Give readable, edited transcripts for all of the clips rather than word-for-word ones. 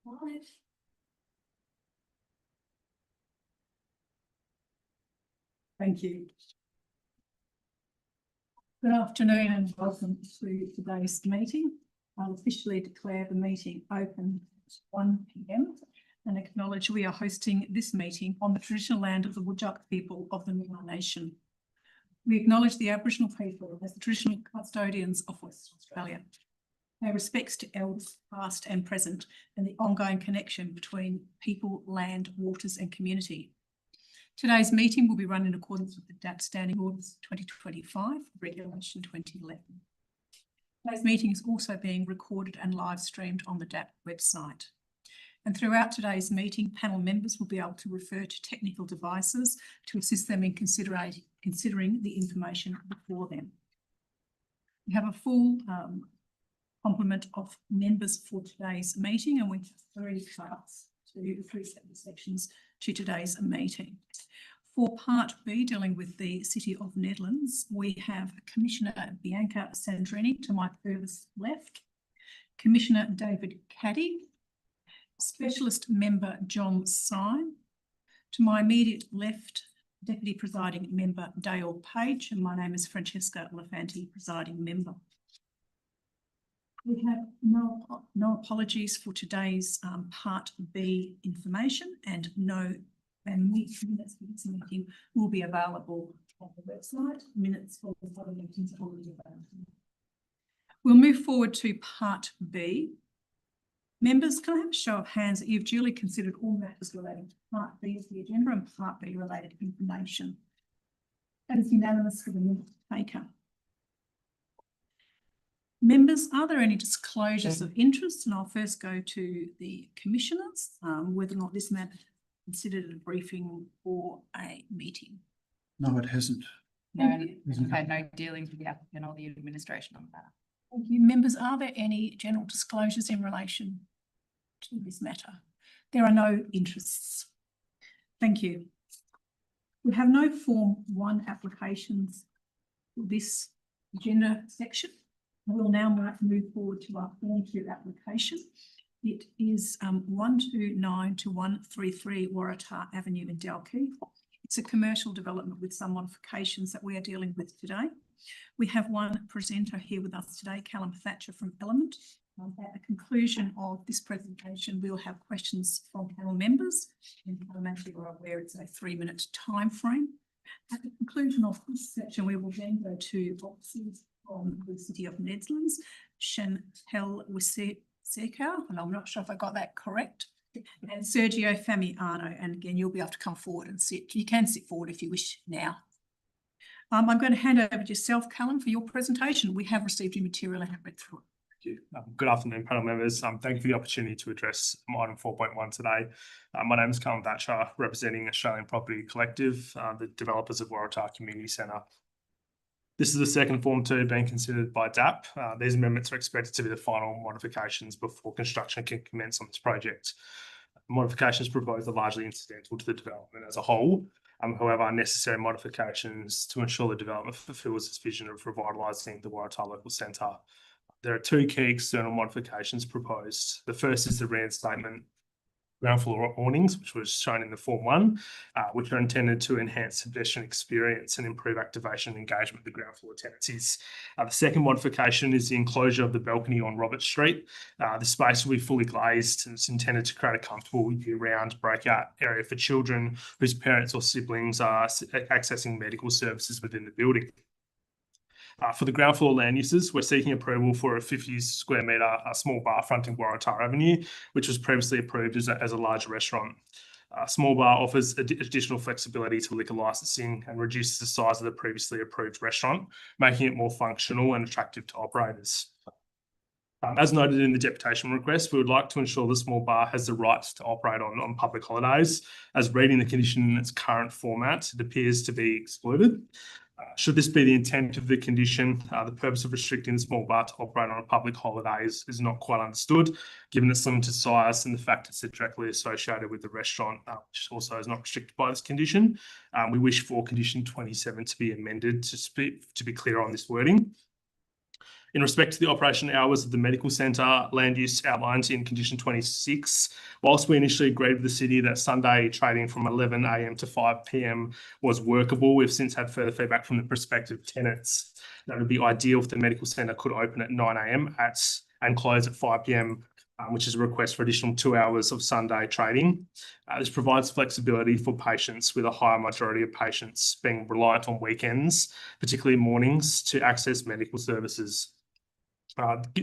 Right. Thank you. Good afternoon and welcome to today's meeting. I'll officially declare the meeting open at 1 p.m. and acknowledge we are hosting this meeting on the traditional land of the Whadjuk people of the Mosman Nation. We acknowledge the Aboriginal people as the traditional custodians of Western Australia. Pay respects to elders past and present and the ongoing connection between people, land, waters and community. Today's meeting will be run in accordance with the DAP Standing Orders 2025, Regulation 2011. Today's meeting is also being recorded and live streamed on the DAP website. And throughout today's meeting, panel members will be able to refer to technical devices to assist them in considering the information before them. We have a full complement of members for today's meeting, and we have three separate sections to today's meeting. For part B, dealing with the City of Nedlands, we have Commissioner Bianca Sandrini to my furthest left, Commissioner David Caddy, Specialist Member John Syme, to my immediate left, Deputy Presiding Member Dale Page, and my name is Francesca Lafanti, Presiding Member. We have no apologies for today's Part B information, and minutes for this meeting will be available on the website. Minutes for the other meetings are already available. We'll move forward to Part B. Members, can I have a show of hands that you've duly considered all matters relating to Part B of the agenda and Part B related information? That is unanimous for the minute taker. Members, are there any disclosures of interest? And I'll first go to the commissioners, whether or not this matter is considered a briefing or a meeting. No, it hasn't. No, we've had no dealings with the applicant or the administration on that. Thank you. Members, are there any general disclosures in relation to this matter? There are no interests. Thank you. We have no Form 1 applications for this agenda section. We'll now move forward to our Form 2 application. It is 129 to 133 Waratah Avenue in Dalkeith. It's a commercial development with some modifications that we are dealing with today. We have one presenter here with us today, Callum Thatcher from Element. At the conclusion of this presentation, we'll have questions from panel members. And as you are aware, it's a 3-minute time frame. At the conclusion of this section, we will then go to officers from the City of Nedlands, Chantel Wiseka, and I'm not sure if I got that correct, and Sergio Famiano. And again, you'll be able to come forward and sit. You can sit forward if you wish now. I'm going to hand over to yourself, Callum, for your presentation. We have received your material and have read through it. Thank you. Good afternoon, panel members. Thank you for the opportunity to address item 4.1 today. My name is Callum Thatcher, representing Australian Property Collective, the developers of Waratah Community Centre. This is the second Form 2 being considered by DAP. These amendments are expected to be the final modifications before construction can commence on this project. Modifications proposed are largely incidental to the development as a whole. However, necessary modifications to ensure the development fulfills its vision of revitalising the Waratah local centre. There are two key external modifications proposed. The first is the reinstatement ground floor awnings, which was shown in the Form 1, which are intended to enhance pedestrian experience and improve activation and engagement with the ground floor tenancies. The second modification is the enclosure of the balcony on Robert Street. The space will be fully glazed and it's intended to create a comfortable year-round breakout area for children whose parents or siblings are accessing medical services within the building. For the ground floor land uses, we're seeking approval for a 50 square metre small bar fronting Waratah Avenue, which was previously approved as a large restaurant. Small bar offers additional flexibility to liquor licensing and reduces the size of the previously approved restaurant, making it more functional and attractive to operators. As noted in the deputation request, we would like to ensure the small bar has the right to operate on public holidays. As reading the condition in its current format, it appears to be excluded. Should this be the intent of the condition, the purpose of restricting the small bar to operate on a public holiday is not quite understood, given its limited size and the fact it's directly associated with the restaurant, which also is not restricted by this condition. We wish for condition 27 to be amended to be clear on this wording. In respect to the operation hours of the medical centre, land use outlined in condition 26, whilst we initially agreed with the city that Sunday trading from 11 a.m. to 5 p.m. was workable, we've since had further feedback from the prospective tenants that it would be ideal if the medical centre could open at 9 a.m. and close at 5 p.m. Which is a request for additional 2 hours of Sunday trading. This provides flexibility for patients, with a higher majority of patients being reliant on weekends, particularly mornings, to access medical services.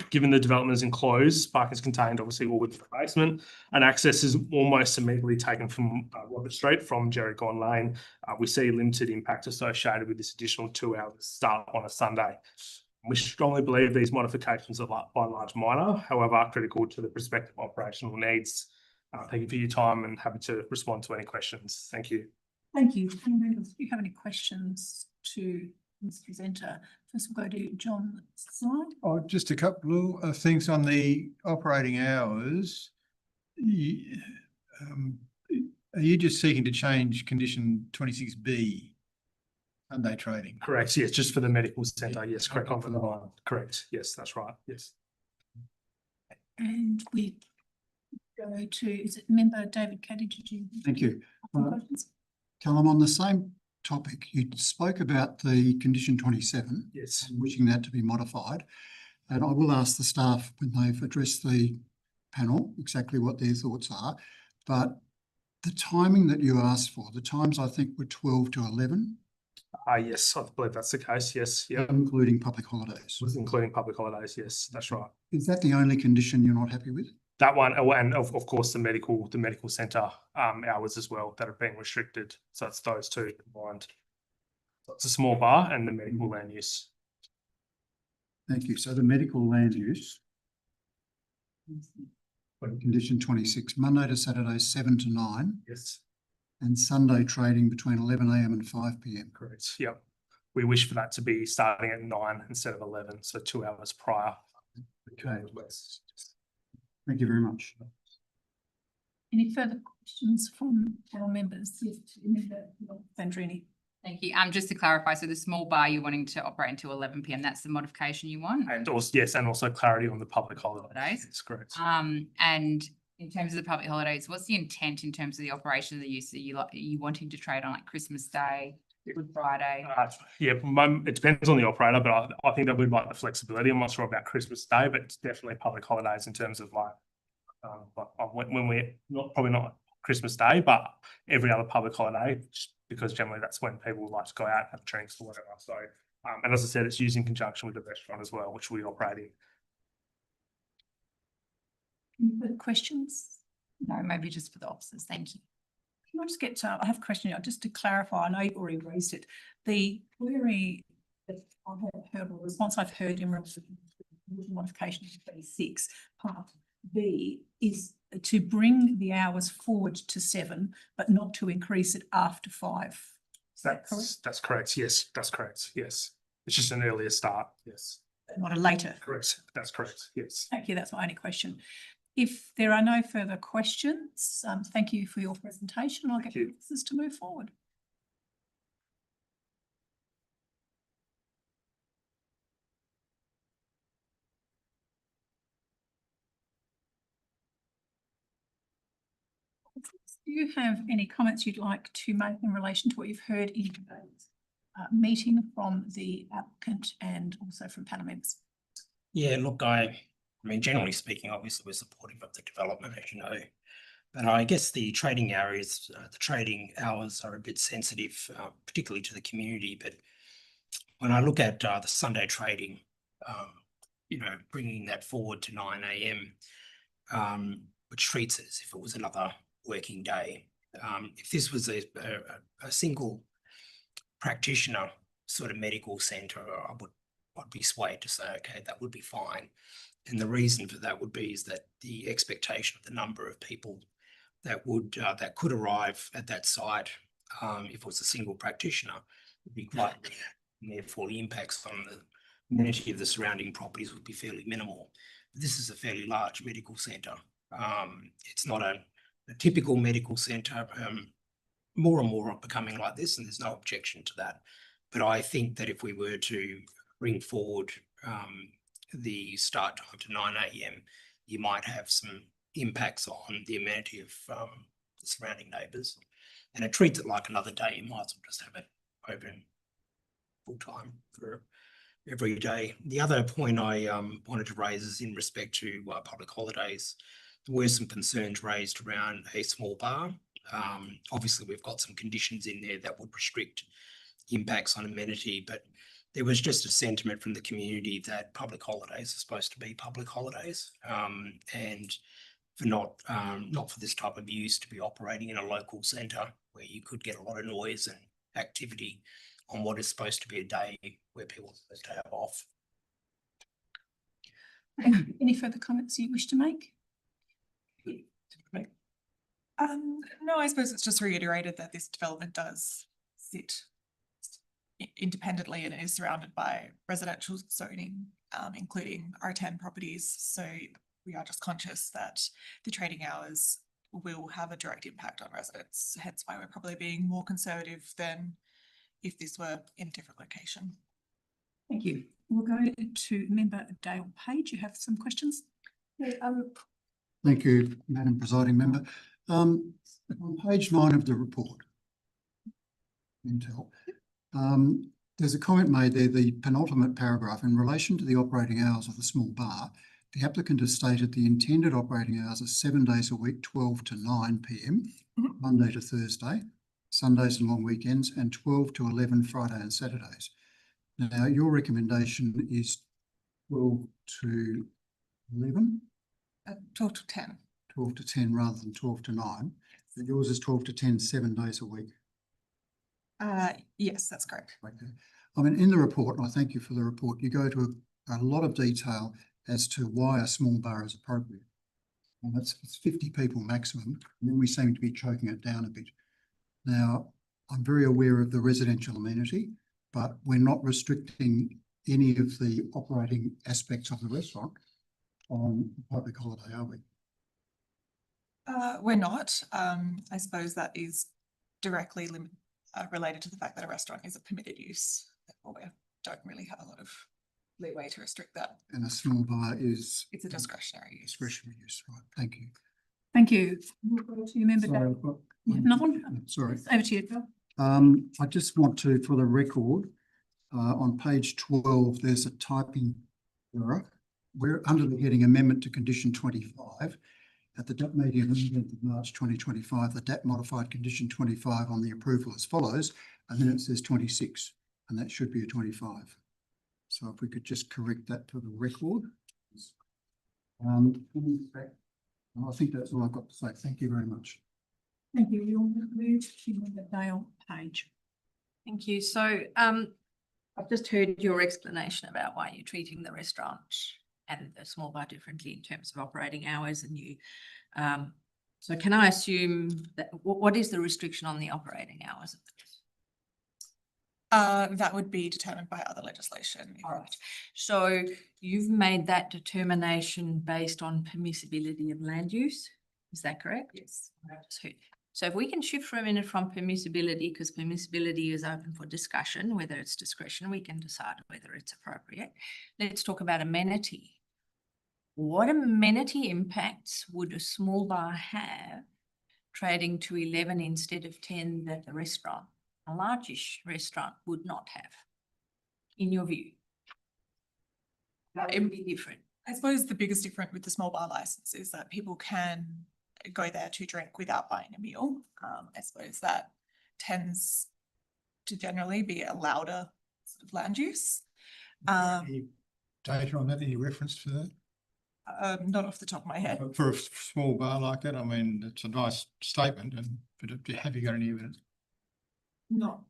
Given the development is enclosed, parking is contained obviously all within the basement, and access is almost immediately taken from Robert Street from Jerrygon Lane. We see limited impact associated with this additional 2 hours start on a Sunday. We strongly believe these modifications are by and large minor, however, are critical to the prospective operational needs. Thank you for your time and happy to respond to any questions. Thank you. Thank you. Do you have any questions to this presenter? First, we'll go to John's slide. Oh, just a couple of things on the operating hours. Are you just seeking to change condition 26B? Sunday trading. Correct. Yes, just for the medical centre. Yes, correct. On for the line. Correct. Yes, that's right. Yes. And we go to, is it member David Caddy? Did you? Thank you. Questions? Callum, on the same topic, you spoke about the condition 27. Yes. And wishing that to be modified. And I will ask the staff when they've addressed the panel exactly what their thoughts are. But the timing that you asked for, the times I think were 12 to 11. Yes, I believe that's the case. Yes, yeah. Including public holidays. Including public holidays. Yes, that's right. Is that the only condition you're not happy with? That one, and of course the medical centre hours as well that are being restricted. So it's those two combined. So it's a small bar and the medical land use. Thank you. So the medical land use, condition 26, Monday to Saturday 7 to 9. Yes. And Sunday trading between 11 a.m. and 5 p.m. Correct. Yep. We wish for that to be starting at 9 instead of 11, so 2 hours prior. Okay. Thank you very much. Any further questions from our members? Yes, Member Sandrini. Thank you. Just to clarify, so the small bar you're wanting to operate until 11 p.m. That's the modification you want? And also, yes, and also clarity on the public holidays. That's correct. And in terms of the public holidays, what's the intent in terms of the operation of the use? Are you wanting to trade on like Christmas Day, Good Friday? Yeah, it depends on the operator, but I think that we'd like the flexibility. I'm not sure about Christmas Day, but it's definitely public holidays in terms of like when we're probably not Christmas Day, but every other public holiday, just because generally that's when people like to go out, have drinks or whatever. So, and as I said, it's used in conjunction with the restaurant as well, which we operate in. Any further questions? No, maybe just for the officers. Thank you. Can I just get to, I have a question just to clarify. I know you've already raised it. The query that I have heard, or response I've heard in relation to the modification to 26, part B, is to bring the hours forward to 7, but not to increase it after 5. Is that correct? That's correct. Yes, that's correct. Yes. It's just an earlier start. Yes. Not a later. Correct. That's correct. Yes. Thank you. That's my only question. If there are no further questions, thank you for your presentation. I'll get this to move forward. Do you have any comments you'd like to make in relation to what you've heard in today's meeting from the applicant and also from panel members? Yeah, look, I mean, generally speaking, obviously we're supportive of the development, as you know, but I guess the trading hours are a bit sensitive, particularly to the community. But when I look at the Sunday trading, bringing that forward to 9 a.m., which treats it as if it was another working day. If this was a single practitioner sort of medical centre, I'd be swayed to say, okay, that would be fine. And the reason for that would be is that the expectation of the number of people that could arrive at that site, if it was a single practitioner, would be quite, and therefore the impacts on the amenity of the surrounding properties would be fairly minimal. But this is a fairly large medical centre. It's not a typical medical centre. More and more are becoming like this, and there's no objection to that. But I think that if we were to bring forward the start time to 9 AM, you might have some impacts on the amenity of the surrounding neighbours. And it treats it like another day. You might as well just have it open full time for every day. The other point I wanted to raise is in respect to public holidays. There were some concerns raised around a small bar. Obviously, we've got some conditions in there that would restrict impacts on amenity, but there was just a sentiment from the community that public holidays are supposed to be public holidays, and for not for this type of use to be operating in a local centre where you could get a lot of noise and activity on what is supposed to be a day where people are supposed to have off. Any further comments you wish to make? No, I suppose it's just reiterated that this development does sit independently and is surrounded by residential zoning, including R10 properties. So we are just conscious that the trading hours will have a direct impact on residents, hence why we're probably being more conservative than if this were in a different location. Thank you. We'll go to member Dale Page. You have some questions? Thank you, Madam Presiding Member. On page 9 of the report, Intel, there's a comment made there, the penultimate paragraph, in relation to the operating hours of the small bar, the applicant has stated the intended operating hours are 7 days a week, 12 to 9 PM, Monday to Thursday, Sundays and long weekends, and 12 to 11 Friday and Saturdays. Now, your recommendation is 12 to 11? 12 to 10. 12 to 10 rather than 12 to 9. But yours is 12 to 10, 7 days a week. Yes, that's correct. Okay. I mean, in the report, and I thank you for the report, you go to a lot of detail as to why a small bar is appropriate. And it's 50 people maximum, and then we seem to be choking it down a bit. Now, I'm very aware of the residential amenity, but we're not restricting any of the operating aspects of the restaurant on public holiday, are we? We're not. I suppose that is directly related to the fact that a restaurant is a permitted use. Therefore, we don't really have a lot of leeway to restrict that. And a small bar is It's a discretionary use. discretionary use, right? Thank you. Thank you. We'll go to member Sorry, Dale. I've got You have another one? Sorry. Over to you, Bill. I just want to, for the record, on page 12, there's a typing error. We're under the heading Amendment to Condition 25. At the DAP meeting of the 11th of March 2025, the DAP modified Condition 25 on the approval as follows, and then it says 26, and that should be a 25. So if we could just correct that for the record. I think that's all I've got to say. Thank you very much. Thank you. We'll move to member Dale Page. Thank you. So I've just heard your explanation about why you're treating the restaurant and the small bar differently in terms of operating hours, and you so can I assume that what is the restriction on the operating hours of the That would be determined by other legislation. All right. So you've made that determination based on permissibility of land use, is that correct? Yes. So if we can shift for a minute from permissibility, because permissibility is open for discussion, whether it's discretion, we can decide whether it's appropriate. Let's talk about amenity. What amenity impacts would a small bar have trading to 11 instead of 10 that the restaurant, a largish restaurant, would not have, in your view? That would be different. I suppose the biggest difference with the small bar license is that people can go there to drink without buying a meal. I suppose that tends to generally be a louder sort of land use. Any data on that, any reference to that? Not off the top of my head. For a small bar like that, I mean, it's a nice statement, but have you got any evidence? Not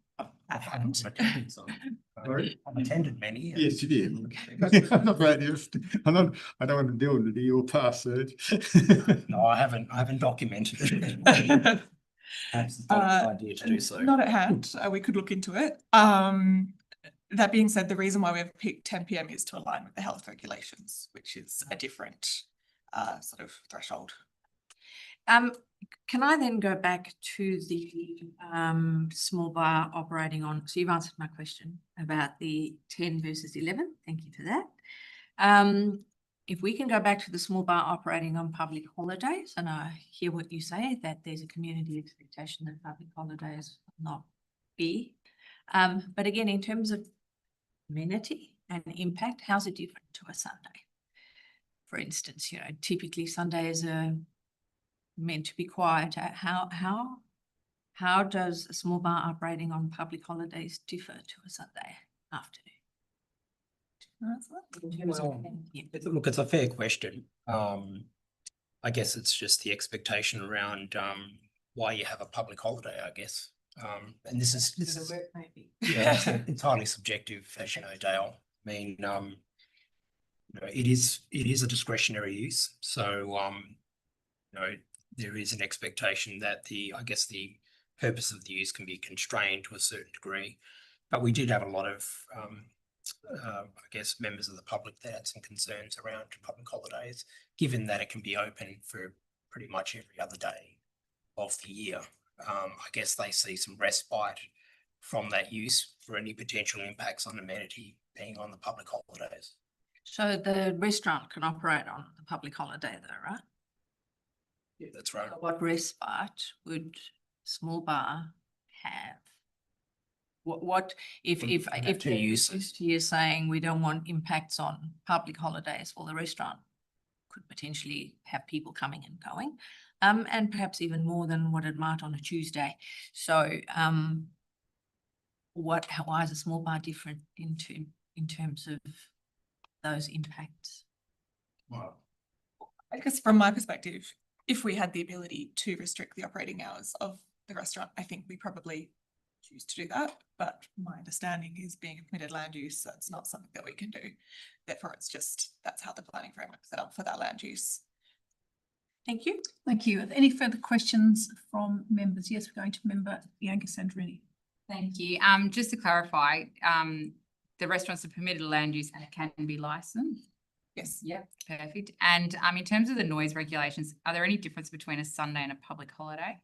at hand. Sorry? I've attended many. Yes, you did. I'm not very interested. I don't want to deal with your past search. No, I haven't documented it. Perhaps it's not an idea to do so. Not at hand. We could look into it. That being said, the reason why we've picked 10 PM is to align with the health regulations, which is a different sort of threshold. Can I then go back to the small bar operating on, so you've answered my question about the 10 versus 11. Thank you for that. If we can go back to the small bar operating on public holidays, and I hear what you say, that there's a community expectation that public holidays will not be. But again, in terms of amenity and impact, how's it different to a Sunday? For instance, you know, typically Sundays are meant to be quiet. How does a small bar operating on public holidays differ to a Sunday afternoon? Look, it's a fair question. I guess it's just the expectation around why you have a public holiday, I guess. And this is yeah, entirely subjective, as you know, Dale. I mean, you know, it is a discretionary use. So you know, there is an expectation that I guess the purpose of the use can be constrained to a certain degree. But we did have a lot of I guess members of the public that had some concerns around public holidays, given that it can be open for pretty much every other day of the year. I guess they see some respite from that use for any potential impacts on amenity being on the public holidays. So the restaurant can operate on the public holiday though, right? Yeah, that's right. So what respite would small bar have? What if two uses. you're saying we don't want impacts on public holidays, well, the restaurant could potentially have people coming and going, and perhaps even more than what it might on a Tuesday. So why is a small bar different in terms of those impacts? Well, I guess from my perspective, if we had the ability to restrict the operating hours of the restaurant, I think we probably choose to do that. But my understanding is, being a permitted land use, that's not something that we can do. Therefore, it's just, that's how the planning framework is set up for that land use. Thank you. Thank you. Are there any further questions from members? Yes, we're going to member Bianca Sandrini. Thank you. Just to clarify, the restaurants are permitted land use and it can be licensed. Yes. Yep, perfect. And in terms of the noise regulations, are there any difference between a Sunday and a public holiday?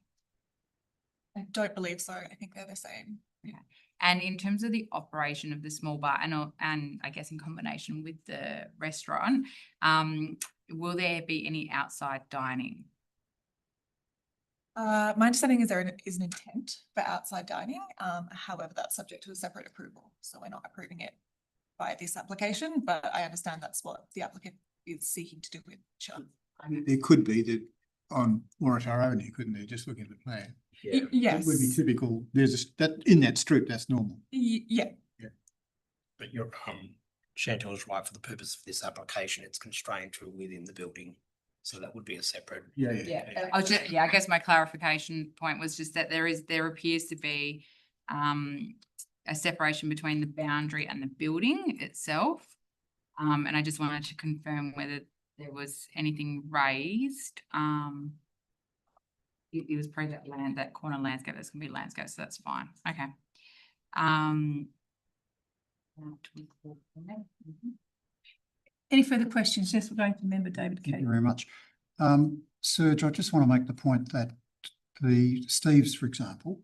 I don't believe so. I think they're the same. Yeah. And in terms of the operation of the small bar and I guess in combination with the restaurant, will there be any outside dining? My understanding is there is an intent for outside dining. However, that's subject to a separate approval. So we're not approving it by this application, but I understand that's what the applicant is seeking to do with Sure. There could be that on Waratah Avenue, couldn't there? Just looking at the plan. yeah. Yes. That would be typical. There's that in that strip, that's normal. Yeah. But you're Chantal is right. For the purpose of this application, it's constrained to within the building. So that would be a separate. Yeah. I guess my clarification point was just that there appears to be a separation between the boundary and the building itself. And I just wanted to confirm whether there was anything raised. It was probably that corner landscape, that's gonna be landscape, so that's fine. Okay. Any further questions? Yes, we're going to member David Thank Kay. you very much. Serge, I just want to make the point that the Steve's, for example,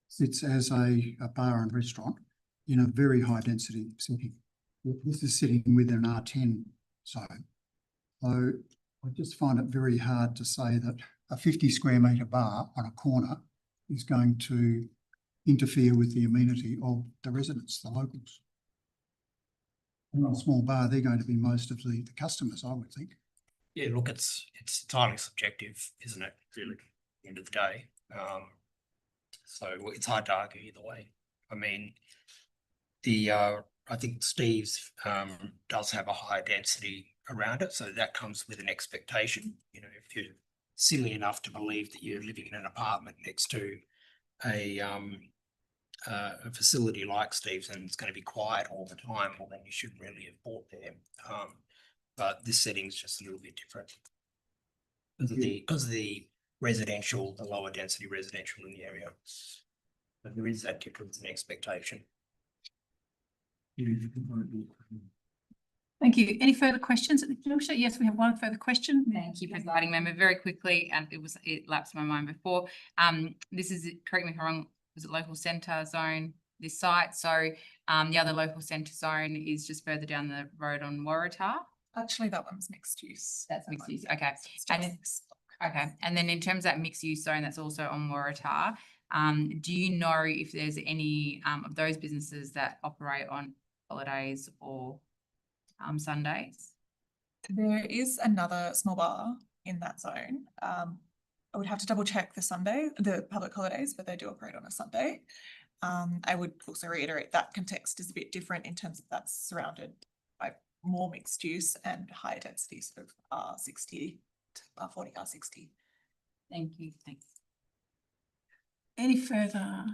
sits as a bar and restaurant in a very high density setting. This is sitting within an R10 zone. So I just find it very hard to say that a 50 square metre bar on a corner is going to interfere with the amenity of the residents, the locals. And on a small bar, they're going to be most of the customers, I would think. Yeah, look, it's entirely subjective, isn't it? Really, at the end of the day. So it's hard to argue either way. I mean, I think Steve's does have a high density around it, so that comes with an expectation. You know, if you're silly enough to believe that you're living in an apartment next to a facility like Steve's and it's going to be quiet all the time, well, then you shouldn't really have bought there. But this setting is just a little bit different because of the residential, the lower density residential in the area. But there is that difference in expectation. Thank you. Any further questions at the juncture? Yes, we have one further question. Thank you, presiding member. Very quickly, and it lapsed my mind before. This is, correct me if I'm wrong, was it local centre zone, this site? So The other local centre zone is just further down the road on Waratah. Actually, that one's mixed use. That's That mixed one, use, yeah. okay. It's And just it- this block. Okay, and then in terms of that mixed use zone that's also on Waratah, do you know if there's any of those businesses that operate on holidays or Sundays? There is another small bar in that zone. I would have to double check the public holidays, but they do operate on a Sunday. I would also reiterate that context is a bit different in terms of that's surrounded by more mixed use and higher density, sort of R60 to R40, R60. Thank you, thanks. Any further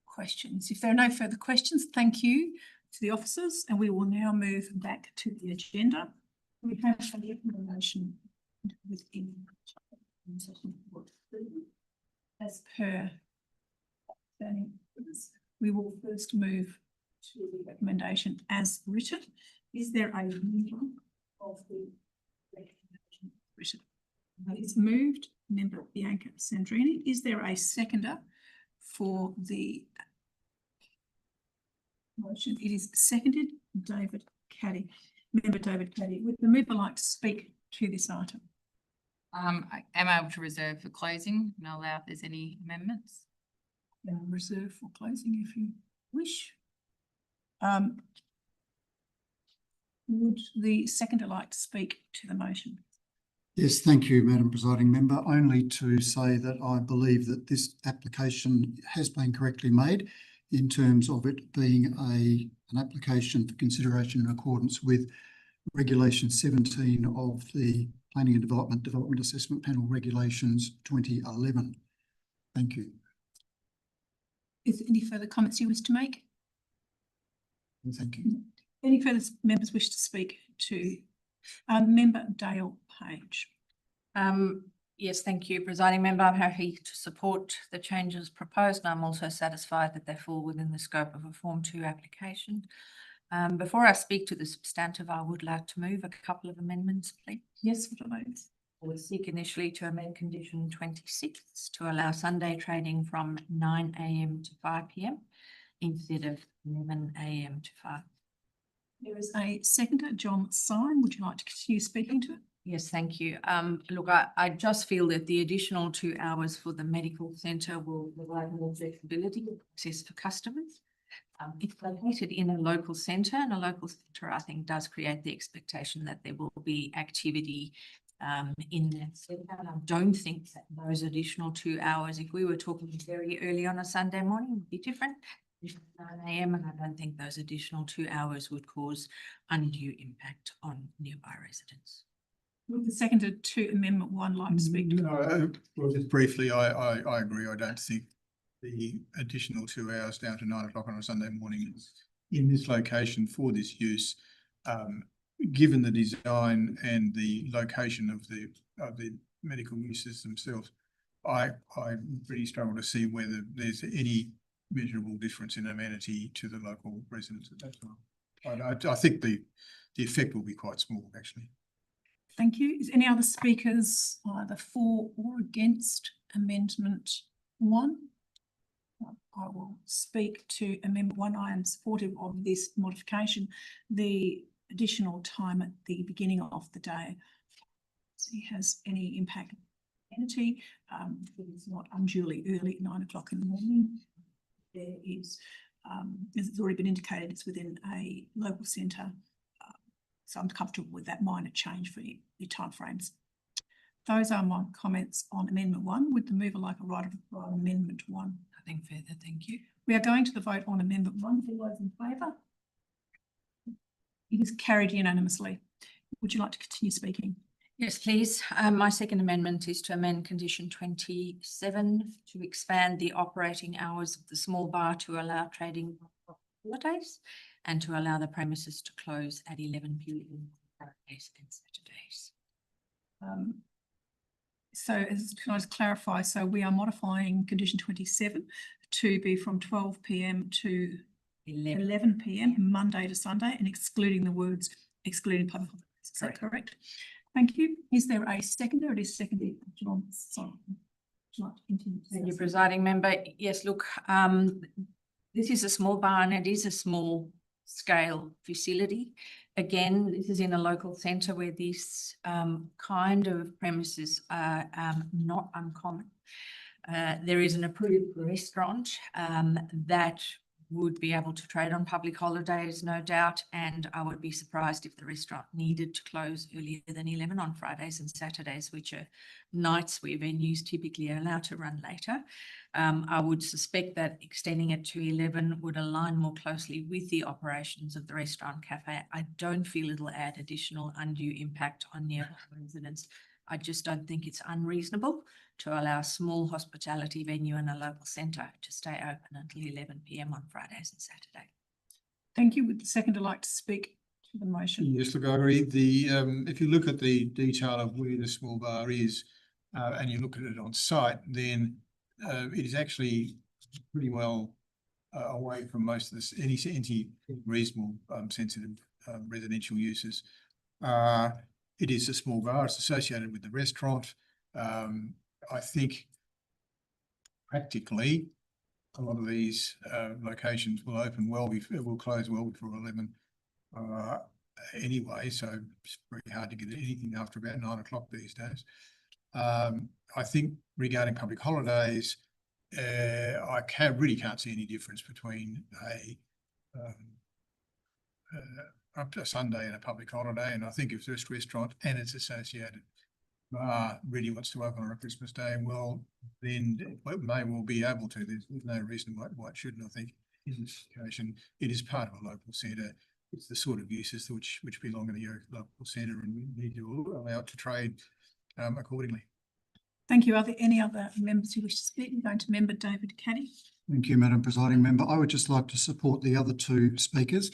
questions? If there are no further questions, thank you to the officers, and we will now move back to the agenda. We have a recommendation within as per we will first move to the recommendation as written. Is there a mover of the recommendation written? It's moved, member Bianca Sandrini. Is there a seconder for the motion? It is seconded, David Caddy. Member David Caddy, would the mover like to speak to this item? I am able to reserve for closing and allow if there's any amendments. Reserve for closing if you wish. Would the seconder like to speak to the motion? Yes, thank you, Madam Presiding Member. Only to say that I believe that this application has been correctly made in terms of it being an application for consideration in accordance with Regulation 17 of the Planning and Development Assessment Panel Regulations 2011. Thank you. Is there any further comments you wish to make? Thank you. Any further members wish to speak to member Dale Page? Yes, thank you, Presiding Member. I'm happy to support the changes proposed, and I'm also satisfied that they fall within the scope of a Form 2 application. Before I speak to the substantive, I would like to move a couple of amendments, please. Yes, what are those? We seek initially to amend condition 26 to allow Sunday trading from 9 AM to 5 PM instead of 11 AM to 5. There is a seconder, John Syme. Would you like to continue speaking to it? Yes, thank you. Look, I just feel that the additional 2 hours for the medical centre will provide more flexibility and access for customers. It's located in a local centre, and a local centre, I think, does create the expectation that there will be activity in that centre. And I don't think that those additional 2 hours, if we were talking very early on a Sunday morning, would be different. It's 9 AM, and I don't think those additional 2 hours would cause undue impact on nearby residents. Would the seconder to Amendment 1 like to speak to it? No, well, just briefly, I agree. I don't think the additional 2 hours down to 9 o'clock on a Sunday morning in this location for this use, given the design and the location of the medical uses themselves, I really struggle to see whether there's any measurable difference in amenity to the local residents at that time. I think the effect will be quite small, actually. Thank you. Is any other speakers either for or against Amendment 1? I will speak to Amendment 1. I am supportive of this modification. The additional time at the beginning of the day has any impact on amenity. It is not unduly early at 9 o'clock in the morning. There is, as it's already been indicated, it's within a local centre. So I'm comfortable with that minor change for your timeframes. Those are my comments on Amendment 1. Would the mover like a right of reply on Amendment 1? Nothing further, thank you. We are going to the vote on Amendment 1. All those in favour? It is carried unanimously. Would you like to continue speaking? Yes, please. My second amendment is to amend condition 27 to expand the operating hours of the small bar to allow trading on holidays and to allow the premises to close at 11 PM on Fridays and Saturdays. Can I just clarify? So we are modifying condition 27 to be from 12 PM to 11 PM, Monday to Sunday, and excluding the words excluding public holidays. Is that correct? Thank you. Is there a seconder? It is seconded, John Syme. Would you like to continue? Thank you, Presiding Member. Yes, look, this is a small bar and it is a small scale facility. Again, this is in a local centre where this kind of premises are not uncommon. There is an approved restaurant that would be able to trade on public holidays, no doubt, and I would be surprised if the restaurant needed to close earlier than 11 on Fridays and Saturdays, which are nights where venues typically are allowed to run later. I would suspect that extending it to 11 would align more closely with the operations of the restaurant cafe. I don't feel it'll add additional undue impact on nearby residents. I just don't think it's unreasonable to allow a small hospitality venue in a local centre to stay open until 11 p.m. on Fridays and Saturdays. Thank you. Would the seconder like to speak to the motion? Yes, look, I agree. If you look at the detail of where the small bar is, and you look at it on site, then it is actually pretty well away from most of this, any reasonable sensitive residential uses. It is a small bar. It's associated with the restaurant. I think practically a lot of these locations will open well before, will close well before 11 anyway, so it's very hard to get anything after about 9 o'clock these days. I think regarding public holidays, I really can't see any difference between a Sunday and a public holiday, and I think if this restaurant and its associated bar really wants to open on a Christmas Day, well, then it may well be able to. There's no reason why it shouldn't. I think in this occasion, it is part of a local centre. It's the sort of uses which belong in the local centre, and we need to allow it to trade accordingly. Thank you. Are there any other members who wish to speak? I'm going to member David Caddy. Thank you, Madam Presiding Member. I would just like to support the other two speakers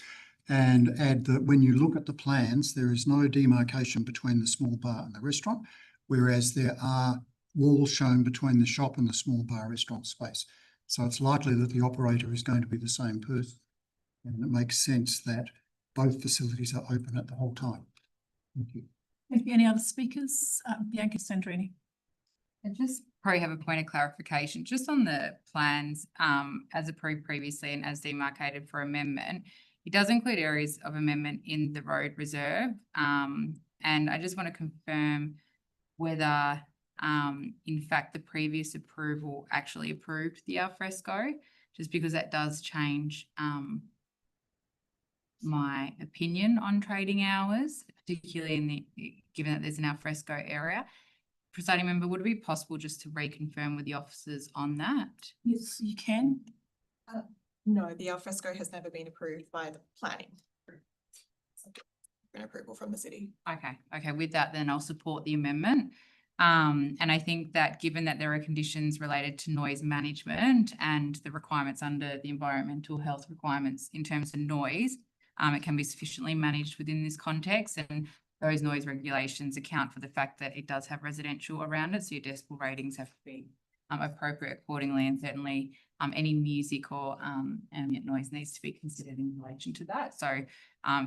and add that when you look at the plans, there is no demarcation between the small bar and the restaurant, whereas there are walls shown between the shop and the small bar restaurant space. So it's likely that the operator is going to be the same person, and it makes sense that both facilities are open at the whole time. Thank you. Thank you. Any other speakers? Bianca Sandrini. I just probably have a point of clarification, just on the plans as approved previously and as demarcated for amendment. It does include areas of amendment in the road reserve. And I just want to confirm whether in fact the previous approval actually approved the alfresco, just because that does change my opinion on trading hours, particularly given that there's an alfresco area. Presiding member, would it be possible just to reconfirm with the officers on that? Yes, you can. No, the alfresco has never been approved by the planning. An approval from the city. Okay. With that, then I'll support the amendment. And I think that given that there are conditions related to noise management and the requirements under the environmental health requirements in terms of noise, it can be sufficiently managed within this context, and those noise regulations account for the fact that it does have residential around it, so your decibel ratings have to be appropriate accordingly, and certainly any music or ambient noise needs to be considered in relation to that. So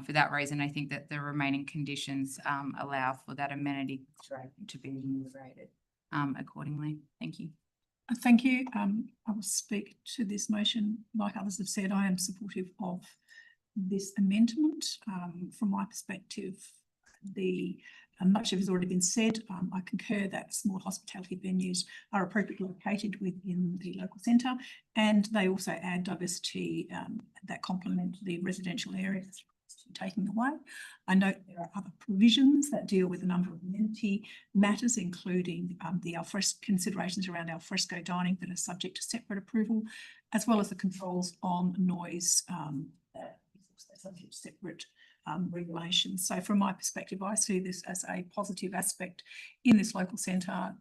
for that reason, I think that the remaining conditions allow for that amenity to be enumerated accordingly. Thank you. Thank you. I will speak to this motion. Like others have said, I am supportive of this amendment. From my perspective, much of it has already been said. I concur that small hospitality venues are appropriately located within the local centre, and they also add diversity that complement the residential areas taking away. I note there are other provisions that deal with a number of amenity matters, including the considerations around alfresco dining that are subject to separate approval, as well as the controls on noise that is also subject to separate regulations. So from my perspective, I see this as a positive aspect in this local centre,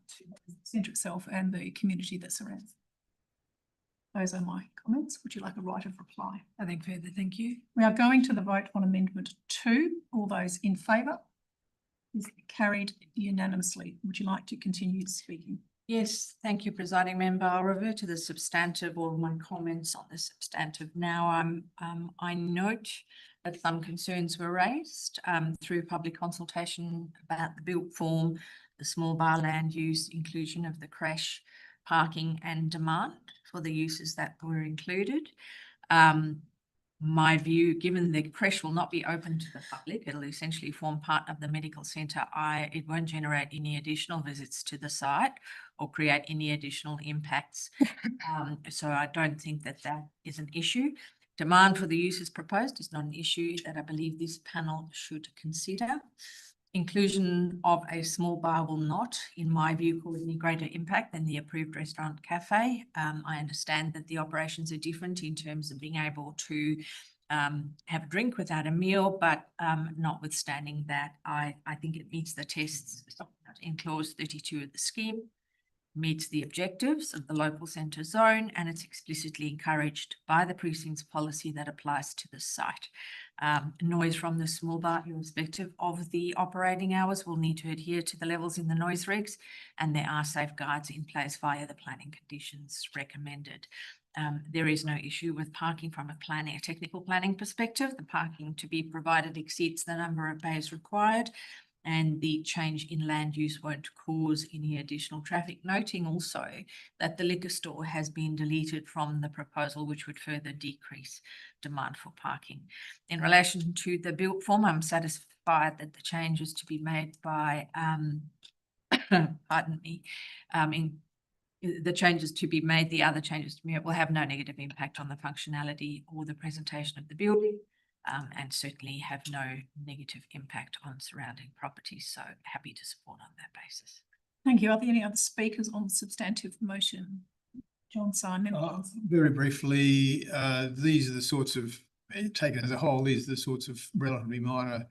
the centre itself and the community that surrounds it. Those are my comments. Would you like a right of reply? Nothing further, thank you. We are going to the vote on amendment 2. All those in favour? Is carried unanimously. Would you like to continue speaking? Yes, thank you, presiding member. I'll revert to the substantive, or my comments on the substantive now. I note that some concerns were raised through public consultation about the built form, the small bar land use, inclusion of the creche, parking and demand for the uses that were included. my view, given the creche will not be open to the public, it'll essentially form part of the medical centre. It won't generate any additional visits to the site or create any additional impacts. So I don't think that that is an issue. Demand for the uses proposed is not an issue that I believe this panel should consider. Inclusion of a small bar will not, in my view, cause any greater impact than the approved restaurant cafe. I understand that the operations are different in terms of being able to have a drink without a meal, but notwithstanding that, I think it meets the tests in clause 32 of the scheme, meets the objectives of the local centre zone, and it's explicitly encouraged by the precinct's policy that applies to the site. Noise from the small bar, irrespective of the operating hours, will need to adhere to the levels in the noise regs, and there are safeguards in place via the planning conditions recommended. There is no issue with parking from a technical planning perspective. The parking to be provided exceeds the number of bays required, and the change in land use won't cause any additional traffic. Noting also that the liquor store has been deleted from the proposal, which would further decrease demand for parking. In relation to the built form, I'm satisfied that the changes to be made by, pardon me, the changes to be made, the other changes to be made will have no negative impact on the functionality or the presentation of the building. And certainly have no negative impact on surrounding properties. So happy to support on that basis. Thank you. Are there any other speakers on the substantive motion? John Simon. Very briefly, these are the sorts of, taken as a whole, these are the sorts of relatively minor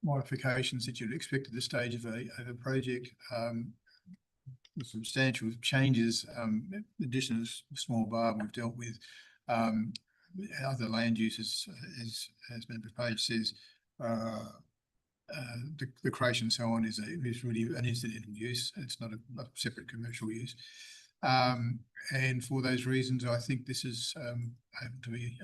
modifications that you'd expect at this stage of a project. The substantial changes, addition of a small bar we've dealt with. Other land uses, as Member Page says, the creche and so on is really an incidental use. It's not a separate commercial use. And for those reasons, I think this is able to be.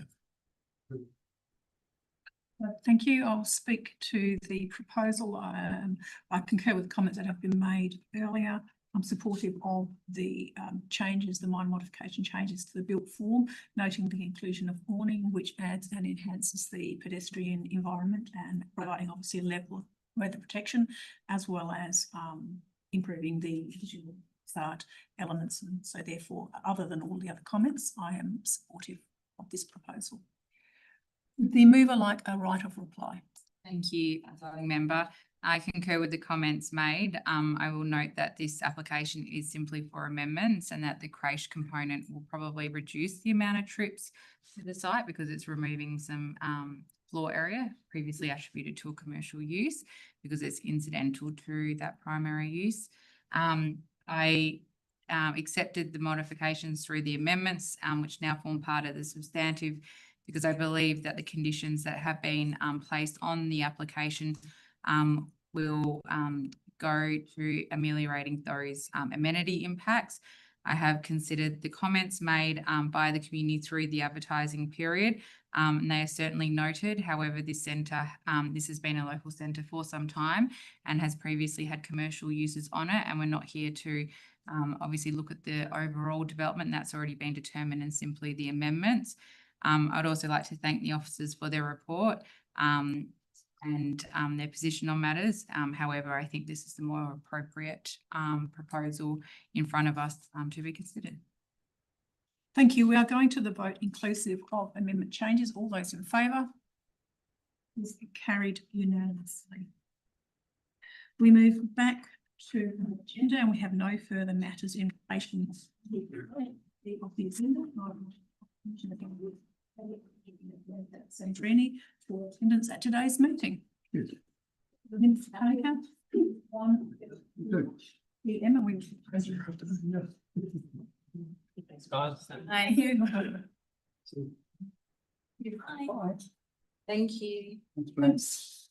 Thank you. I'll speak to the proposal. I concur with comments that have been made earlier. I'm supportive of the changes, the minor modification changes to the built form, noting the inclusion of awning, which adds and enhances the pedestrian environment and providing obviously a level of weather protection, as well as improving the visual facade elements. And so therefore, other than all the other comments, I am supportive of this proposal. Would the mover like a right of reply? Thank you, Presiding Member. I concur with the comments made. I will note that this application is simply for amendments and that the creche component will probably reduce the amount of trips to the site because it's removing some floor area previously attributed to a commercial use because it's incidental to that primary use. I accepted the modifications through the amendments, which now form part of the substantive, because I believe that the conditions that have been placed on the application will go to ameliorating those amenity impacts. I have considered the comments made by the community through the advertising period, and they are certainly noted. However, this centre, this has been a local centre for some time and has previously had commercial uses on it, and we're not here to obviously look at the overall development. That's already been determined and simply the amendments. I'd also like to thank the officers for their report and their position on matters. However, I think this is the more appropriate proposal in front of us to be considered. Thank you. We are going to the vote inclusive of amendment changes. All those in favour? Is carried unanimously. We move back to the agenda and we have no further matters in relation to the agenda. Sandrini for attendance at today's meeting. Yes. The minutes taken. 1 PM and we. Thank you. Thank you. Thanks.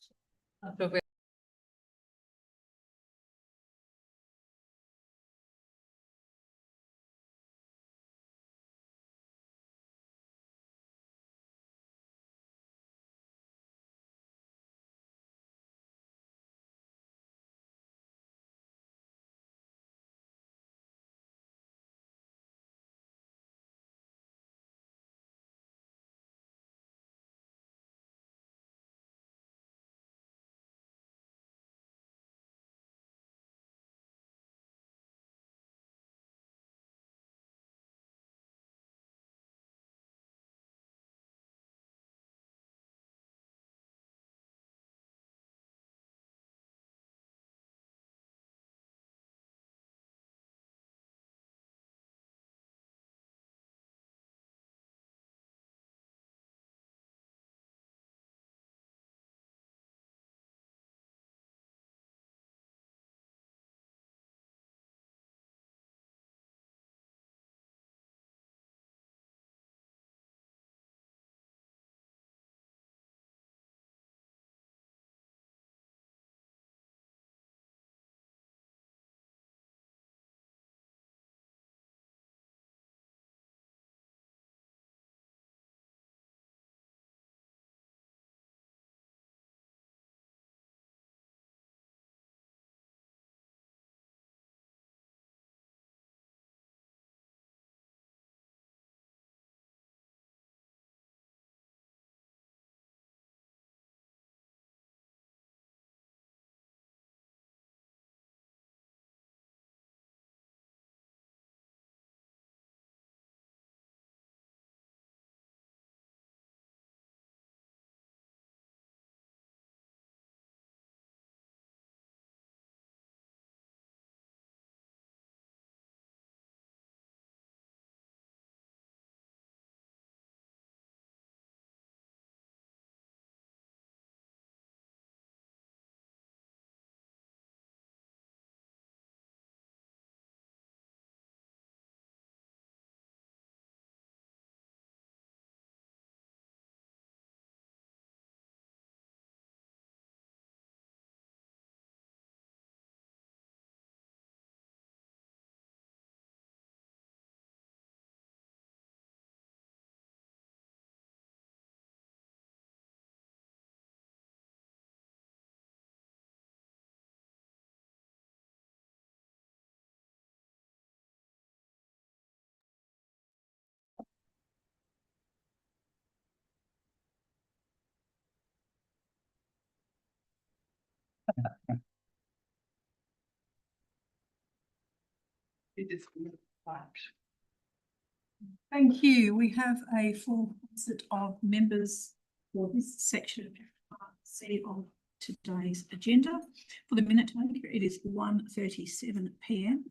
Thank you. We have a full set of members for this section of Part C of today's agenda. For the minute taker, it is 1:37 p.m.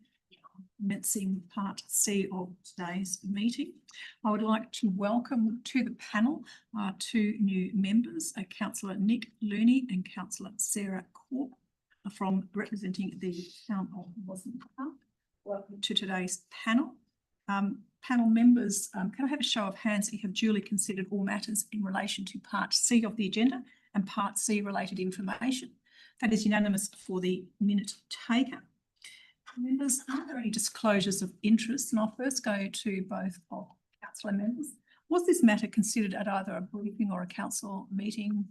Commencing Part C of today's meeting. I would like to welcome to the panel our two new members, Councillor Nick Looney and Councillor Sarah Corp from representing the town of Mosman. Welcome to today's panel. Panel members, can I have a show of hands that you have duly considered all matters in relation to Part C of the agenda and Part C related information? That is unanimous for the minute taker. Members, are there any disclosures of interest? And I'll first go to both of councillor members. Was this matter considered at either a briefing or a council meeting,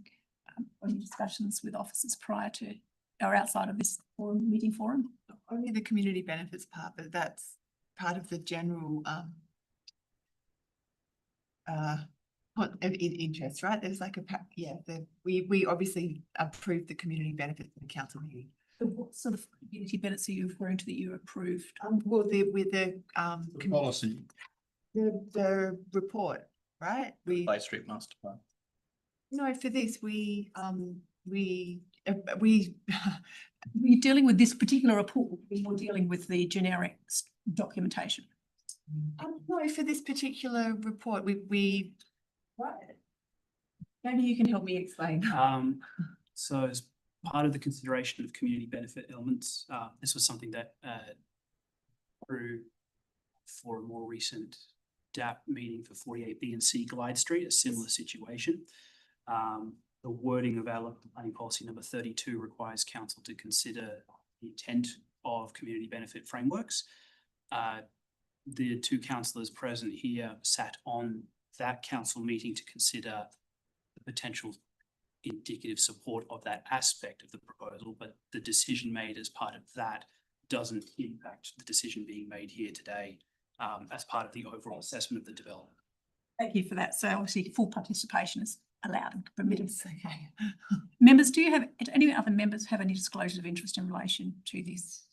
or any discussions with officers prior to or outside of this meeting forum? Only the community benefits part, but that's part of the general interest, right? There's like we obviously approved the community benefits in the council meeting. So what sort of community benefits are you referring to that you approved? Well, with the Policy. the report, right? Bay Street Master Plan. No, for this We're dealing with this particular report. We're dealing with the generic documentation. no, for this particular report, we Right. maybe you can help me explain. So as part of the consideration of community benefit elements, this was something that grew for a more recent DAP meeting for 48B and C Glide Street, a similar situation. The wording of our local planning policy number 32 requires council to consider the intent of community benefit frameworks. The two councillors present here sat on that council meeting to consider the potential indicative support of that aspect of the proposal, but the decision made as part of that doesn't impact the decision being made here today as part of the overall assessment of the development. Thank you for that. So obviously full participation is allowed and permitted. Yes, okay. Members, do any other members have any disclosures of interest in relation to this?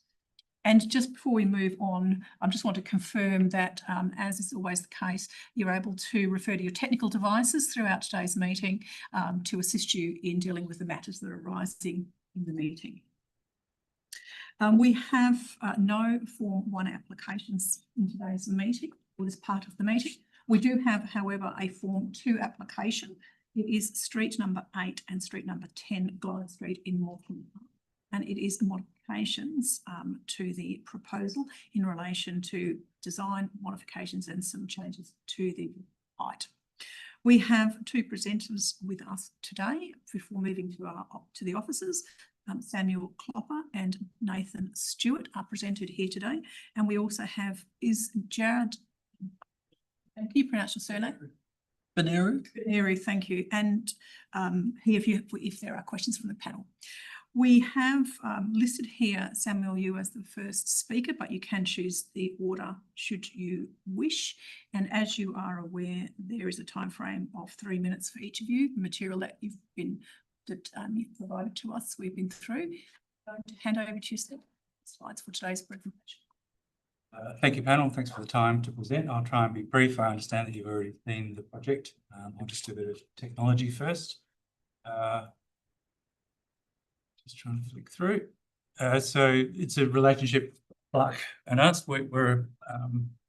And just before we move on, I just want to confirm that, as is always the case, you're able to refer to your technical devices throughout today's meeting to assist you in dealing with the matters that are arising in the meeting. We have no Form 1 applications in today's meeting or this part of the meeting. We do have, however, a Form 2 application. It is street number 8 and street number 10 Glide Street in Morecambe, and it is modifications to the proposal in relation to design modifications and some changes to the height. We have two presenters with us today before moving to the officers. Samuel Clopper and Nathan Stewart are presented here today, and we also have Jared. Can you pronounce your surname? Beneru, thank you. And here, if there are questions from the panel. We have listed here, Samuel, you as the first speaker, but you can choose the order should you wish. And as you are aware, there is a time frame of 3 minutes for each of you. The material that you've provided to us, we've been through. I'm going to hand over to you, slides for today's presentation. Thank you, panel. Thanks for the time to present. I'll try and be brief. I understand that you've already seen the project. I'll just do a bit of technology first. Just trying to flick through. So it's a relationship, Clark and us. We're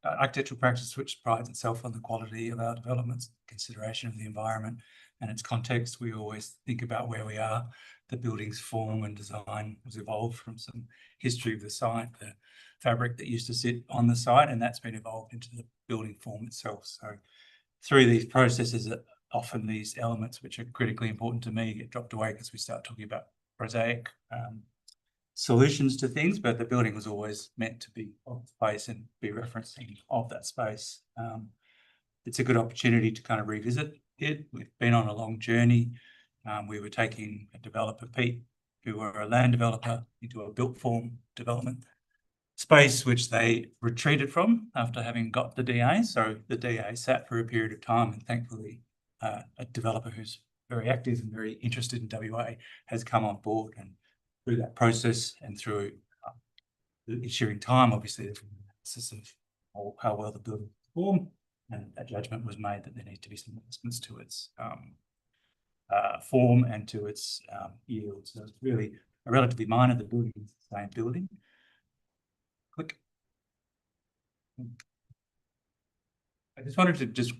architectural practice which prides itself on the quality of our developments, consideration of the environment and its context. We always think about where we are. The building's form and design was evolved from some history of the site, the fabric that used to sit on the site, and that's been evolved into the building form itself. So through these processes, often these elements which are critically important to me get dropped away because we start talking about prosaic solutions to things, but the building was always meant to be of space and be referencing of that space. It's a good opportunity to kind of revisit it. We've been on a long journey. We were taking a developer, Pete, who were a land developer, into a built form development space, which they retreated from after having got the DA. So the DA sat for a period of time, and thankfully a developer who's very active and very interested in WA has come on board, and through that process and through the ensuing time, obviously analysis of how well the building performed, and a judgment was made that there needs to be some adjustments to its form and to its yield. So it's really a relatively minor. The building is the same building. Click. I just wanted to just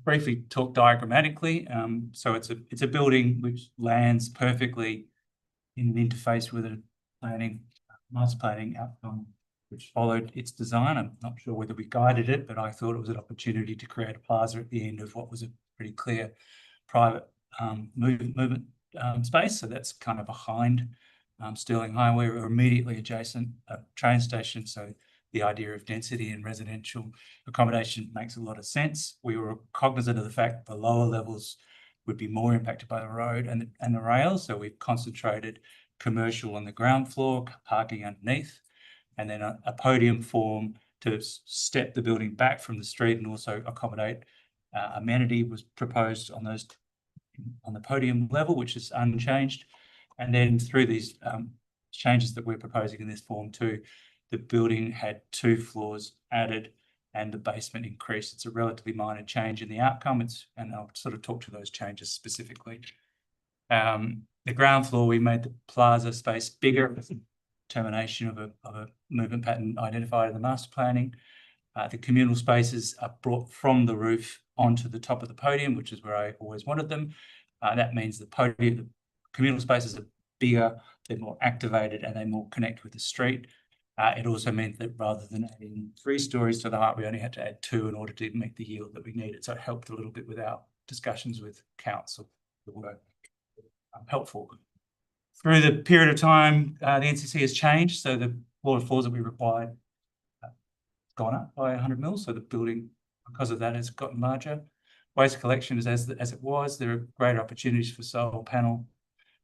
briefly talk diagrammatically. So it's a building which lands perfectly in an interface with a master planning outcome which followed its design. I'm not sure whether we guided it, but I thought it was an opportunity to create a plaza at the end of what was a pretty clear private movement space. So that's kind of behind Stirling Highway, or immediately adjacent a train station. So the idea of density and residential accommodation makes a lot of sense. We were cognizant of the fact the lower levels would be more impacted by the road and the rail. So we've concentrated commercial on the ground floor, parking underneath, and then a podium form to step the building back from the street and also accommodate amenity was proposed on the podium level, which is unchanged. And then through these changes that we're proposing in this form too, the building had 2 floors added and the basement increased. It's a relatively minor change in the outcome. And I'll sort of talk to those changes specifically. The ground floor, we made the plaza space bigger, termination of a movement pattern identified in the master planning. The communal spaces are brought from the roof onto the top of the podium, which is where I always wanted them. That means the communal spaces are bigger, they're more activated, and they more connect with the street. It also meant that rather than adding 3 stories to the height, we only had to add 2 in order to meet the yield that we needed. So it helped a little bit with our discussions with council that were helpful. Through the period of time, the NCC has changed. So the floor of floors that we required gone up by 100 mils. So the building, because of that, has gotten larger. Waste collection is as it was. There are greater opportunities for solar panel,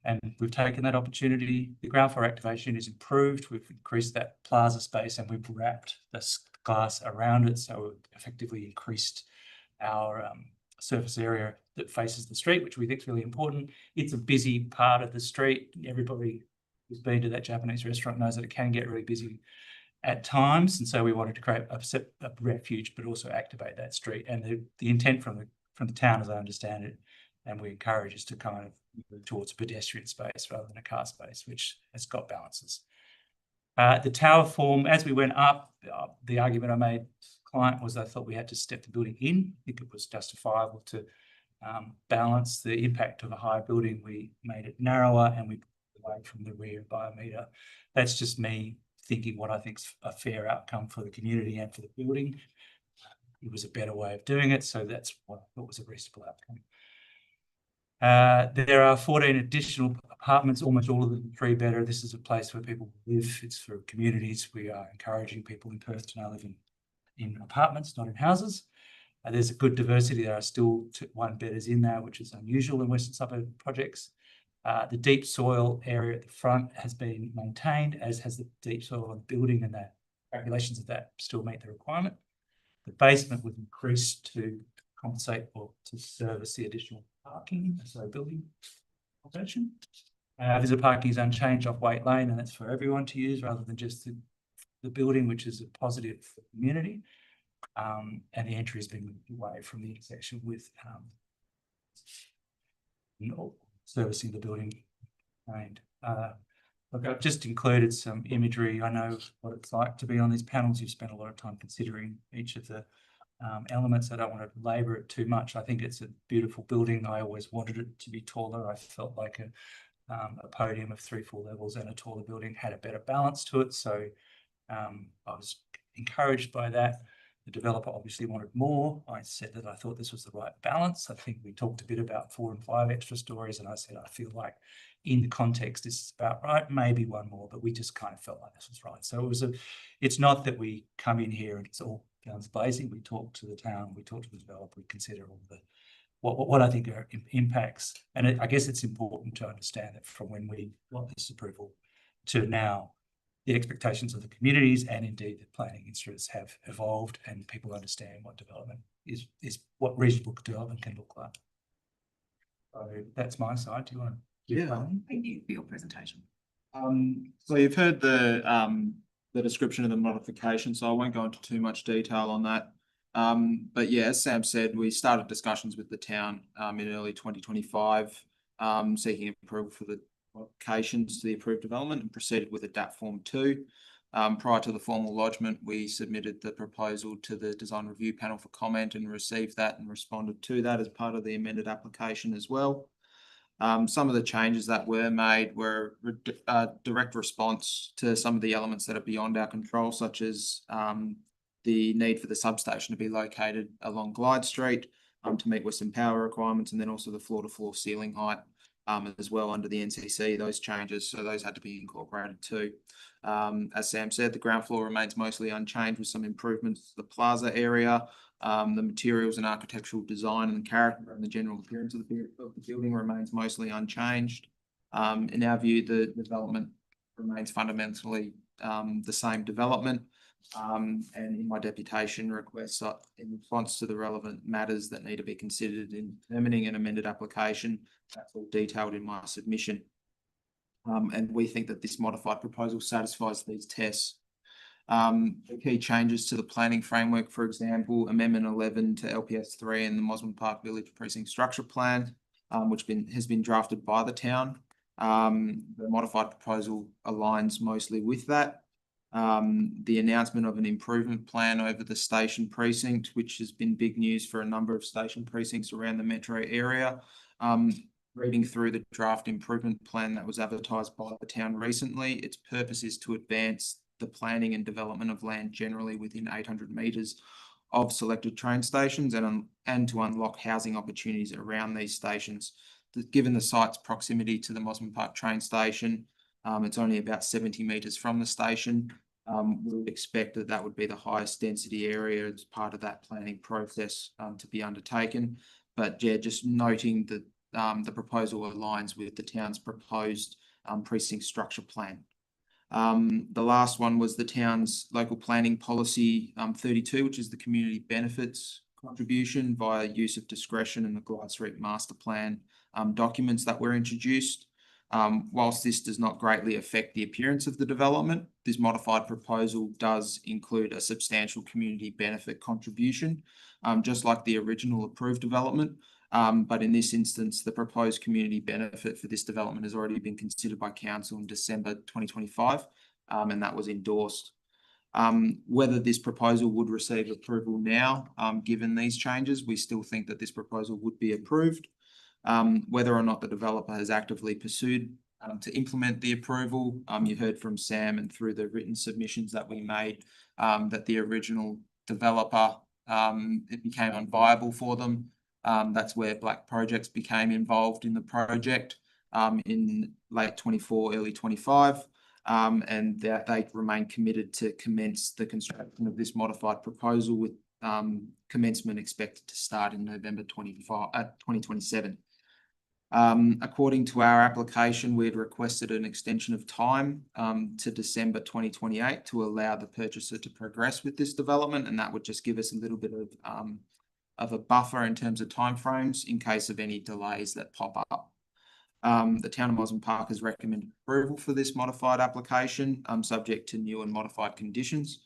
and we've taken that opportunity. The ground floor activation is improved. We've increased that plaza space and we've wrapped this glass around it. So we've effectively increased our surface area that faces the street, which we think is really important. It's a busy part of the street. Everybody who's been to that Japanese restaurant knows that it can get really busy at times. And so we wanted to create a refuge, but also activate that street. And the intent from the town, as I understand it, and we encourage, is to kind of move towards a pedestrian space rather than a car space, which has got balances. The tower form, as we went up, the argument I made to the client was I thought we had to step the building in. I think it was justifiable to balance the impact of a higher building. We made it narrower and we put it away from the rear by a metre. That's just me thinking what I think is a fair outcome for the community and for the building. It was a better way of doing it, so that's what I thought was a reasonable outcome. There are 14 additional apartments, almost all of them 3-bedder. This is a place where people live. It's for communities. We are encouraging people in Perth to now live in apartments, not in houses. There's a good diversity. There are still 1-bedders in there, which is unusual in Western suburb projects. The deep soil area at the front has been maintained, as has the deep soil on the building, and the calculations of that still meet the requirement. The basement was increased to compensate or to service the additional parking, so building accommodation. Visitor parking is unchanged off Waite Lane, and that's for everyone to use rather than just the building, which is a positive for the community. And the entry has been moved away from the intersection with servicing the building. Look, I've just included some imagery. I know what it's like to be on these panels. You've spent a lot of time considering each of the elements. I don't want to labour it too much. I think it's a beautiful building. I always wanted it to be taller. I felt like a podium of 3-4 levels and a taller building had a better balance to it. So I was encouraged by that. The developer obviously wanted more. I said that I thought this was the right balance. I think we talked a bit about 4 and 5 extra stories, and I said I feel like in the context this is about right, maybe 1 more, but we just kind of felt like this was right. So it's not that we come in here and it's all guns blazing. We talk to the town, we talk to the developer, we consider all the what I think are impacts. And I guess it's important to understand that from when we got this approval to now, the expectations of the communities and indeed the planning instruments have evolved, and people understand what development is what reasonable development can look like. So that's my side. Do you want to? Thank you for your presentation. So you've heard the description of the modification, so I won't go into too much detail on that. But yeah, as Sam said, we started discussions with the town in early 2025, seeking approval for the modifications to the approved development and proceeded with ADAPT Form 2. Prior to the formal lodgement, we submitted the proposal to the design review panel for comment and received that and responded to that as part of the amended application as well. Some of the changes that were made were a direct response to some of the elements that are beyond our control, such as the need for the substation to be located along Glyde Street to meet Western Power requirements, and then also the floor-to-floor ceiling height as well under the NCC, those changes. So those had to be incorporated too. As Sam said, the ground floor remains mostly unchanged with some improvements to the plaza area. The materials and architectural design and character and the general appearance of the building remains mostly unchanged. In our view, the development remains fundamentally the same development. And in my deputation requests, in response to the relevant matters that need to be considered in determining an amended application, that's all detailed in my submission. And we think that this modified proposal satisfies these tests. The key changes to the planning framework, for example, Amendment 11 to LPS 3 and the Mosman Park Village Precinct Structure Plan, which has been drafted by the town. The modified proposal aligns mostly with that. The announcement of an improvement plan over the station precinct, which has been big news for a number of station precincts around the metro area. Reading through the draft improvement plan that was advertised by the town recently, its purpose is to advance the planning and development of land generally within 800 metres of selected train stations and to unlock housing opportunities around these stations. Given the site's proximity to the Mosman Park train station, it's only about 70 metres from the station. We would expect that that would be the highest density area as part of that planning process to be undertaken. But yeah, just noting that the proposal aligns with the town's proposed precinct structure plan. The last one was the town's local planning policy 32, which is the community benefits contribution via use of discretion in the Glyde Street master plan documents that were introduced. Whilst this does not greatly affect the appearance of the development, this modified proposal does include a substantial community benefit contribution, just like the original approved development. But in this instance, the proposed community benefit for this development has already been considered by council in December 2025, and that was endorsed. Whether this proposal would receive approval now, given these changes, we still think that this proposal would be approved. Whether or not the developer has actively pursued to implement the approval, you heard from Sam and through the written submissions that we made that the original developer, it became unviable for them. That's where Black Projects became involved in the project in late 24, early 25, and that they remain committed to commence the construction of this modified proposal with commencement expected to start in November 2027. According to our application, we had requested an extension of time to December 2028 to allow the purchaser to progress with this development, and that would just give us a little bit of a buffer in terms of timeframes in case of any delays that pop up. The town of Mosman Park has recommended approval for this modified application, subject to new and modified conditions.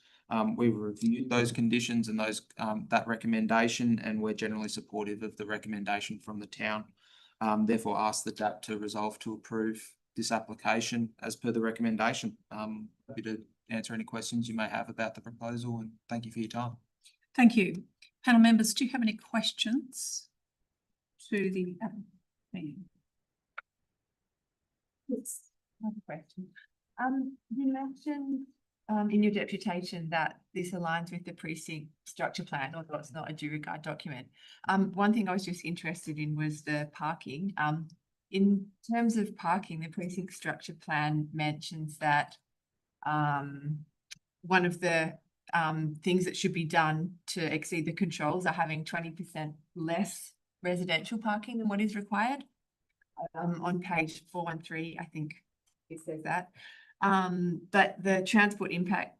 We reviewed those conditions and that recommendation, and we're generally supportive of the recommendation from the town. Therefore, ask the DAP to resolve to approve this application as per the recommendation. Happy to answer any questions you may have about the proposal, and thank you for your time. Thank you. Panel members, do you have any questions to the applicant? Yes, I have a question. You mentioned in your deputation that this aligns with the precinct structure plan, although it's not a due regard document. One thing I was just interested in was the parking. In terms of parking, the precinct structure plan mentions that one of the things that should be done to exceed the controls are having 20% less residential parking than what is required. On page 413, I think it says that. But the transport impact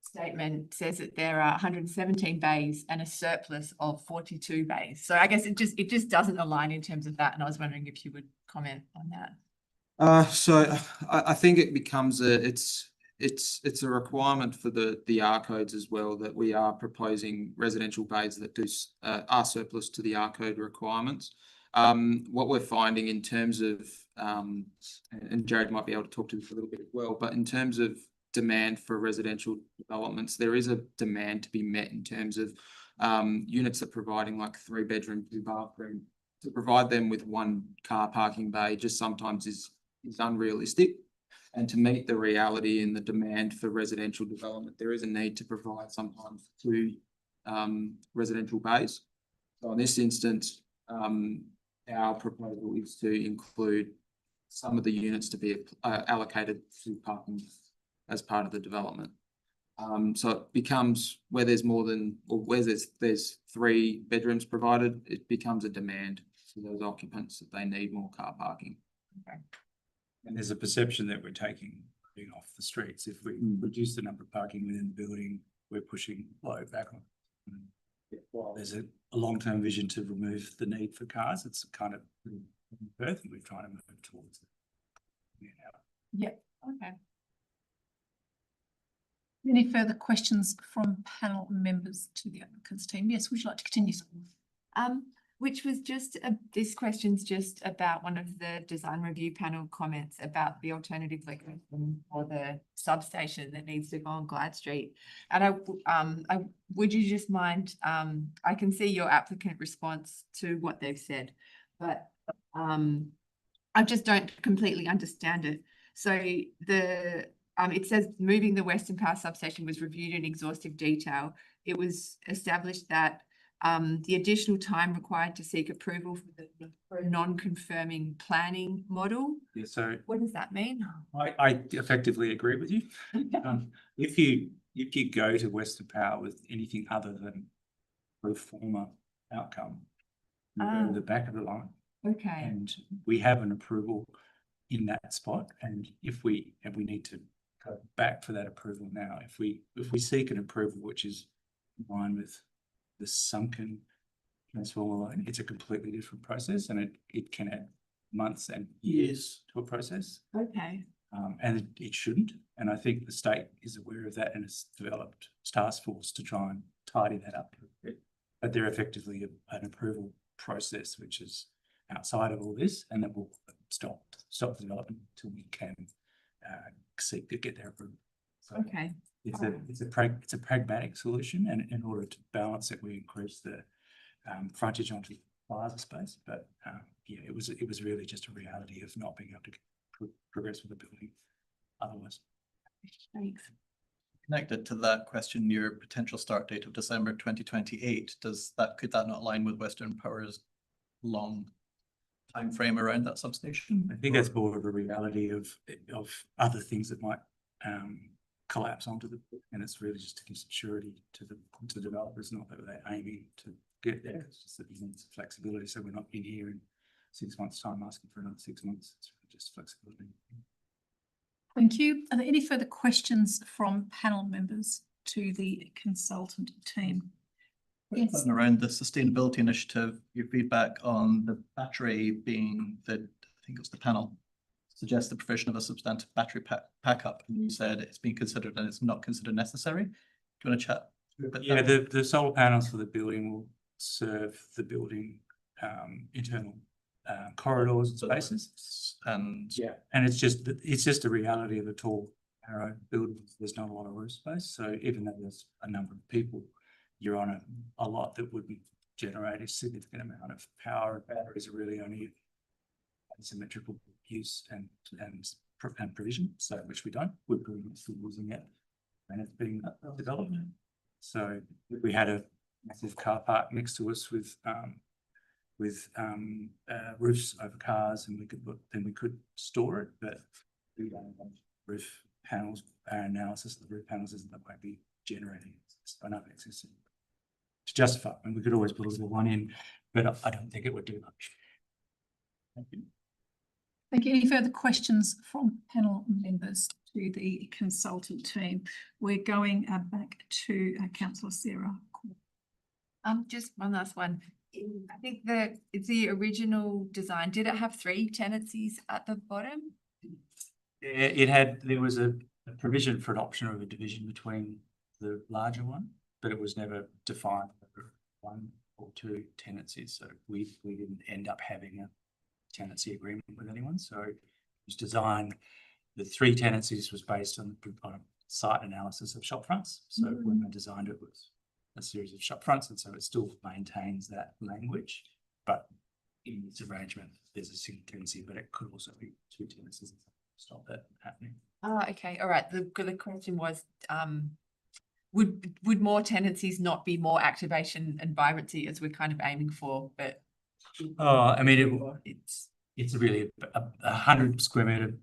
statement says that there are 117 bays and a surplus of 42 bays. So I guess it just doesn't align in terms of that. And I was wondering if you would comment on that. So I think it becomes it's a requirement for the R codes as well, that we are proposing residential bays that are surplus to the R code requirements. What we're finding in terms of, and Jared might be able to talk to this a little bit as well, but in terms of demand for residential developments, there is a demand to be met in terms of units that are providing like 3-bedroom, 2-bathroom. To provide them with 1 car parking bay just sometimes is unrealistic. And to meet the reality and the demand for residential development, there is a need to provide sometimes 2 residential bays. So in this instance, our proposal is to include some of the units to be allocated to parking as part of the development. So it becomes where there's more than, or where there's 3 bedrooms provided, it becomes a demand for those occupants that they need more car parking. And there's a perception that we're taking off the streets. If we reduce the number of parking within the building, we're pushing load back on. While there's a long-term vision to remove the need for cars, it's kind of Perth, and we're trying to move towards it. Yeah. Okay. Any further questions from panel members to the applicants team? Yes, would you like to continue? Which was just, this question's just about one of the design review panel comments about the alternative location for the substation that needs to go on Glad Street. And would you just mind, I can see your applicant response to what they've said, but I just don't completely understand it. So it says moving the Western Power substation was reviewed in exhaustive detail. It was established that the additional time required to seek approval for a non-confirming planning model. Yeah, so What does that mean? I effectively agree with you. If you go to Western Power with anything other than pro forma outcome, you go to the back of the line. Okay. And we have an approval in that spot, and we need to go back for that approval now. If we seek an approval which is in line with the sunken transformer line, it's a completely different process, and it can add months and years to a process. Okay. And it shouldn't. And I think the state is aware of that and has developed task force to try and tidy that up a bit. But they're effectively an approval process which is outside of all this, and that will stop the development until we can seek to get their approval. So Okay. it's a pragmatic solution, and in order to balance it, we increase the frontage onto the plaza space. But yeah, it was really just a reality of not being able to progress with the building otherwise. Thanks. Connected to that question, your potential start date of December 2028, could that not align with Western Power's long time frame around that substation? I think that's more of a reality of other things that might collapse onto the, and it's really just to give some surety to the developers, not that they're aiming to get there. It's just that we need some flexibility, so we're not in here in 6 months' time asking for another 6 months. It's really just flexibility. Thank you. Are there any further questions from panel members to the consultant team? Yes. Around the sustainability initiative, your feedback on the battery being I think it was the panel, suggests the provision of a substantive battery backup. And you said it's being considered and it's not considered necessary. Do you want to chat about Yeah, that? the solar panels for the building will serve the building internal corridors and spaces. And yeah, and it's just a reality of a tall, narrow building. There's not a lot of roof space, so even though there's a number of people, you're on a lot that wouldn't generate a significant amount of power. Batteries are really only a symmetrical use and provision, so which we don't. We're still using it, and it's being developed. So if we had a massive car park next to us with roofs over cars, and we could store it, but we don't have roof panels. Our analysis of the roof panels isn't that might be generating enough excess to justify, and we could always put a little one in, but I don't think it would do much. Thank you. Thank you. Any further questions from panel members to the consultant team? We're going back to Councillor Sarah. Just one last one. I think that it's the original design. Did it have 3 tenancies at the bottom? There was a provision for an option of a division between the larger one, but it was never defined whether 1 or 2 tenancies. So we didn't end up having a tenancy agreement with anyone. So it was designed, the 3 tenancies was based on a site analysis of shop fronts. So when I designed it was a series of shop fronts, and so it still maintains that language. But in this arrangement, there's a single tenancy, but it could also be 2 tenancies to stop that happening. Oh, okay, all right. The question was, would more tenancies not be more activation and vibrancy as we're kind of aiming for? But I mean, it's really a 100 square metre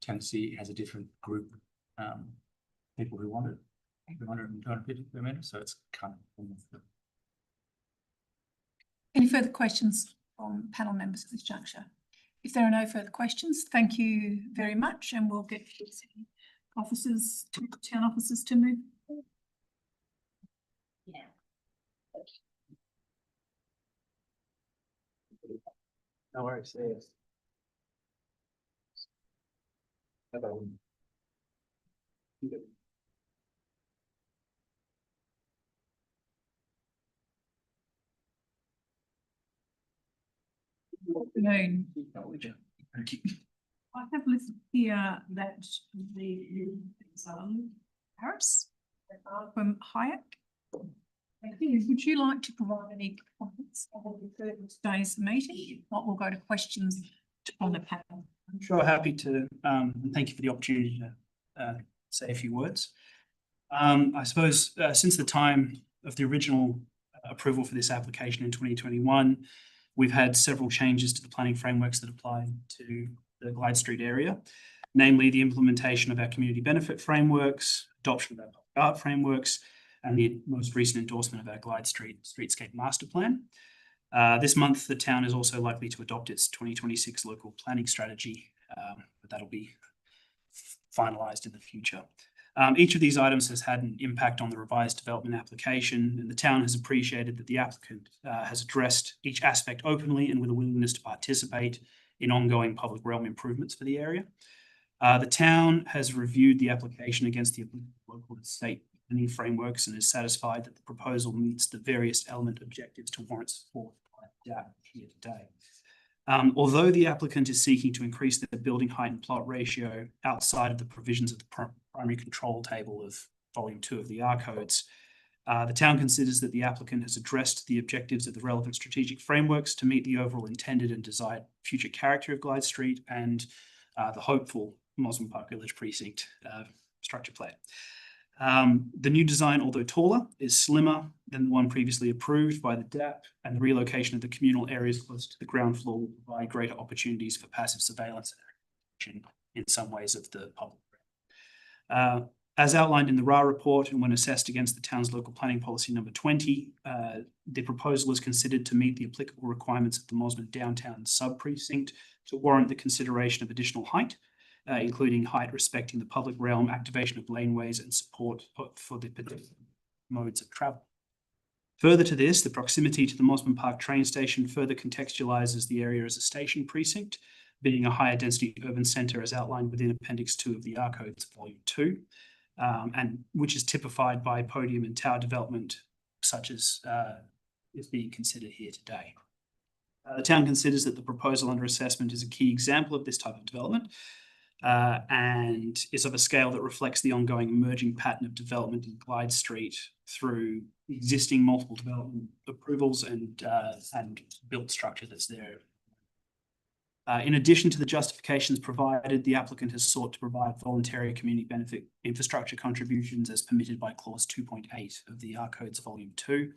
tenancy has a different group people who want it. 100 and 250 square metres, so it's kind of. Any further questions from panel members at this juncture? If there are no further questions, thank you very much, and we'll get officers, town officers to move. yeah. No worries. Afternoon. I have listed here that the Paris from Hayek. Thank you. Would you like to provide any comments on today's meeting? If not, we'll go to questions on the panel. I'm sure happy to, and thank you for the opportunity to say a few words. I suppose since the time of the original approval for this application in 2021, we've had several changes to the planning frameworks that apply to the Glyde Street area, namely the implementation of our community benefit frameworks, adoption of our public art frameworks, and the most recent endorsement of our Glyde Street Streetscape Master Plan. This month, the town is also likely to adopt its 2026 local planning strategy, but that'll be finalised in the future. Each of these items has had an impact on the revised development application, and the town has appreciated that the applicant has addressed each aspect openly and with a willingness to participate in ongoing public realm improvements for the area. The town has reviewed the application against the local and state planning frameworks and is satisfied that the proposal meets the various element objectives to warrant support by MIDAP here today. Although the applicant is seeking to increase the building height and plot ratio outside of the provisions of the primary control table of volume 2 of the R codes, the town considers that the applicant has addressed the objectives of the relevant strategic frameworks to meet the overall intended and desired future character of Glyde Street and the hopeful Mosman Park Village Precinct structure plan. The new design, although taller, is slimmer than the one previously approved by the DAP, and the relocation of the communal areas close to the ground floor will provide greater opportunities for passive surveillance and in some ways of the public. As outlined in the RA report and when assessed against the town's local planning policy number 20, the proposal is considered to meet the applicable requirements of the Mosman downtown sub-precinct to warrant the consideration of additional height, including height respecting the public realm, activation of laneways and support for the modes of travel. Further to this, the proximity to the Mosman Park train station further contextualises the area as a station precinct, being a higher density urban centre as outlined within Appendix 2 of the R Codes Volume 2, and which is typified by podium and tower development such as is being considered here today. The town considers that the proposal under assessment is a key example of this type of development, and is of a scale that reflects the ongoing emerging pattern of development in Glyde Street through existing multiple development approvals and built structure that's there. In addition to the justifications provided, the applicant has sought to provide voluntary community benefit infrastructure contributions as permitted by clause 2.8 of the R Codes Volume 2,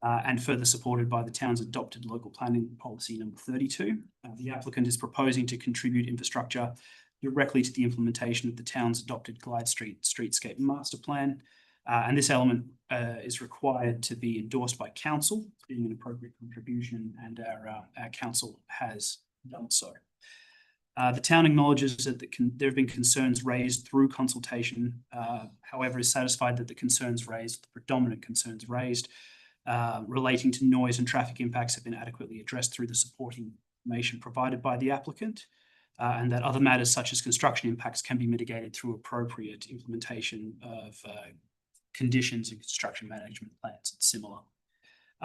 and further supported by the town's adopted local planning policy number 32. The applicant is proposing to contribute infrastructure directly to the implementation of the town's adopted Glyde Street Streetscape Master Plan. And this element is required to be endorsed by council, being an appropriate contribution, and our council has done so. The town acknowledges that there have been concerns raised through consultation, however, is satisfied that the predominant concerns raised relating to noise and traffic impacts have been adequately addressed through the supporting information provided by the applicant. and that other matters such as construction impacts can be mitigated through appropriate implementation of conditions and construction management plans and similar.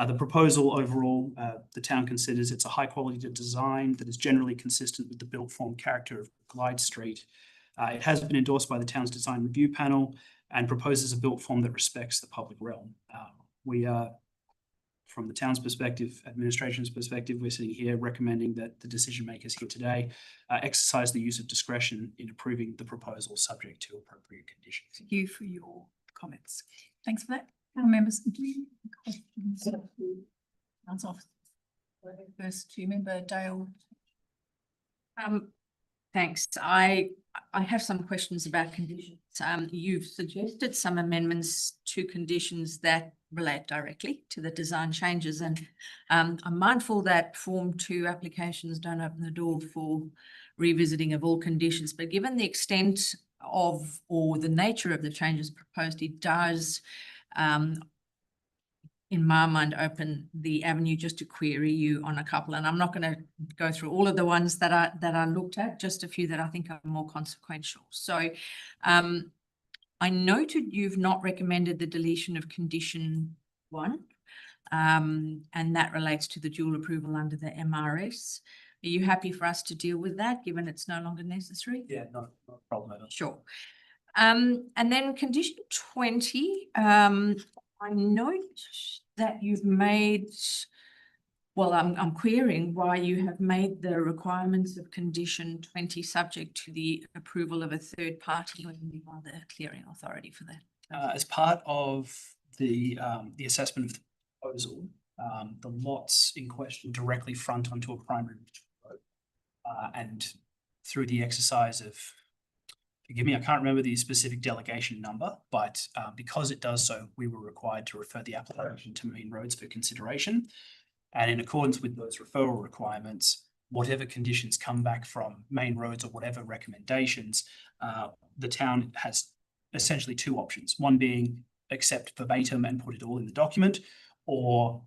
The proposal overall, the town considers it's a high quality design that is generally consistent with the built form character of Glyde Street. It has been endorsed by the town's design review panel and proposes a built form that respects the public realm. We are, from the town's perspective, administration's perspective, we're sitting here recommending that the decision makers here today exercise the use of discretion in approving the proposal subject to appropriate conditions. Thank you for your comments. Thanks for that. Panel members, do you have questions? Hands off. First to member Dale. Thanks. I have some questions about conditions. You've suggested some amendments to conditions that relate directly to the design changes, and I'm mindful that Form 2 applications don't open the door for revisiting of all conditions, but given the extent of or the nature of the changes proposed, it does in my mind, open the avenue just to query you on a couple. And I'm not going to go through all of the ones that I looked at, just a few that I think are more consequential. So I noted you've not recommended the deletion of condition 1, and that relates to the dual approval under the MRS. Are you happy for us to deal with that, given it's no longer necessary? Yeah, not a problem at all. Sure. And then condition 20, I note that you've made, well, I'm querying why you have made the requirements of condition 20 subject to the approval of a third party when you are the clearing authority for that. As part of the assessment of the proposal, the lots in question directly front onto a primary road, and through the exercise of, forgive me, I can't remember the specific delegation number, but because it does so, we were required to refer the application to Main Roads for consideration. And in accordance with those referral requirements, whatever conditions come back from Main Roads or whatever recommendations, the town has essentially 2 options. One being accept verbatim and put it all in the document, or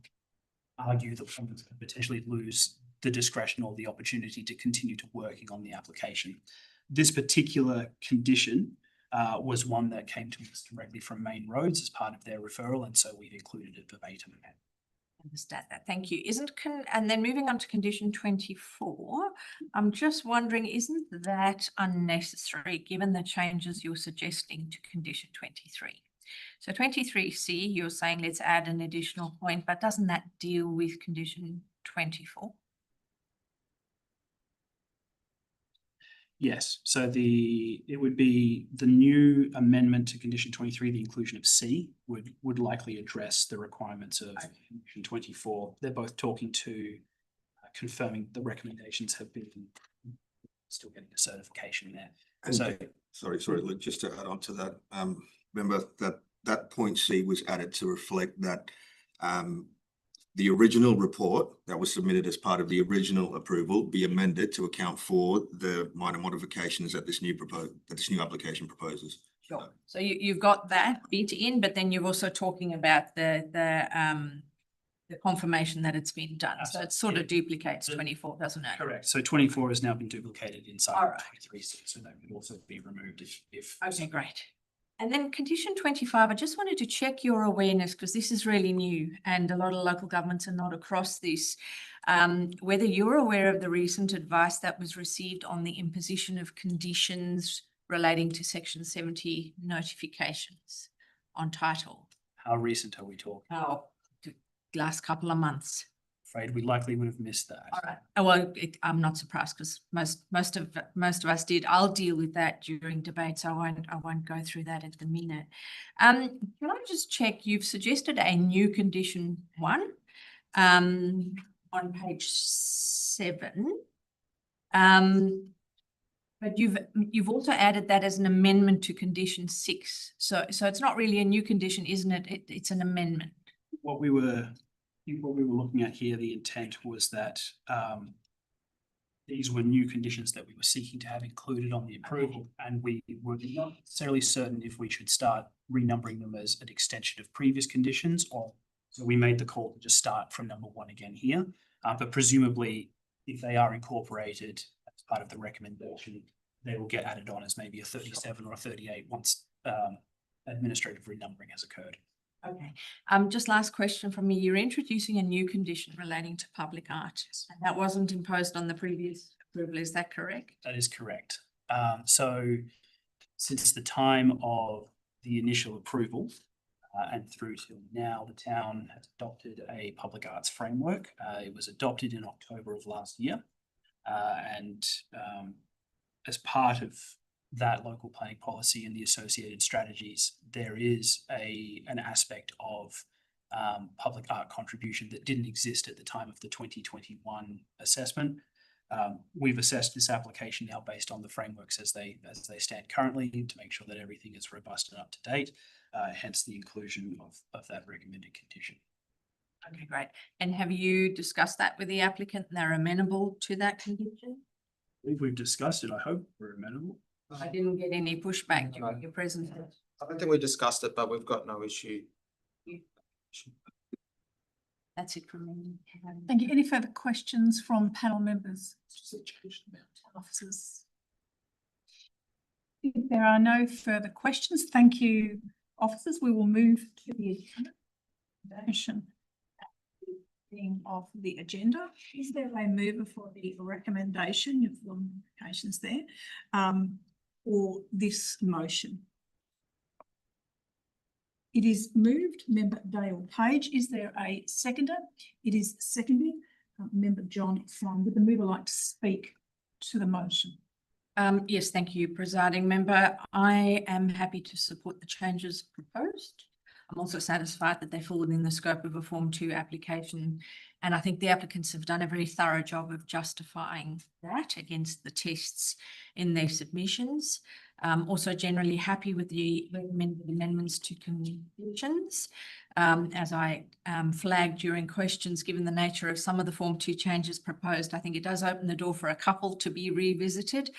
argue that one could potentially lose the discretion or the opportunity to continue to working on the application. This particular condition was one that came to us directly from Main Roads as part of their referral, and so we've included it verbatim. Understand that. Thank you. And then moving on to condition 24, I'm just wondering, isn't that unnecessary given the changes you're suggesting to condition 23? So 23C, you're saying let's add an additional point, but doesn't that deal with condition 24? Yes, so it would be the new amendment to condition 23, the inclusion of C would likely address the requirements of condition 24. They're both talking to confirming the recommendations have been still getting a certification there. And so sorry, Luke, just to add on to that, remember that point C was added to reflect that the original report that was submitted as part of the original approval be amended to account for the minor modifications that this new application proposes. Sure. So you've got that bit in, but then you're also talking about the confirmation that it's been done. So it sort of duplicates 24, doesn't it? Correct. So 24 has now been duplicated inside All right. 23, so that would also be removed if. Okay, great. And then condition 25, I just wanted to check your awareness, because this is really new and a lot of local governments are not across this, whether you're aware of the recent advice that was received on the imposition of conditions relating to Section 70 notifications on title. How recent are we talking? Oh, the last couple of months. Afraid we likely would have missed that. All right. Oh, well, I'm not surprised, because most of us did. I'll deal with that during debate, so I won't go through that at the minute. Can I just check? You've suggested a new condition 1 on page 7, but you've also added that as an amendment to condition 6. So it's not really a new condition, isn't it? It's an amendment. What we were looking at here, the intent was that these were new conditions that we were seeking to have included on the approval, and we were not necessarily certain if we should start renumbering them as an extension of previous conditions, or so we made the call to just start from number 1 again here. But presumably, if they are incorporated as part of the recommendation, they will get added on as maybe a 37 or a 38 once administrative renumbering has occurred. Okay, just last question from me. You're introducing a new condition relating to public art, and that wasn't imposed on the previous approval, is that correct? That is correct. So since the time of the initial approval and through till now, the town has adopted a public arts framework. It was adopted in October of last year. And as part of that local planning policy and the associated strategies, there is an aspect of public art contribution that didn't exist at the time of the 2021 assessment. We've assessed this application now based on the frameworks as they stand currently to make sure that everything is robust and up to date, hence the inclusion of that recommended condition. Okay, great. And have you discussed that with the applicant and they're amenable to that condition? I believe we've discussed it. I hope we're amenable. I didn't get any pushback during your presentation. I don't think we discussed it, but we've got no issue. That's it from me. Thank you. Any further questions from panel members? Officers? If there are no further questions, thank you, officers. We will move to the agenda of the agenda. Is there a mover for the recommendation of the modifications there or this motion? It is moved, Member Dale Page. Is there a seconder? It is seconded, Member John Frum. Would the mover like to speak to the motion? Yes, thank you, presiding member. I am happy to support the changes proposed. I'm also satisfied that they fall within the scope of a Form 2 application, and I think the applicants have done a very thorough job of justifying that against the tests in their submissions. Also generally happy with the recommended amendments to conditions. As I flagged during questions, given the nature of some of the Form 2 changes proposed, I think it does open the door for a couple to be revisited.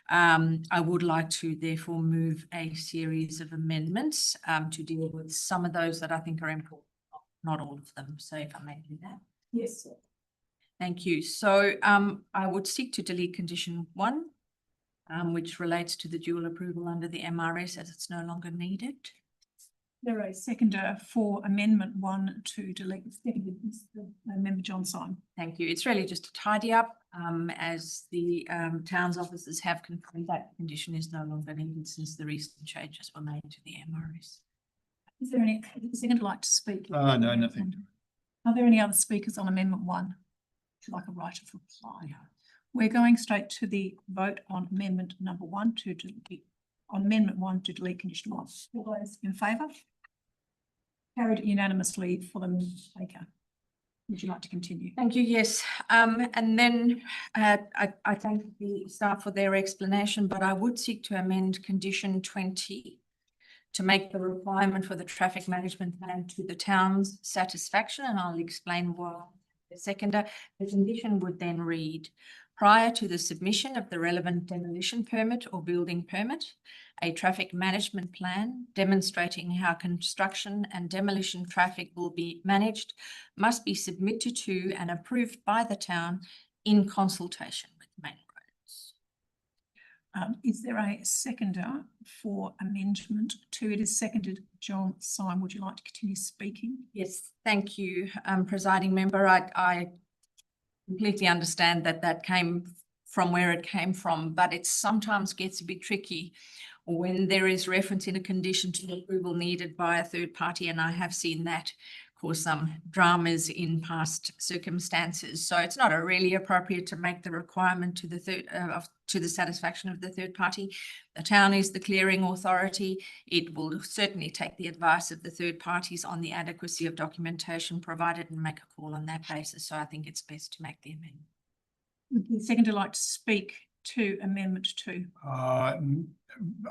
I would like to therefore move a series of amendments to deal with some of those that I think are important, not all of them. So if I may do that. Yes, sir. Thank you. So I would seek to delete condition 1, which relates to the dual approval under the MRS as it's no longer needed. There is a seconder for amendment 1 to delete. Seconded, Member John Syme. Thank you. It's really just a tidy up as the town's officers have confirmed that condition is no longer needed since the recent changes were made to the MRS. Is there any seconder like to speak? No, nothing. Are there any other speakers on amendment 1? Would you like a right of reply? We're going straight to the vote on amendment number 1 to delete. On amendment 1 to delete condition 1. All those in favour? Carried unanimously for the member taker. Would you like to continue? Thank you. Yes. And then I thank the staff for their explanation, but I would seek to amend condition 20 to make the requirement for the traffic management plan to the town's satisfaction, and I'll explain why. The seconder, the condition would then read, prior to the submission of the relevant demolition permit or building permit, a traffic management plan demonstrating how construction and demolition traffic will be managed must be submitted to and approved by the town in consultation with Main Roads. Is there a seconder for amendment 2? It is seconded. John Syme, would you like to continue speaking? Yes, thank you, presiding member. I completely understand that came from where it came from, but it sometimes gets a bit tricky when there is reference in a condition to approval needed by a third party, and I have seen that cause some dramas in past circumstances. So it's not really appropriate to make the requirement to the to the satisfaction of the third party. The town is the clearing authority. It will certainly take the advice of the third parties on the adequacy of documentation provided and make a call on that basis. So I think it's best to make the amendment. Would the seconder like to speak to amendment 2?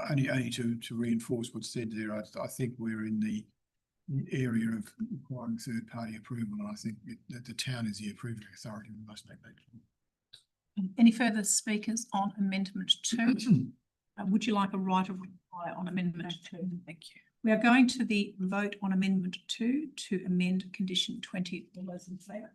Only to reinforce what's said there. I think we're in the area of requiring third party approval, and I think that the town is the approving authority. We must make that clear. Any further speakers on amendment 2? Would you like a right of reply on amendment 2? Thank you. We are going to the vote on amendment 2 to amend condition 20. All those in favour?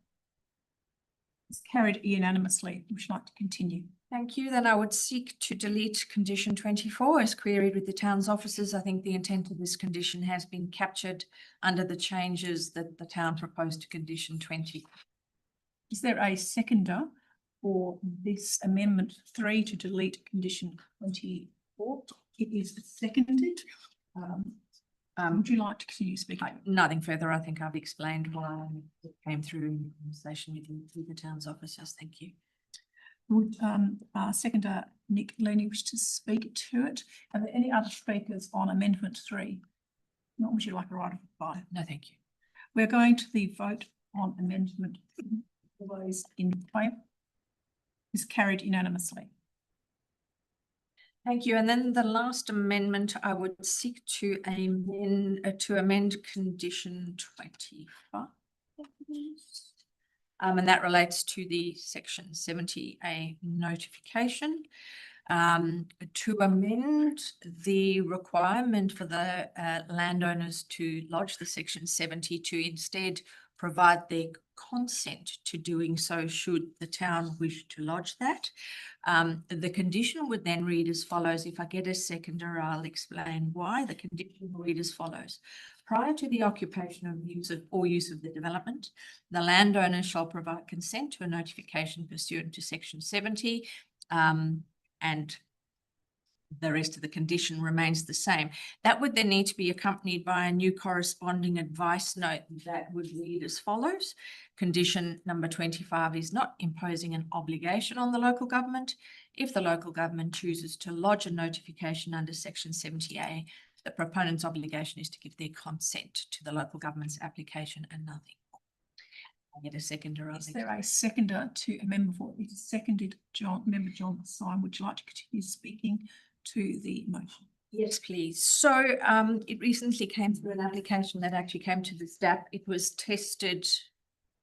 It's carried unanimously. Would you like to continue? Thank you. Then I would seek to delete condition 24 as queried with the town's officers. I think the intent of this condition has been captured under the changes that the town proposed to condition 20. Is there a seconder for this amendment 3 to delete condition 24? It is seconded. Would you like to continue speaking? Nothing further. I think I've explained why it came through in the conversation with the town's officers. Thank you. Would seconder Nick Looney wish to speak to it? Are there any other speakers on amendment 3? Not would you like a right of reply? No, thank you. We're going to the vote on amendment 3. All those in favour? Is carried unanimously. Thank you. And then the last amendment, I would seek to amend condition 25. And that relates to the section 70A notification. To amend the requirement for the landowners to lodge the section 70 to instead provide their consent to doing so should the town wish to lodge that. The condition would then read as follows. If I get a seconder, I'll explain why. The condition will read as follows. Prior to the occupation of use of the development, the landowner shall provide consent to a notification pursuant to section 70, and the rest of the condition remains the same. That would then need to be accompanied by a new corresponding advice note that would read as follows. Condition number 25 is not imposing an obligation on the local government. If the local government chooses to lodge a notification under section 70A, the proponent's obligation is to give their consent to the local government's application and nothing more. I get a seconder. Is there a seconder to amendment 4? It is seconded. Member John Syme, would you like to continue speaking to the motion? Yes, please. So it recently came through an application that actually came to the STAP. It was tested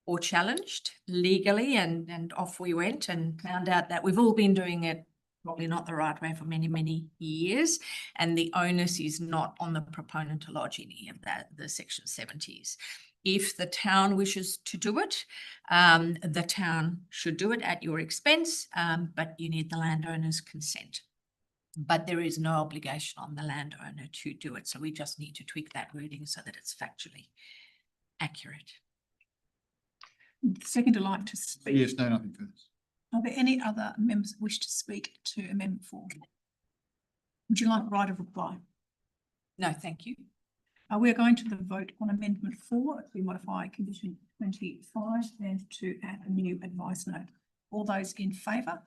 or challenged legally, and off we went and found out that we've all been doing it probably not the right way for many, many years. And the onus is not on the proponent to lodge any of the section 70s. If the town wishes to do it, the town should do it at your expense, but you need the landowner's consent. But there is no obligation on the landowner to do it. So we just need to tweak that wording so that it's factually accurate. Seconder like to speak? Yes, no, nothing further. Are there any other members that wish to speak to amendment 4? Would you like a right of reply? No, thank you. We are going to the vote on amendment 4 as we modify condition 25 and to add a new advice note. All those in favour?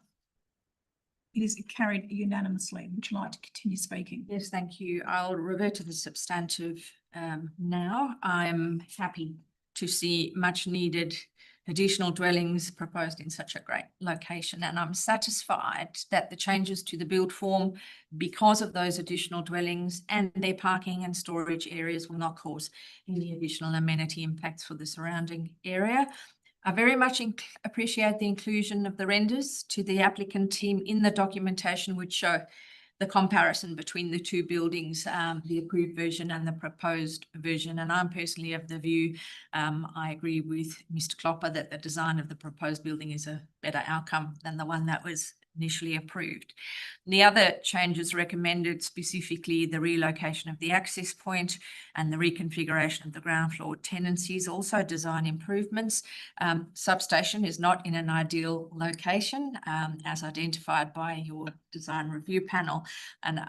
It is carried unanimously. Would you like to continue speaking? Yes, thank you. I'll revert to the substantive now. I'm happy to see much needed additional dwellings proposed in such a great location, and I'm satisfied that the changes to the build form because of those additional dwellings and their parking and storage areas will not cause any additional amenity impacts for the surrounding area. I very much appreciate the inclusion of the renders to the applicant team in the documentation, which show the comparison between the two buildings, the approved version and the proposed version. And I'm personally of the view, I agree with Mr. Klopper that the design of the proposed building is a better outcome than the one that was initially approved. The other changes recommended, specifically the relocation of the access point and the reconfiguration of the ground floor tenancies, also design improvements. Substation is not in an ideal location as identified by your design review panel, and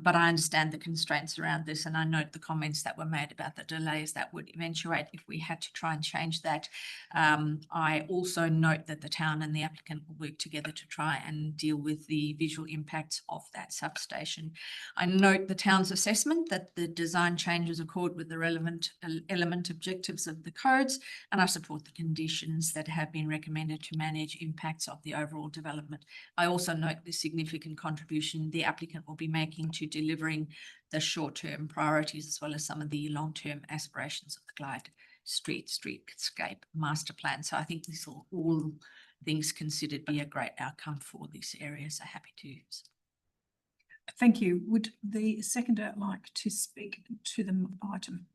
but I understand the constraints around this, and I note the comments that were made about the delays that would eventuate if we had to try and change that. I also note that the town and the applicant will work together to try and deal with the visual impacts of that substation. I note the town's assessment that the design changes accord with the relevant element objectives of the codes, and I support the conditions that have been recommended to manage impacts of the overall development. I also note the significant contribution the applicant will be making to delivering the short-term priorities as well as some of the long-term aspirations of the Glyde streetscape master plan. So I think this will all things considered be a great outcome for this area. So happy to. Thank you. Would the seconder like to speak to the item?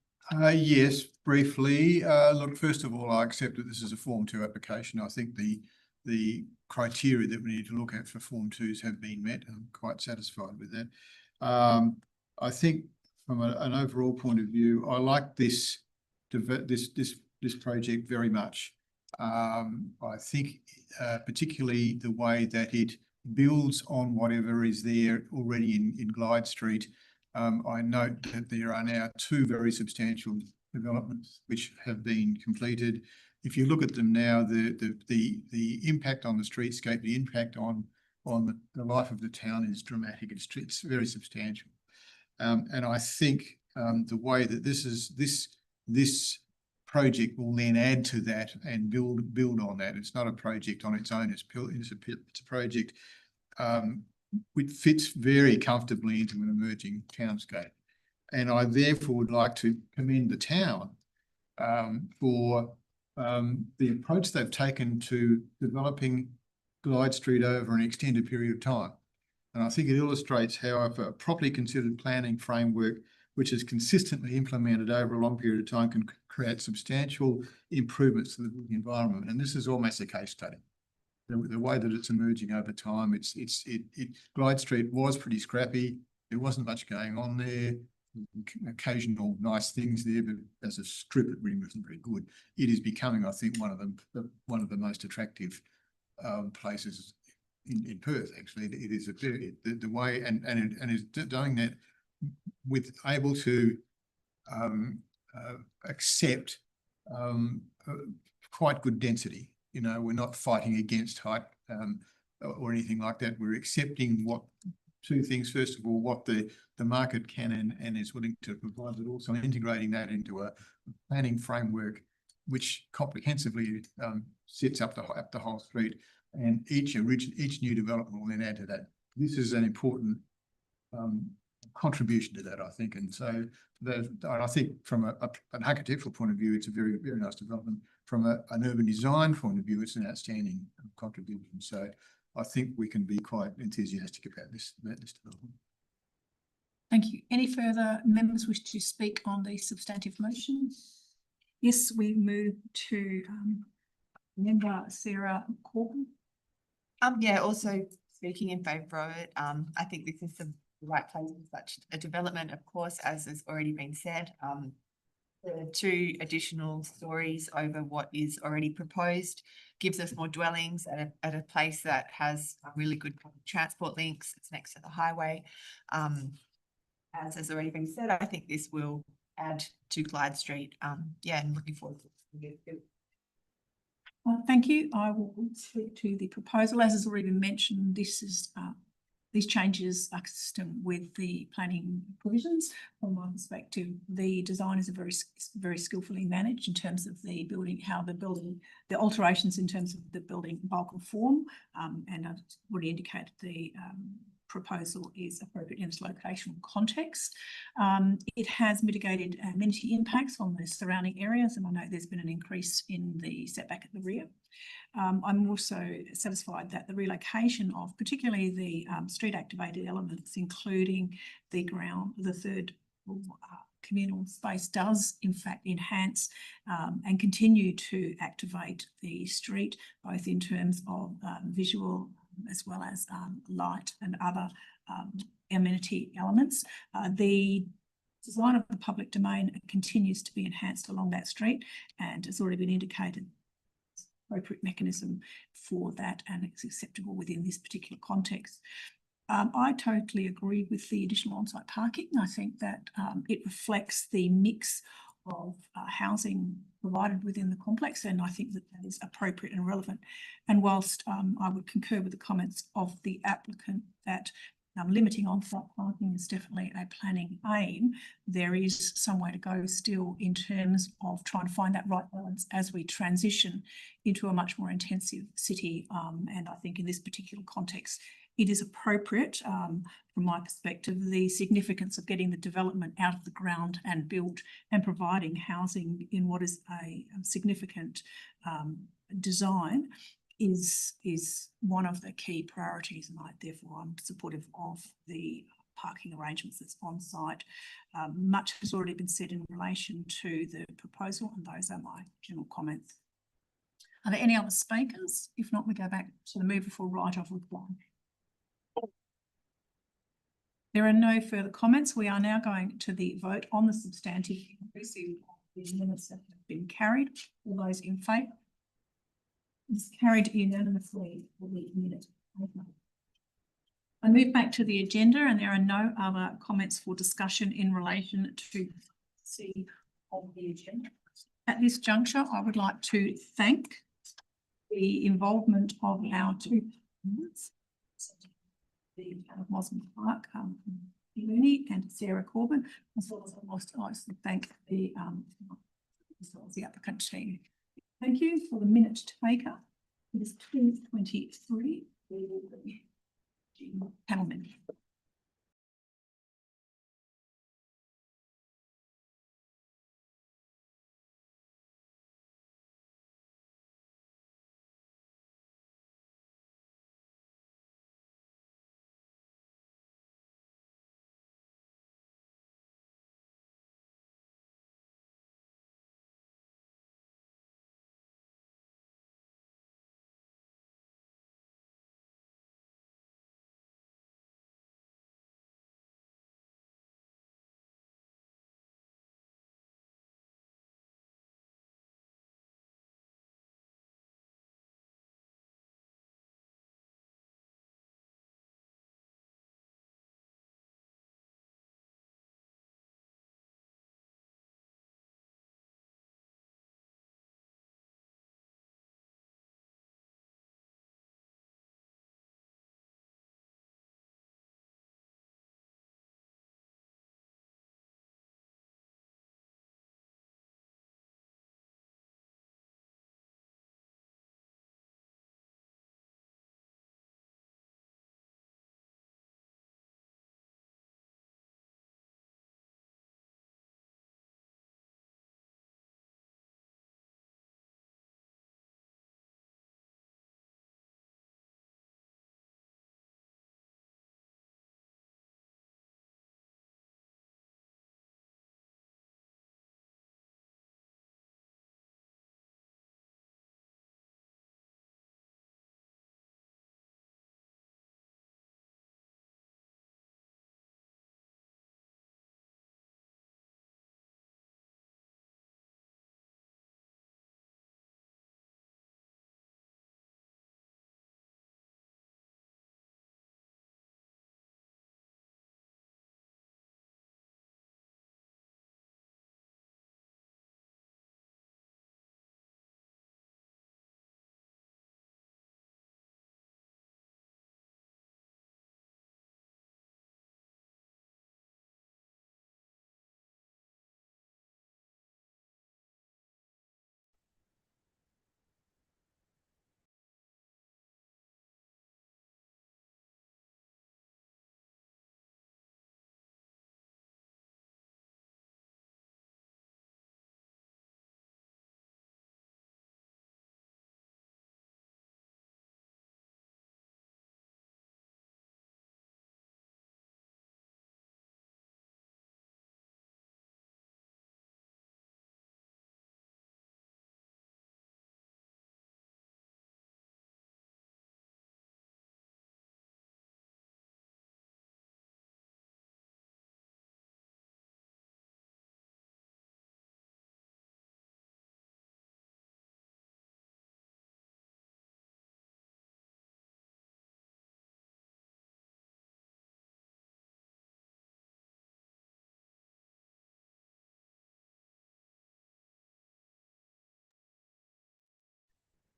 Yes, briefly. Look, first of all, I accept that this is a Form 2 application. I think the criteria that we need to look at for Form 2s have been met. I'm quite satisfied with that. I think from an overall point of view, I like this project very much. I think particularly the way that it builds on whatever is there already in Glyde Street. I note that there are now 2 very substantial developments which have been completed. If you look at them now, the impact on the streetscape, the impact on the life of the town is dramatic. It's very substantial. And I think the way that this project will then add to that and build on that. It's not a project on its own. It's a project which fits very comfortably into an emerging townscape. And I therefore would like to commend the town for the approach they've taken to developing Glyde Street over an extended period of time. And I think it illustrates how if a properly considered planning framework, which is consistently implemented over a long period of time, can create substantial improvements to the environment. And this is almost a case study. The way that it's emerging over time, Glyde Street was pretty scrappy. There wasn't much going on there. Occasional nice things there, but as a strip, it really wasn't very good. It is becoming, I think, one of the most attractive places in Perth. Actually, it is the way and is doing that with able to accept quite good density. You know, we're not fighting against height or anything like that. We're accepting what 2 things. First of all, what the market can and is willing to provide, but also integrating that into a planning framework which comprehensively sets up the whole street, and each new development will then add to that. This is an important contribution to that, I think. And so I think from an architectural point of view, it's a very, very nice development. From an urban design point of view, it's an outstanding contribution. So I think we can be quite enthusiastic about this development. Thank you. Any further members wish to speak on the substantive motion? Yes, we move to member Sarah Corbin. Yeah, also speaking in favour of it. I think this is the right place for such a development, of course, as has already been said. The 2 additional stories over what is already proposed gives us more dwellings at a place that has really good public transport links. It's next to the highway. As has already been said, I think this will add to Glyde Street. Yeah, and looking forward to it. Thank you. I will speak to the proposal. As has already been mentioned, these changes are consistent with the planning provisions. From my perspective, the design is very skillfully managed in terms of the building, the alterations in terms of the building bulk and form, and I've already indicated the proposal is appropriate in its locational context. It has mitigated amenity impacts on the surrounding areas, and I know there's been an increase in the setback at the rear. I'm also satisfied that the relocation of particularly the street activated elements, including the third communal space, does in fact enhance and continue to activate the street, both in terms of visual as well as light and other amenity elements. The design of the public domain continues to be enhanced along that street, and has already been indicated appropriate mechanism for that, and it's acceptable within this particular context. I totally agree with the additional on-site parking. I think that it reflects the mix of housing provided within the complex, and I think that that is appropriate and relevant. And whilst I would concur with the comments of the applicant that limiting on-site parking is definitely a planning aim, there is some way to go still in terms of trying to find that right balance as we transition into a much more intensive city. And I think in this particular context, it is appropriate, from my perspective, the significance of getting the development out of the ground and built and providing housing in what is a significant design is one of the key priorities, and therefore I'm supportive of the parking arrangements that's on site. Much has already been said in relation to the proposal, and those are my general comments. Are there any other speakers? If not, we go back to the mover for right of reply. There are no further comments. We are now going to the vote on the substantive increase in the minutes that have been carried. All those in favour? It's carried unanimously for the minute. I move back to the agenda and there are no other comments for discussion in relation to C of the agenda. At this juncture, I would like to thank the involvement of our two members, the Mosman Clark, Looney and Sarah Corbin, as well as I'd like to thank the as well as the applicant team. Thank you for the minute taker. It is 2:23. Panel member.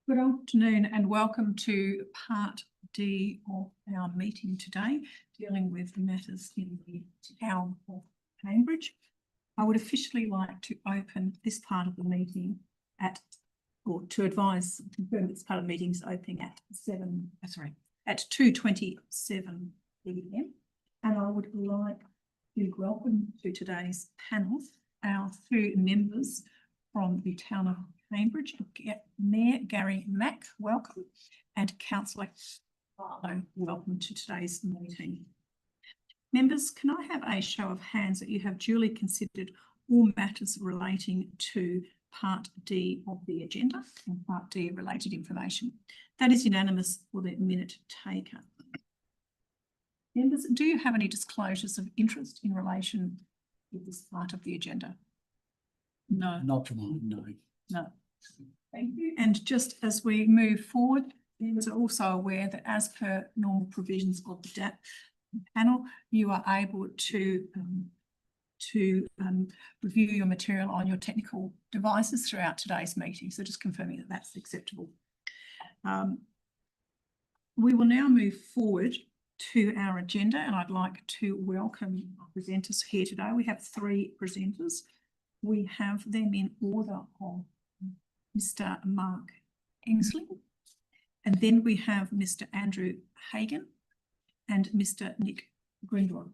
Good afternoon and welcome to part D of our meeting today, dealing with matters in the town of Cambridge. I would officially like to open this part of the meeting or to advise, confirm this part of the meeting is opening at 2:27 p.m. And I would like to welcome to today's panel our two members from the town of Cambridge, Mayor Gary Mack, welcome, and Councillor Barlow, welcome to today's meeting. Members, can I have a show of hands that you have duly considered all matters relating to Part D of the agenda and Part D related information. That is unanimous for the minute taker. Members, do you have any disclosures of interest in relation to this part of the agenda? No. Not for mine, no. No. Thank you. And just as we move forward, members are also aware that as per normal provisions of the DAP panel, you are able to review your material on your technical devices throughout today's meeting. So just confirming that that's acceptable. We will now move forward to our agenda, and I'd like to welcome our presenters here today. We have 3 presenters. We have them in order of Mr. Mark Ainsley, and then we have Mr. Andrew Hagan and Mr. Nick Grindrod.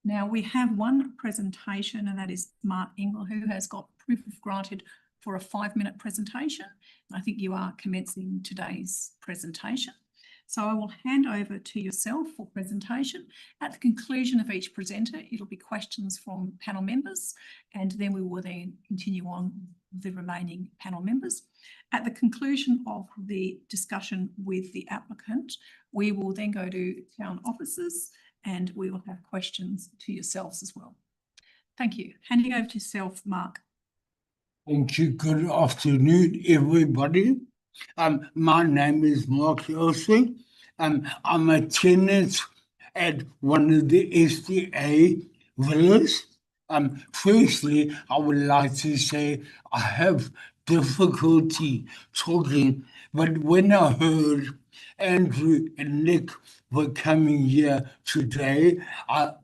Now we have one presentation, and that is Mark Ingle, who has got proof of granted for a 5-minute presentation. I think you are commencing today's presentation. So I will hand over to yourself for presentation. At the conclusion of each presenter, it'll be questions from panel members, and then we will then continue on the remaining panel members. At the conclusion of the discussion with the applicant, we will then go to town officers and we will have questions to yourselves as well. Thank you. Handing over to yourself, Mark. Thank you. Good afternoon, everybody. My name is Mark Ainsley. I'm a tenant at one of the SDA villas. Firstly, I would like to say I have difficulty talking, but when I heard Andrew and Nick were coming here today, I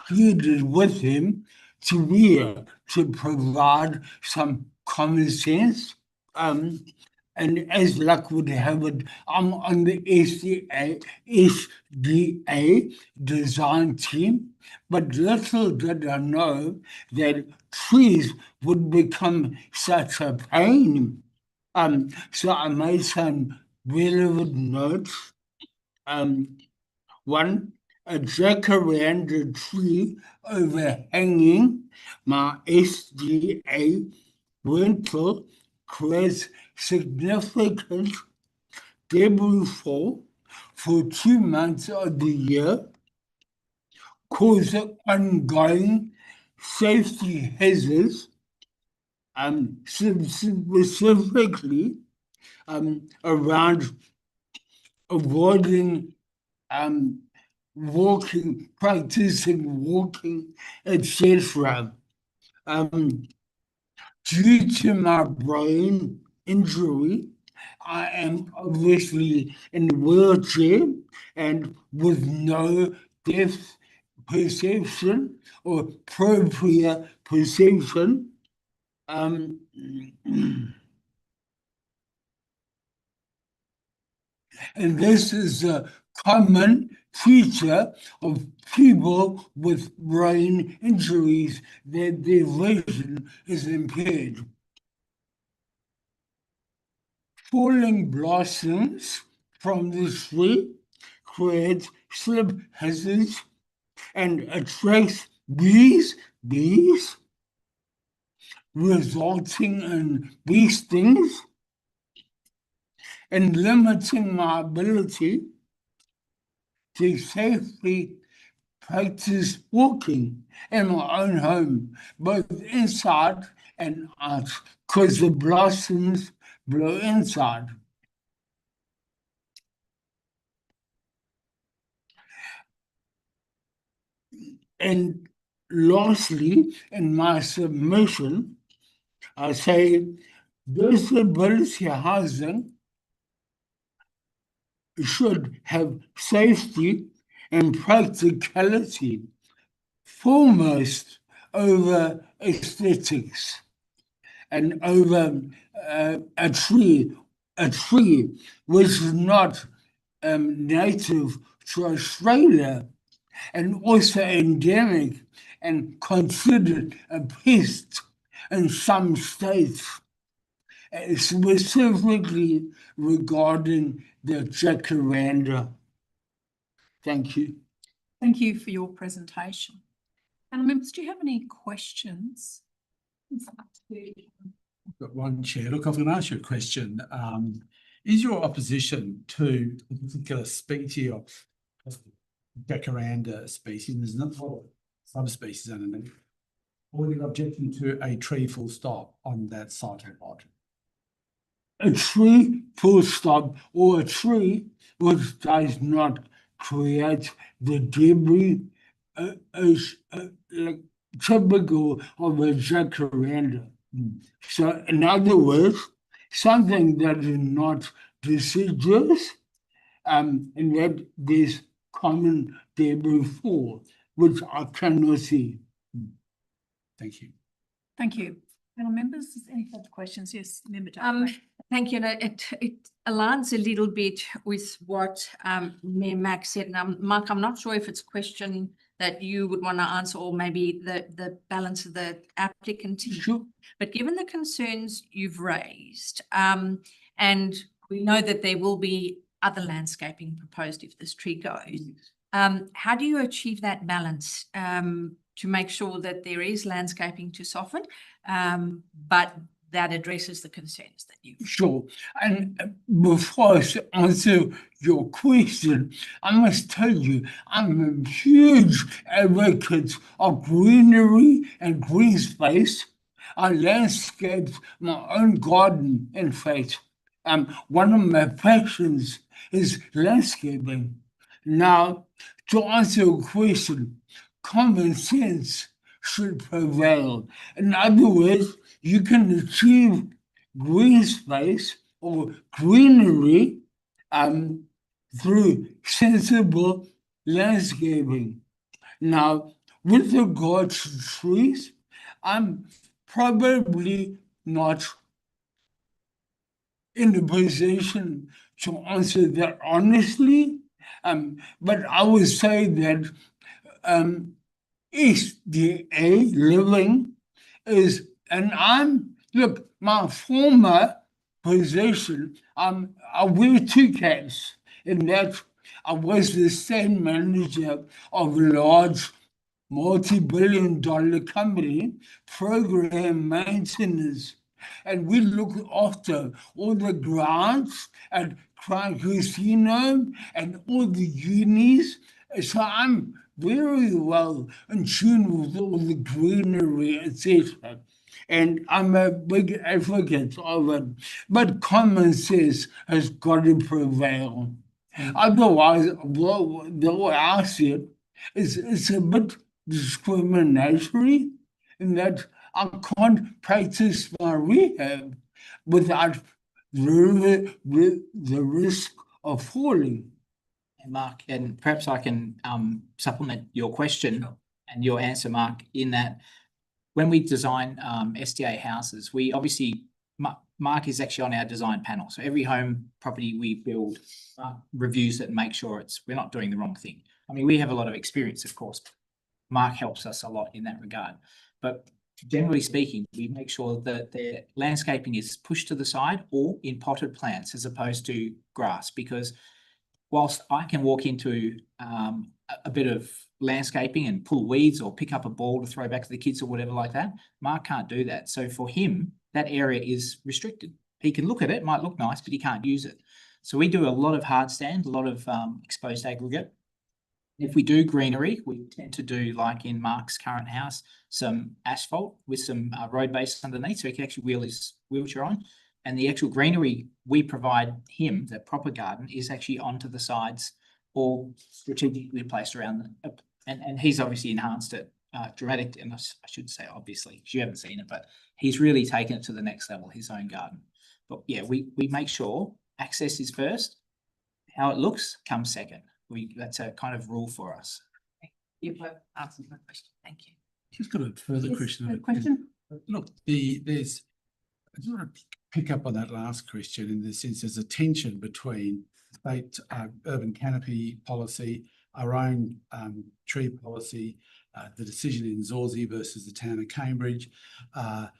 pleaded with him to be here to provide some common sense. And as luck would have it, I'm on the SDA design team, but little did I know that trees would become such a pain. So I made some relevant notes. One, a jacaranda tree overhanging my SDA rental creates significant debris fall for 2 months of the year, causing ongoing safety hazards, specifically around avoiding walking, practicing walking, etc. Due to my brain injury, I am obviously in a wheelchair and with no depth perception or proprioception. And this is a common feature of people with brain injuries, that their vision is impaired. Falling blossoms from the tree create slip hazards and attract bees, resulting in bee stings and limiting my ability to safely practice walking in my own home, both inside and out, because the blossoms blow inside. And lastly, in my submission, I say disability housing should have safety and practicality foremost over aesthetics and over a tree which is not native to Australia and also endemic and considered a pest in some states, specifically regarding the jacaranda. Thank you. Thank you for your presentation. And members, do you have any questions to Got one, Chair. Look, I'm going to ask you a question. Is your opposition to a particular species of Jacaranda species, there's not a lot of subspecies underneath, or the objection to a tree full stop on that site or not? A tree full stop, or a tree which does not create the debris is like typical of a jacaranda. So in other words, something that is not deciduous, and that there's common debris for, which I cannot see. Thank you. Thank you. Panel members, any further questions? Yes, Member Dunn. Thank you. It aligns a little bit with what Mayor Mack said. Now, Mark, I'm not sure if it's a question that you would want to answer, or maybe the balance of the applicant team. Sure. But given the concerns you've raised, and we know that there will be other landscaping proposed if this tree goes, how do you achieve that balance to make sure that there is landscaping to soften, but that addresses the concerns that you? Sure. And before I answer your question, I must tell you, I'm a huge advocate of greenery and green space. I landscaped my own garden, in fact. One of my passions is landscaping. Now, to answer your question, common sense should prevail. In other words, you can achieve green space or greenery through sensible landscaping. Now, with regard to trees, I'm probably not in a position to answer that honestly, but I would say that SDA living is, and look, my former position, I wear two caps, in that I was the state manager of a large multi-billion-dollar company, program maintenance, and we look after all the grants at Crown Casino and all the unis. So I'm very well in tune with all the greenery, etc. And I'm a big advocate of it. But common sense has got to prevail. Otherwise, the way I see it, it's a bit discriminatory in that I can't practice my rehab without the risk of falling. Mark, and perhaps I can supplement your question and your answer, Mark, in that when we design SDA houses, we obviously, Mark is actually on our design panel. So every home property we build reviews it and make sure we're not doing the wrong thing. I mean, we have a lot of experience, of course. Mark helps us a lot in that regard. But generally speaking, we make sure that the landscaping is pushed to the side or in potted plants as opposed to grass, because whilst I can walk into a bit of landscaping and pull weeds or pick up a ball to throw back to the kids or whatever like that, Mark can't do that. So for him, that area is restricted. He can look at it, might look nice, but he can't use it. So we do a lot of hard stand, a lot of exposed aggregate. If we do greenery, we tend to do, like in Mark's current house, some asphalt with some road base underneath, so he can actually wheel his wheelchair on. And the actual greenery we provide him, the proper garden, is actually onto the sides or strategically placed around them. And he's obviously enhanced it dramatically, and I should say obviously, because you haven't seen it, but he's really taken it to the next level, his own garden. But yeah, we make sure access is first, how it looks comes second. That's a kind of rule for us. You've answered my question. Thank you. Just got a further Yes, question. a question? Look, I just want to pick up on that last question in the sense there's a tension between state urban canopy policy, our own tree policy, the decision in Zorsey versus the town of Cambridge, and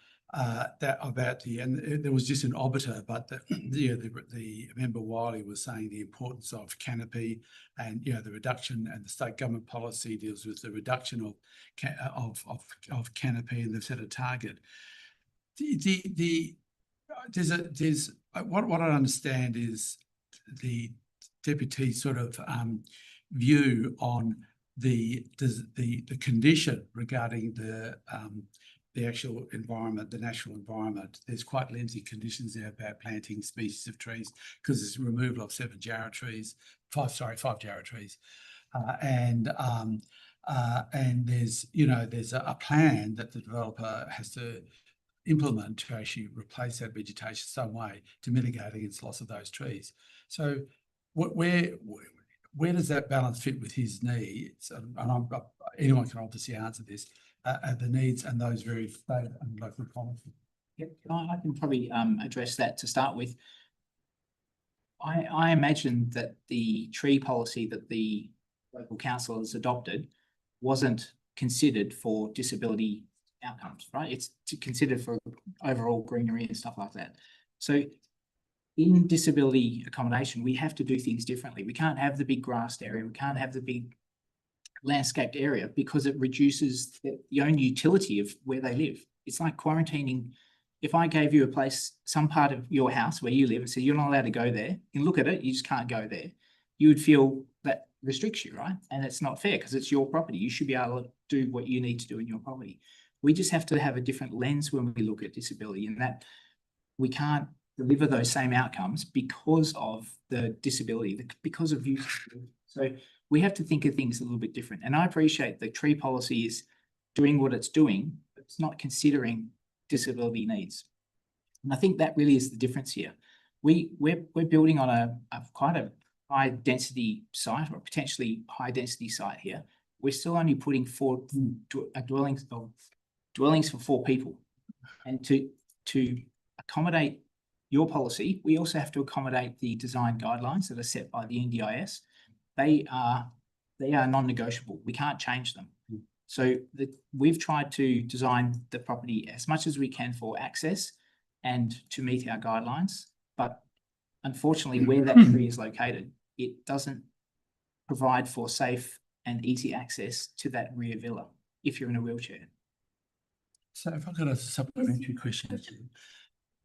there was just an obiter, but the member Wiley was saying the importance of canopy and the reduction, and the state government policy deals with the reduction of canopy, and they've set a target. what I understand is the deputy sort of view on the condition regarding the actual environment, the natural environment. There's quite lengthy conditions there about planting species of trees because it's removal of 5 jarrah trees. And there's, there's a plan that the developer has to implement to actually replace that vegetation some way to mitigate against loss of those trees. So where does that balance fit with his needs? And anyone can obviously answer this, the needs and those very state and local policies. Yeah, I can probably address that to start with. I imagine that the tree policy that the local council has adopted wasn't considered for disability outcomes, right? It's considered for overall greenery and stuff like that. So in disability accommodation, we have to do things differently. We can't have the big grassed area. We can't have the big landscaped area because it reduces the own utility of where they live. It's like quarantining. If I gave you a place, some part of your house where you live and said, you're not allowed to go there, you look at it, you just can't go there. You would feel that restricts you, right? And it's not fair because it's your property. You should be able to do what you need to do in your property. We just have to have a different lens when we look at disability, and that we can't deliver those same outcomes because of the disability, because of use. So we have to think of things a little bit different. And I appreciate the tree policy is doing what it's doing, but it's not considering disability needs. And I think that really is the difference here. We're building on a quite a high density site, or potentially high density site here. We're still only putting 4 dwellings for 4 people. And to accommodate your policy, we also have to accommodate the design guidelines that are set by the NDIS. They are non-negotiable. We can't change them. So we've tried to design the property as much as we can for access and to meet our guidelines. But unfortunately, where that tree is located, it doesn't provide for safe and easy access to that rear villa if you're in a wheelchair. So if I've got a supplementary question.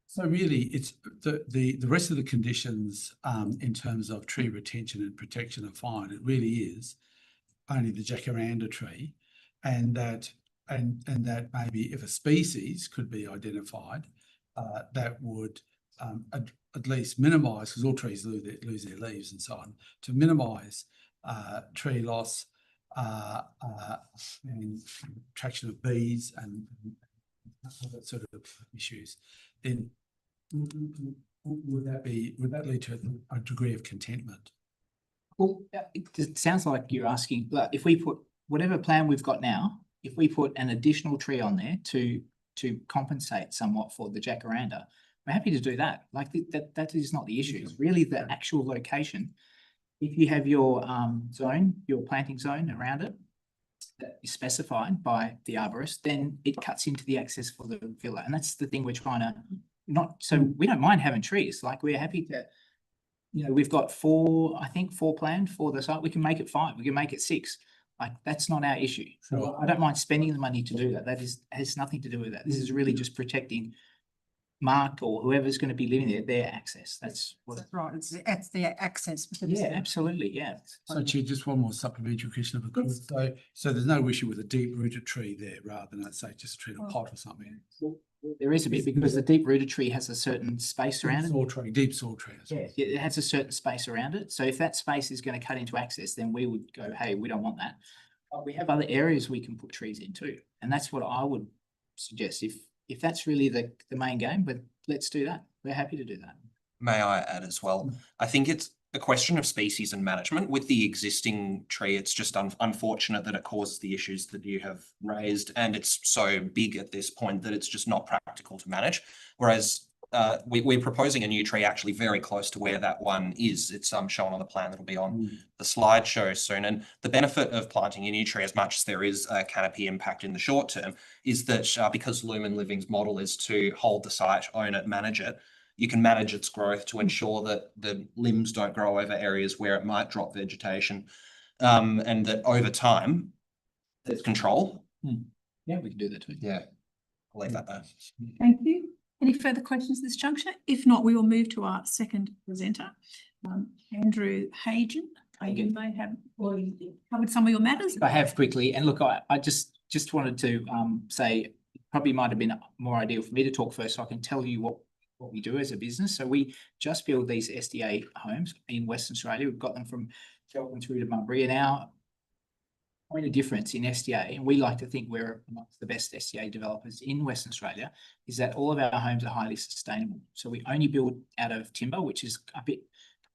So really, it's the rest of the conditions in terms of tree retention and protection are fine. It really is only the jacaranda tree, and that maybe if a species could be identified, that would at least minimise, because all trees lose their leaves and so on, to minimise tree loss and attraction of bees and other sort of issues, then would that lead to a degree of contentment? Well, it sounds like you're asking, but if we put whatever plan we've got now, if we put an additional tree on there to compensate somewhat for the jacaranda, we're happy to do that. Like that is not the issue. It's really the actual location. If you have your zone, your planting zone around it that is specified by the arborist, then it cuts into the access for the villa. And that's the thing we're trying to so we don't mind having trees. Like we're happy to, we've got 4 planned for the site. We can make it 5, we can make it 6. Like that's not our issue. So I don't mind spending the money to do that. That has nothing to do with that. This is really just protecting Mark or whoever's going to be living there, their access. That's right. It's the access. Yeah, absolutely. Yeah. So Chair, just one more supplementary question if I could. So there's no issue with a deep rooted tree there rather than, let's say, just a tree in a pot or something. There is a bit because the deep rooted tree has a certain space around it. Deep saw tree. Yeah, it has a certain space around it. So if that space is going to cut into access, then we would go, hey, we don't want that. But we have other areas we can put trees in too. And that's what I would suggest. If that's really the main game, but let's do that. We're happy to do that. May I add as well? I think it's a question of species and management. With the existing tree, it's just unfortunate that it causes the issues that you have raised, and it's so big at this point that it's just not practical to manage. Whereas we're proposing a new tree actually very close to where that one is. It's shown on the plan that'll be on the slideshow soon. And the benefit of planting a new tree, as much as there is a canopy impact in the short term, is that because Lumen Living's model is to hold the site, own it, manage it, you can manage its growth to ensure that the limbs don't grow over areas where it might drop vegetation, and that over time there's control. Yeah, we can do that too. Yeah, I'll leave that there. Thank you. Any further questions at this juncture? If not, we will move to our second presenter, Andrew Hagen. You may have already covered some of your matters. I have quickly, and look, I just wanted to say it probably might have been more ideal for me to talk first, so I can tell you what we do as a business. So we just build these SDA homes in Western Australia. We've got them from Cheltenham through to Bunbury, and our point of difference in SDA, and we like to think we're amongst the best SDA developers in Western Australia, is that all of our homes are highly sustainable. So we only build out of timber, which is a bit,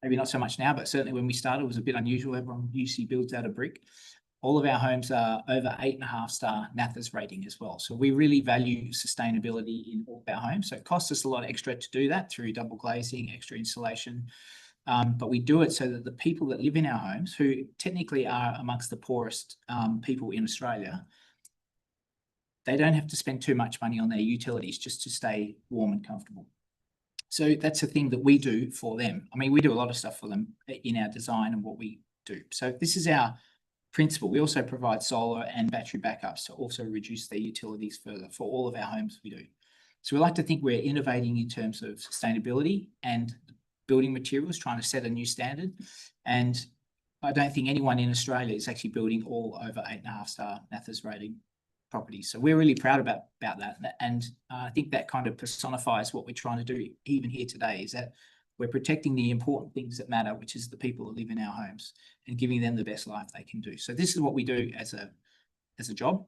maybe not so much now, but certainly when we started, it was a bit unusual. Everyone usually builds out of brick. All of our homes are over 8.5 star NAFAS rating as well. So we really value sustainability in all of our homes. So it costs us a lot extra to do that through double glazing, extra insulation. But we do it so that the people that live in our homes, who technically are amongst the poorest people in Australia, they don't have to spend too much money on their utilities just to stay warm and comfortable. So that's the thing that we do for them. I mean, we do a lot of stuff for them in our design and what we do. So this is our principle. We also provide solar and battery backups to also reduce their utilities further for all of our homes we do. So we like to think we're innovating in terms of sustainability and building materials, trying to set a new standard. And I don't think anyone in Australia is actually building all over 8.5 star NAFAS rating properties. So we're really proud about that. And I think that kind of personifies what we're trying to do even here today, is that we're protecting the important things that matter, which is the people that live in our homes, and giving them the best life they can do. So this is what we do as a job.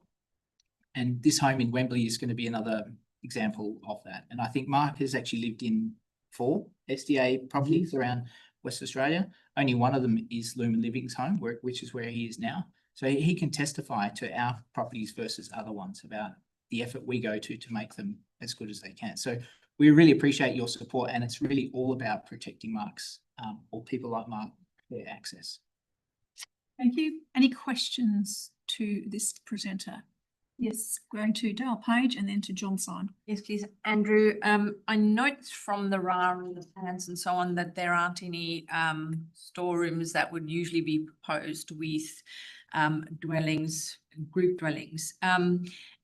And this home in Wembley is going to be another example of that. And I think Mark has actually lived in 4 SDA properties around West Australia. Only one of them is Lumen Living's home, which is where he is now. So he can testify to our properties versus other ones about the effort we go to make them as good as they can. So we really appreciate your support, and it's really all about protecting Mark's or people like Mark, their access. Thank you. Any questions to this presenter? Yes, going to Dale Page and then to John Syme. Yes, please, Andrew. I note from the RAR and the plans and so on that there aren't any storerooms that would usually be proposed with dwellings, group dwellings.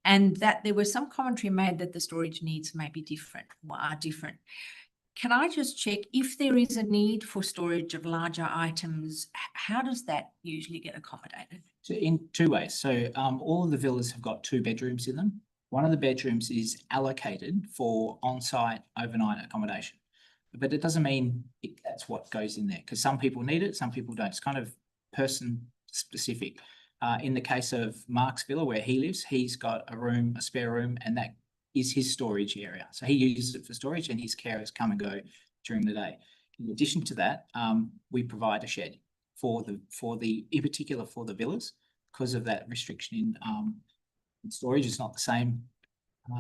And that there was some commentary made that the storage needs may be different or are different. Can I just check if there is a need for storage of larger items, how does that usually get accommodated? So in 2 ways. So all of the villas have got 2 bedrooms in them. One of the bedrooms is allocated for on-site overnight accommodation, but it doesn't mean that's what goes in there, because some people need it, some people don't. It's kind of person specific. In the case of Mark's villa where he lives, he's got a spare room, and that is his storage area. So he uses it for storage, and his carers come and go during the day. In addition to that, we provide a shed in particular for the villas, because of that restriction in storage. It's not the same.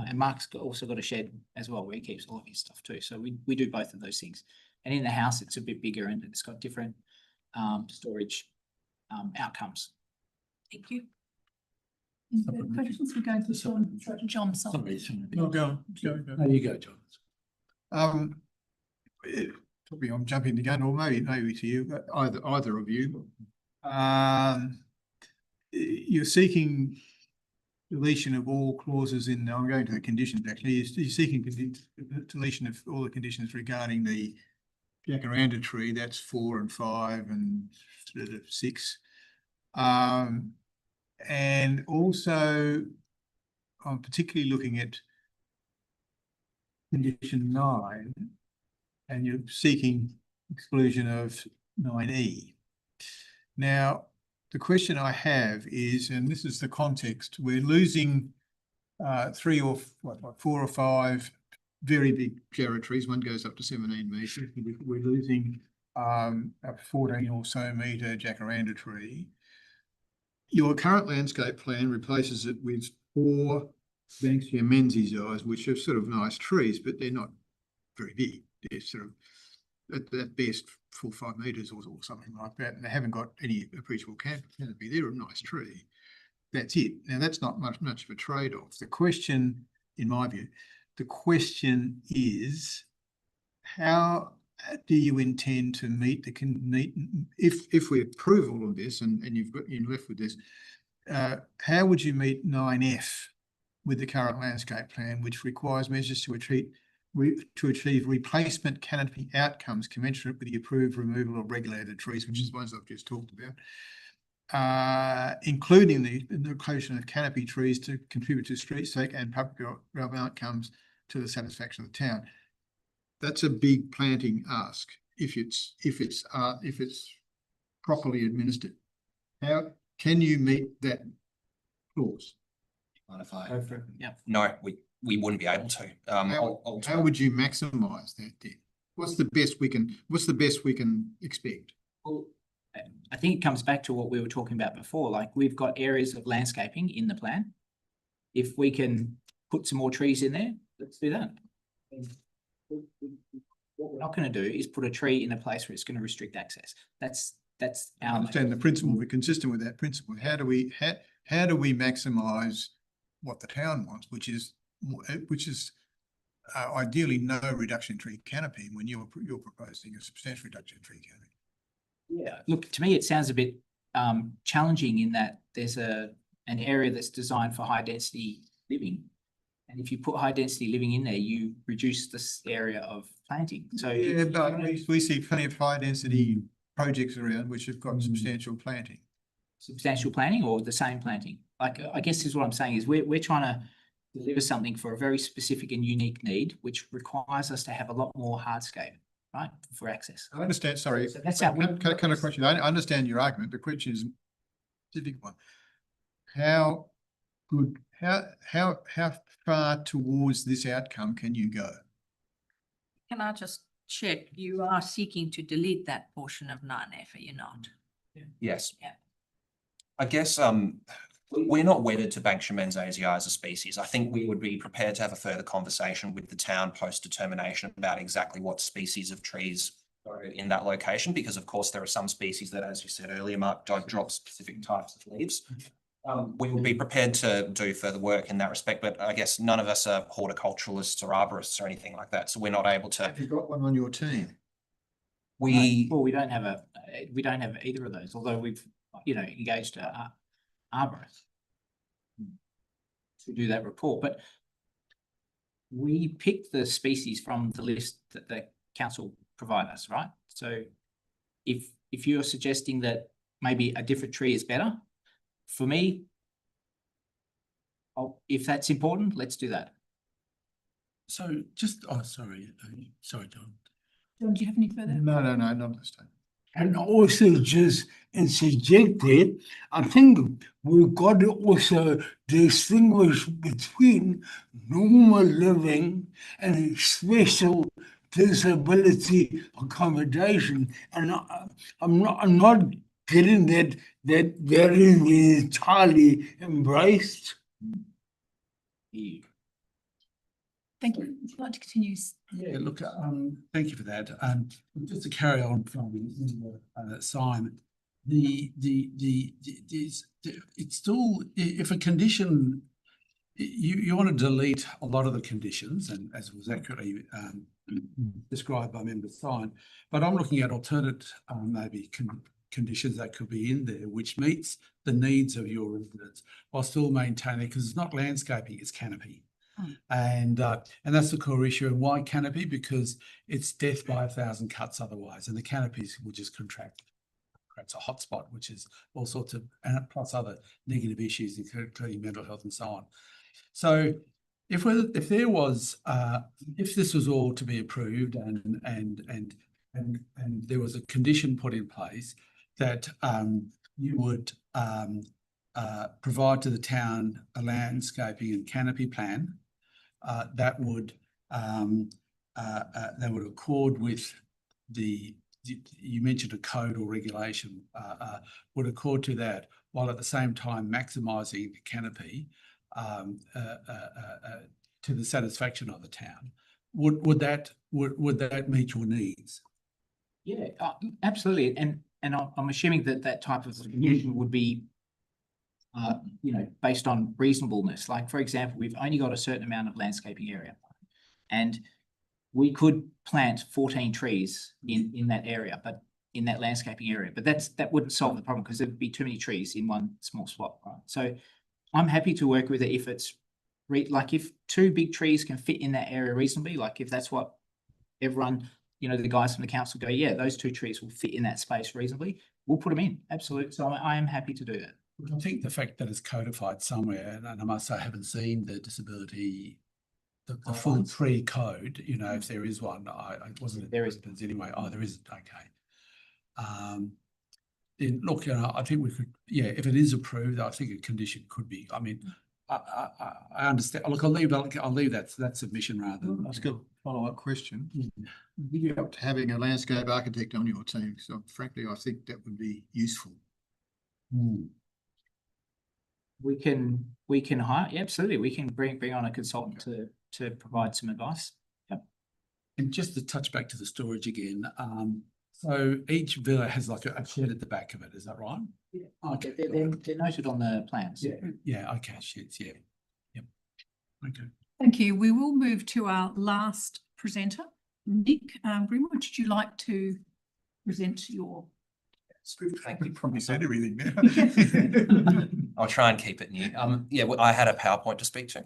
And Mark's also got a shed as well where he keeps all of his stuff too. So we do both of those things. And in the house, it's a bit bigger and it's got different storage outcomes. Thank you. Questions? We're going to John Syme. No, go. No, you go, John. Probably I'm jumping the gun, or maybe to you, either of you. You're seeking deletion of all clauses in. I'm going to the conditions actually. You're seeking deletion of all the conditions regarding the jacaranda tree. That's 4 and 5 and 6. And also, I'm particularly looking at condition 9, and you're seeking exclusion of 9E. Now, the question I have is, and this is the context, we're losing 4 or 5 very big jarrah trees. One goes up to 17 metres. We're losing a 14 or so metre jacaranda tree. Your current landscape plan replaces it with 4 Banksia menzies, which are sort of nice trees, but they're not very big. They're sort of at best 4 or 5 metres or something like that, and they haven't got any appreciable canopy. They're a nice tree. That's it. Now that's not much of a trade-off. The question, in my view, the question is, how do you intend to meet if we approve all of this and you're left with this, how would you meet 9F with the current landscape plan, which requires measures to to achieve replacement canopy outcomes commensurate with the approved removal of regulated trees, which is the ones I've just talked about. Including the location of canopy trees to contribute to streetscape and public realm outcomes to the satisfaction of the town. That's a big planting ask if it's properly administered. How can you meet that clause? Yeah. No, we wouldn't be able to. How would you maximise that then? What's the best we can expect? Well, I think it comes back to what we were talking about before. Like, we've got areas of landscaping in the plan. If we can put some more trees in there, let's do that. What we're not going to do is put a tree in a place where it's going to restrict access. That's I understand the principle. We're consistent with that principle. How do we maximise what the town wants, which is ideally no reduction in tree canopy when you're proposing a substantial reduction in tree canopy. Yeah, look, to me, it sounds a bit challenging in that there's an area that's designed for high density living. And if you put high density living in there, you reduce this area of planting. So yeah, but we see plenty of high density projects around which have got substantial planting. Substantial planting or the same planting? Like, I guess is what I'm saying is we're trying to deliver something for a very specific and unique need, which requires us to have a lot more hardscape, right, for access. I understand. Sorry, so that's how kind of question. I understand your argument. The question is a specific one. How far towards this outcome can you go? Can I just check? You are seeking to delete that portion of 9F, are you not? Yes. Yeah. I guess we're not wedded to Banksia menziesii as a species. I think we would be prepared to have a further conversation with the town post-determination about exactly what species of trees are in that location, because of course there are some species that, as you said earlier, Mark, don't drop specific types of leaves. We would be prepared to do further work in that respect, but I guess none of us are horticulturalists or arborists or anything like that, so we're not able to. Have you got one on your team? Well, we don't have either of those, although we've engaged a arborist to do that report. But we picked the species from the list that the council provide us, right? So if you're suggesting that maybe a different tree is better, for me, if that's important, let's do that. So just, sorry, John. John, do you have any further? No, not this time. And also just interjected, I think we've got to also distinguish between normal living and special disability accommodation. And I'm not getting that is entirely embraced. Thank you. Would you like to continue? Yeah, look, thank you for that. Just to carry on from Simon, it's still, if a condition, you want to delete a lot of the conditions, and as was accurately described by Member Stein, but I'm looking at alternate maybe conditions that could be in there, which meets the needs of your residents while still maintaining, because it's not landscaping, it's canopy. And that's the core issue. And why canopy? Because it's death by 1,000 cuts otherwise, and the canopies will just contract. Creates a hotspot, which is all sorts of, and plus other negative issues, including mental health and so on. So if there was, if this was all to be approved and there was a condition put in place that you would provide to the town a landscaping and canopy plan that would accord with the, you mentioned a code or regulation, would accord to that, while at the same time maximising the canopy to the satisfaction of the town. Would that meet your needs? Yeah, absolutely. And I'm assuming that type of condition would be based on reasonableness. Like, for example, we've only got a certain amount of landscaping area, and we could plant 14 trees in that area, but in that landscaping area. But that wouldn't solve the problem, because there'd be too many trees in one small spot, right? So I'm happy to work with it if it's like if two big trees can fit in that area reasonably, like if that's what everyone, you know, the guys from the council go, yeah, those two trees will fit in that space reasonably, we'll put them in, absolutely. So I am happy to do that. I think the fact that it's codified somewhere, and I must say I haven't seen the disability, the full tree code, you know, if there is one, I wasn't. There is. Anyway, oh, there isn't, okay. Then look, you know, I think we could, yeah, if it is approved, I think a condition could be, I mean, I understand, look, I'll leave that submission rather than. That's good. Follow-up question. You up to having a landscape architect on your team, so frankly, I think that would be useful. We can hire, yeah, absolutely, we can bring on a consultant to provide some advice. Yep. And just to touch back to the storage again, so each villa has like a shed at the back of it, is that right? Yeah. Okay, they're noted on the plans. Yeah, okay, sheds, yeah. Yep. Okay. Thank you. We will move to our last presenter, Nick Greenwood. Would you like to present your? Thank you. Probably said everything now. I'll try and keep it new. Yeah, well, I had a PowerPoint to speak to.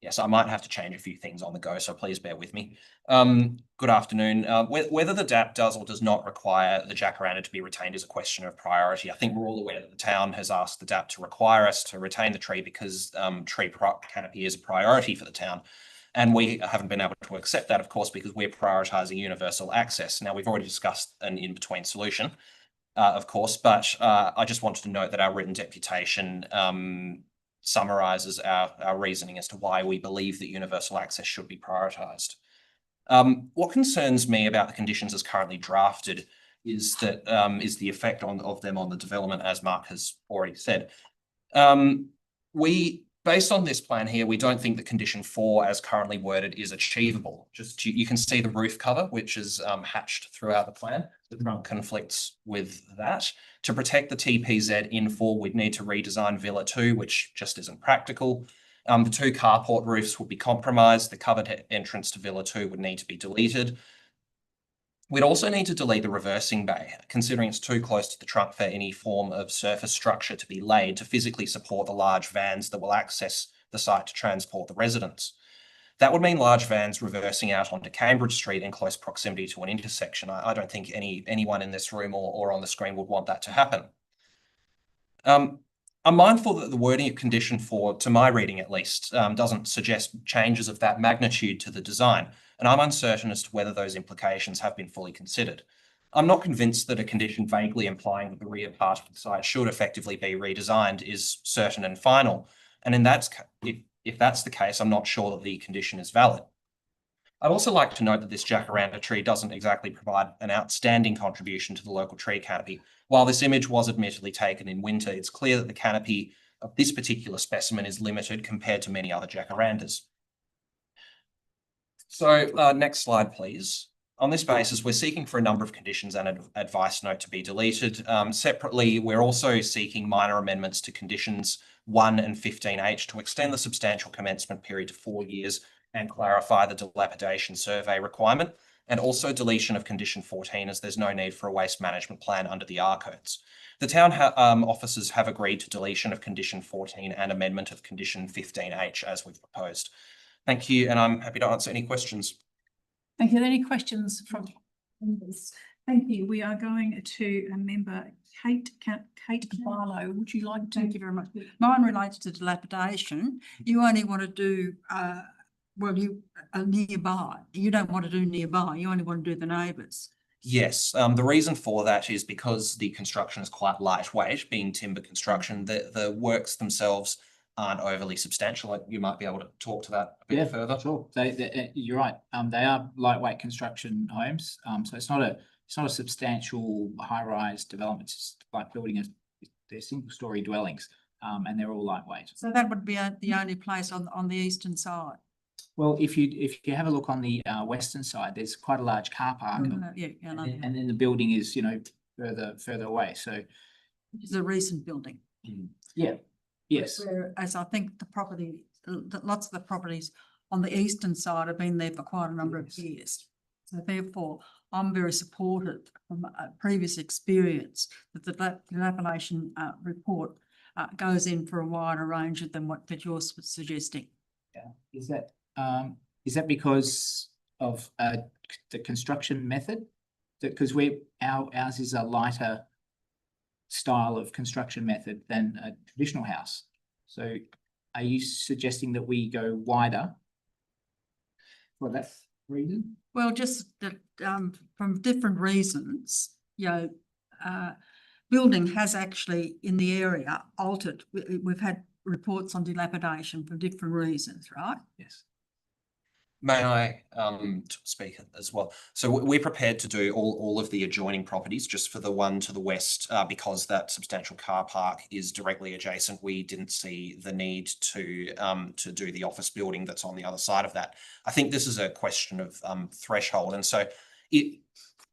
Yes, I might have to change a few things on the go, so please bear with me. Good afternoon. Whether the DAP does or does not require the jacaranda to be retained is a question of priority. I think we're all aware that the town has asked the DAP to require us to retain the tree because tree canopy is a priority for the town. And we haven't been able to accept that, of course, because we're prioritising universal access. Now, we've already discussed an in-between solution, of course, but I just wanted to note that our written deputation summarises our reasoning as to why we believe that universal access should be prioritised. What concerns me about the conditions as currently drafted is that is the effect of them on the development, as Mark has already said. Based on this plan here, we don't think that condition 4 as currently worded is achievable. You can see the roof cover, which is hatched throughout the plan. The front conflicts with that. To protect the TPZ in 4, we'd need to redesign Villa 2, which just isn't practical. The 2 carport roofs would be compromised. The covered entrance to Villa 2 would need to be deleted. We'd also need to delete the reversing bay, considering it's too close to the trunk for any form of surface structure to be laid to physically support the large vans that will access the site to transport the residents. That would mean large vans reversing out onto Cambridge Street in close proximity to an intersection. I don't think anyone in this room or on the screen would want that to happen. I'm mindful that the wording of condition 4, to my reading at least, doesn't suggest changes of that magnitude to the design, and I'm uncertain as to whether those implications have been fully considered. I'm not convinced that a condition vaguely implying that the rear part of the site should effectively be redesigned is certain and final, and if that's the case, I'm not sure that the condition is valid. I'd also like to note that this jacaranda tree doesn't exactly provide an outstanding contribution to the local tree canopy. While this image was admittedly taken in winter, it's clear that the canopy of this particular specimen is limited compared to many other jacarandas. So next slide, please. On this basis, we're seeking for a number of conditions and an advice note to be deleted. Separately, we're also seeking minor amendments to conditions 1 and 15H to extend the substantial commencement period to 4 years and clarify the dilapidation survey requirement, and also deletion of condition 14 as there's no need for a waste management plan under the R codes. The town officers have agreed to deletion of condition 14 and amendment of condition 15H as we've proposed. Thank you, and I'm happy to answer any questions. Thank you. Any questions from members? Thank you. We are going to a member, Kate Barlow. Would you like to? Thank you very much. Mine relates to dilapidation. You only want to do, you are nearby. You don't want to do nearby. You only want to do the neighbours. Yes, the reason for that is because the construction is quite lightweight, being timber construction. The works themselves aren't overly substantial. You might be able to talk to that a bit further. Sure. You're right. They are lightweight construction homes. So it's not a substantial high-rise development. It's like building they're single-story dwellings, and they're all lightweight. So that would be the only place on the eastern side. Well, if you have a look on the western side, there's quite a large car park, and then the building is further away. So it's a recent building. Yeah. Yes. Whereas I think lots of the properties on the eastern side have been there for quite a number of years. So therefore, I'm very supportive from a previous experience that the dilapidation report goes in for a wider range than what that you're suggesting. Yeah, is that because of the construction method? Because ours is a lighter style of construction method than a traditional house. So are you suggesting that we go wider for that reason? Well, just that from different reasons, building has actually in the area altered. We've had reports on dilapidation for different reasons, right? Yes. May I speak as well? So we're prepared to do all of the adjoining properties just for the one to the west, because that substantial car park is directly adjacent. We didn't see the need to do the office building that's on the other side of that. I think this is a question of threshold, and so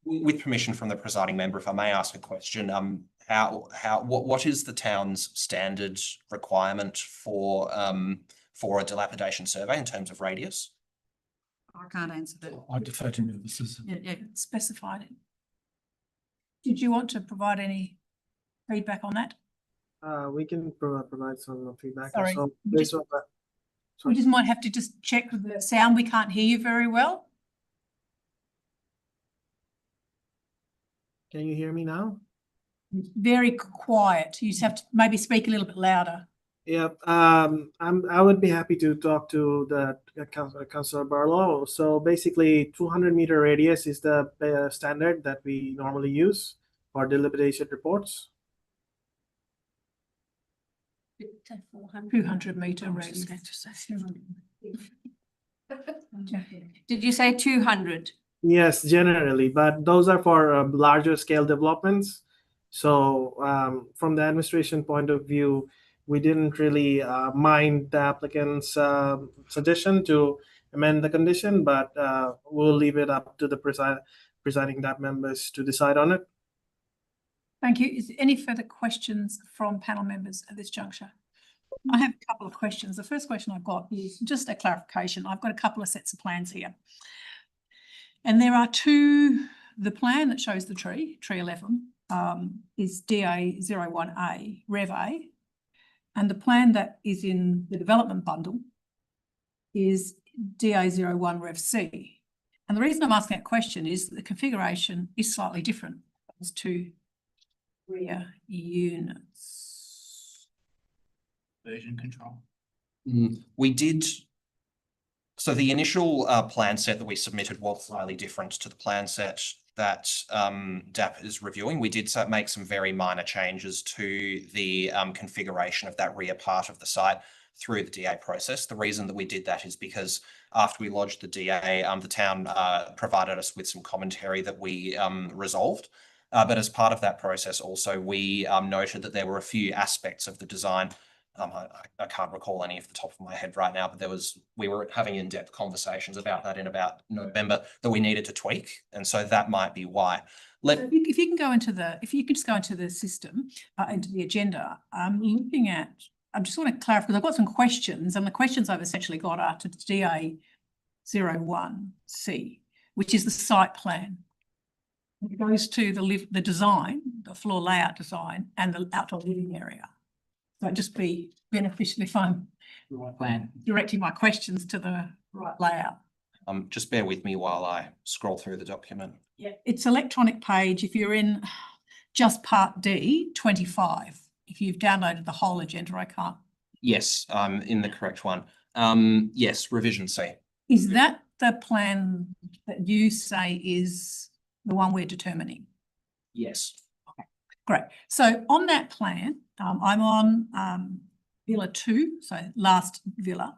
with permission from the presiding member, if I may ask a question, what is the town's standard requirement for a dilapidation survey in terms of radius? I can't answer that. I defer to Mrs. Yeah, specified it. Did you want to provide any feedback on that? We can provide some feedback. Sorry, So we based just- on that, We just might have to just check with the sound. We can't hear you very well. can you hear me now? Very quiet. You just have to maybe speak a little bit louder. Yeah, I would be happy to talk to the Councillor Barlow. So basically 200-meter radius is the standard that we normally use for dilapidation reports. 200-meter radius. Did you say 200? Yes, generally, but those are for larger scale developments. So from the administration point of view, we didn't really mind the applicant's suggestion to amend the condition, but we'll leave it up to the presiding DAP members to decide on it. Thank you. Is there any further questions from panel members at this juncture? I have a couple of questions. The first question I've got is just a clarification. I've got a couple of sets of plans here. And there are two, the plan that shows the tree 11, is DA01A, Rev A. And the plan that is in the development bundle is DA01 Rev C. And the reason I'm asking that question is that the configuration is slightly different as to rear units. Version control. We did. So the initial plan set that we submitted was slightly different to the plan set that DAP is reviewing. We did make some very minor changes to the configuration of that rear part of the site through the DA process. The reason that we did that is because after we lodged the DA, the town provided us with some commentary that we resolved. But as part of that process also, we noted that there were a few aspects of the design. I can't recall any off the top of my head right now, but we were having in-depth conversations about that in about November that we needed to tweak, and so that might be why. If you can go into if you could just go into the system, into the agenda, looking at, I just want to clarify because I've got some questions, and the questions I've essentially got are to DA01C, which is the site plan. It goes to the design, the floor layout design, and the outdoor living area. So it'd just be beneficial if I'm directing my questions to the right layout. Just bear with me while I scroll through the document. Yeah, it's electronic page. If you're in just part D, 25. If you've downloaded the whole agenda, I can't. Yes, in the correct one. Yes, revision C. Is that the plan that you say is the one we're determining? Yes. Okay, great. So on that plan, I'm on Villa 2, so last villa.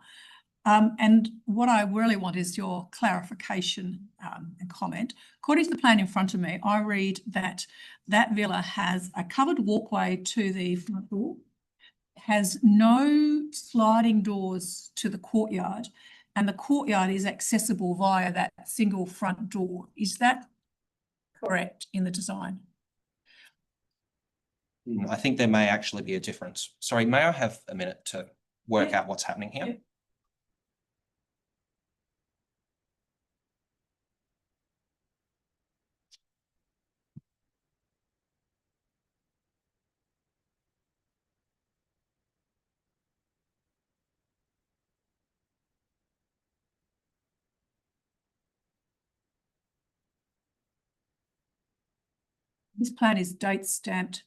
And what I really want is your clarification and comment. According to the plan in front of me, I read that that villa has a covered walkway to the front door, has no sliding doors to the courtyard, and the courtyard is accessible via that single front door. Is that correct in the design? I think there may actually be a difference. Sorry, may I have a minute to work out what's happening here? Yeah. This plan is date stamped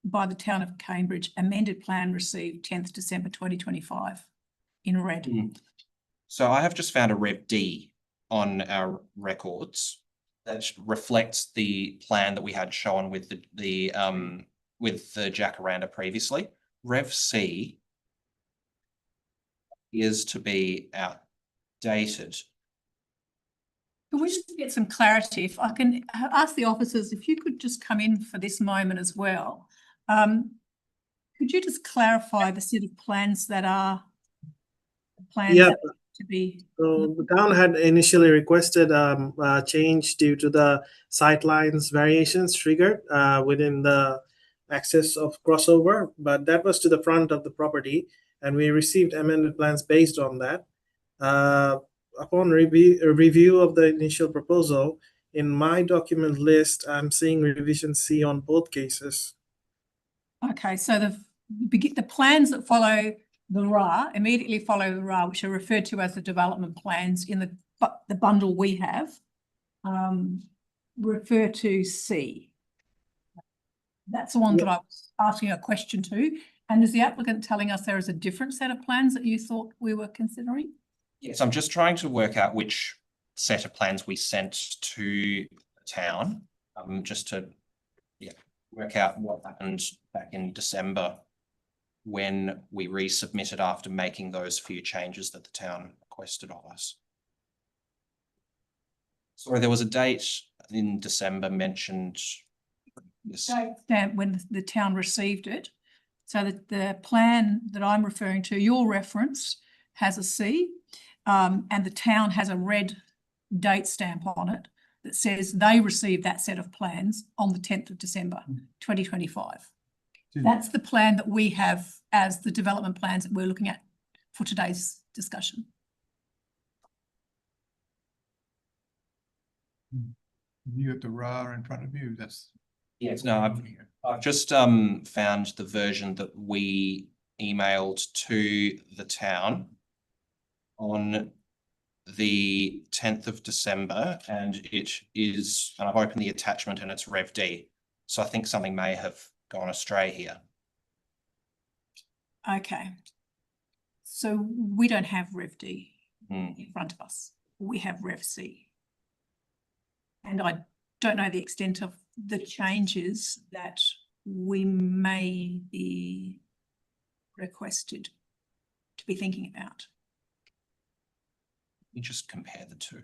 by the town of Cambridge. Amended plan received 10th December 2025 in red. So I have just found a Rev D on our records that reflects the plan that we had shown with the jacaranda previously. Rev C is to be outdated. Can we just get some clarity? If I can ask the officers, if you could just come in for this moment as well. Could you just clarify the set of plans that are plans Yeah. that to be? So the town had initially requested a change due to the sightlines variations triggered within the access of crossover, but that was to the front of the property, and we received amended plans based on that. Upon review of the initial proposal, in my document list, I'm seeing revision C on both cases. Okay, so the plans that follow the RA immediately follow the RA, which are referred to as the development plans in the bundle we have, refer to C. That's the one that I was asking a question to. And is the applicant telling us there is a different set of plans that you thought we were considering? Yes, I'm just trying to work out which set of plans we sent to the town, just to work out what happened back in December when we resubmitted after making those few changes that the town requested of us. Sorry, there was a date in December mentioned. Yes. Date stamp when the town received it. So that the plan that I'm referring to, your reference, has a C, and the town has a red date stamp on it that says they received that set of plans on the 10th of December 2025. That's the plan that we have as the development plans that we're looking at for today's discussion. You got the RA in front of you, that's. Yes, no, I've just found the version that we emailed to the town on the 10th of December, and I've opened the attachment and it's Rev D. So I think something may have gone astray here. Okay. So we don't have Rev D in front of us. We have Rev C. And I don't know the extent of the changes that we may be requested to be thinking about. Let me just compare the two.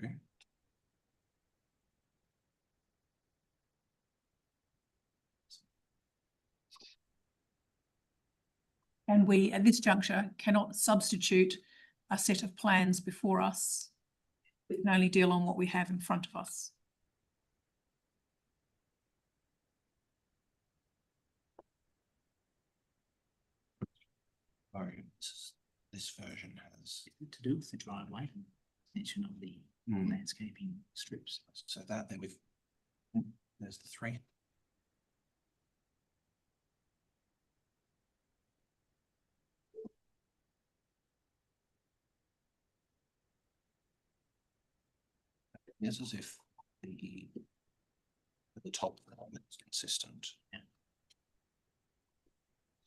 And we, at this juncture, cannot substitute a set of plans before us. We can only deal on what we have in front of us. This version has to do with the driveway, extension of the landscaping strips. So that then there's the three. It's as if the top is consistent. Yeah.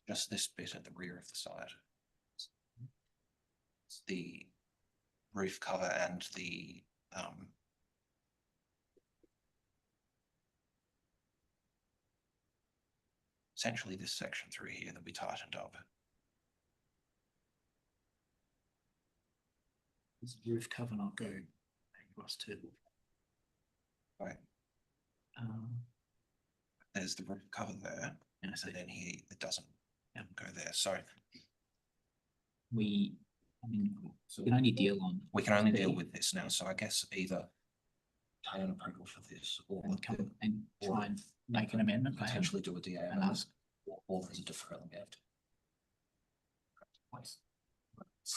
Just this bit at the rear of the side. It's the roof cover and the essentially this section through here that we tightened up. Does the roof cover not go across to? Right. There's the roof cover there, and so then here it doesn't go there. So we can only deal on. We can only deal with this now. So I guess either pay an approval for this, or come and try and make an amendment, potentially do a DA and ask, or there's a deferral left.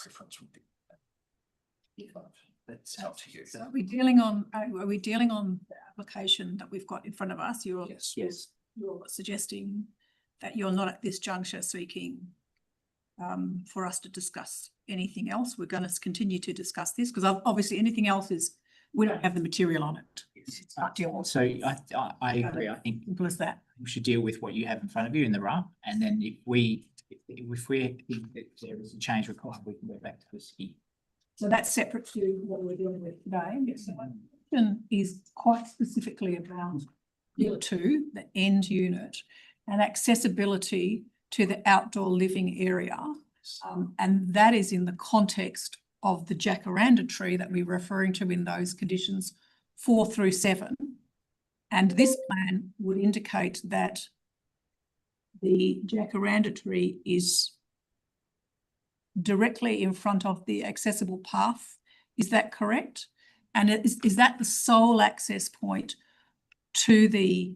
Preference would be. That's up to you. So are we dealing on the application that we've got in front of us? You're suggesting that you're not at this juncture seeking for us to discuss anything else. We're going to continue to discuss this because obviously anything else we don't have the material on it. So I agree. I think Simple as that. we should deal with what you have in front of you in the RAR, and then if we think that there is a change required, we can go back to the city. So that's separate to what we're dealing with today. Yes, so my question is quite specifically about Pillar 2, the end unit, and accessibility to the outdoor living area. And that is in the context of the jacaranda tree that we're referring to in those conditions 4 through 7. And this plan would indicate that the jacaranda tree is directly in front of the accessible path. Is that correct? And is that the sole access point to the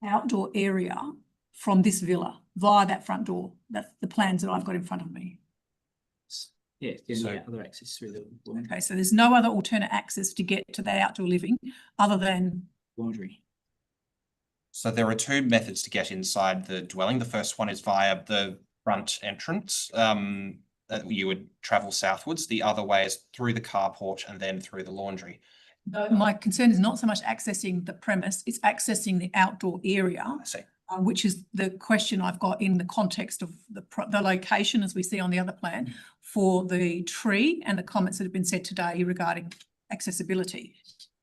outdoor area from this villa via that front door? That's the plans that I've got in front of me. Yeah, there's other access through the Okay, so there's no other alternate access to get to that outdoor living other than laundry. So there are two methods to get inside the dwelling. The first one is via the front entrance. That you would travel southwards. The other way is through the carport and then through the laundry. No, my concern is not so much accessing the premise, it's accessing the outdoor area. I see. Which is the question I've got in the context of the location, as we see on the other plan, for the tree and the comments that have been said today regarding accessibility.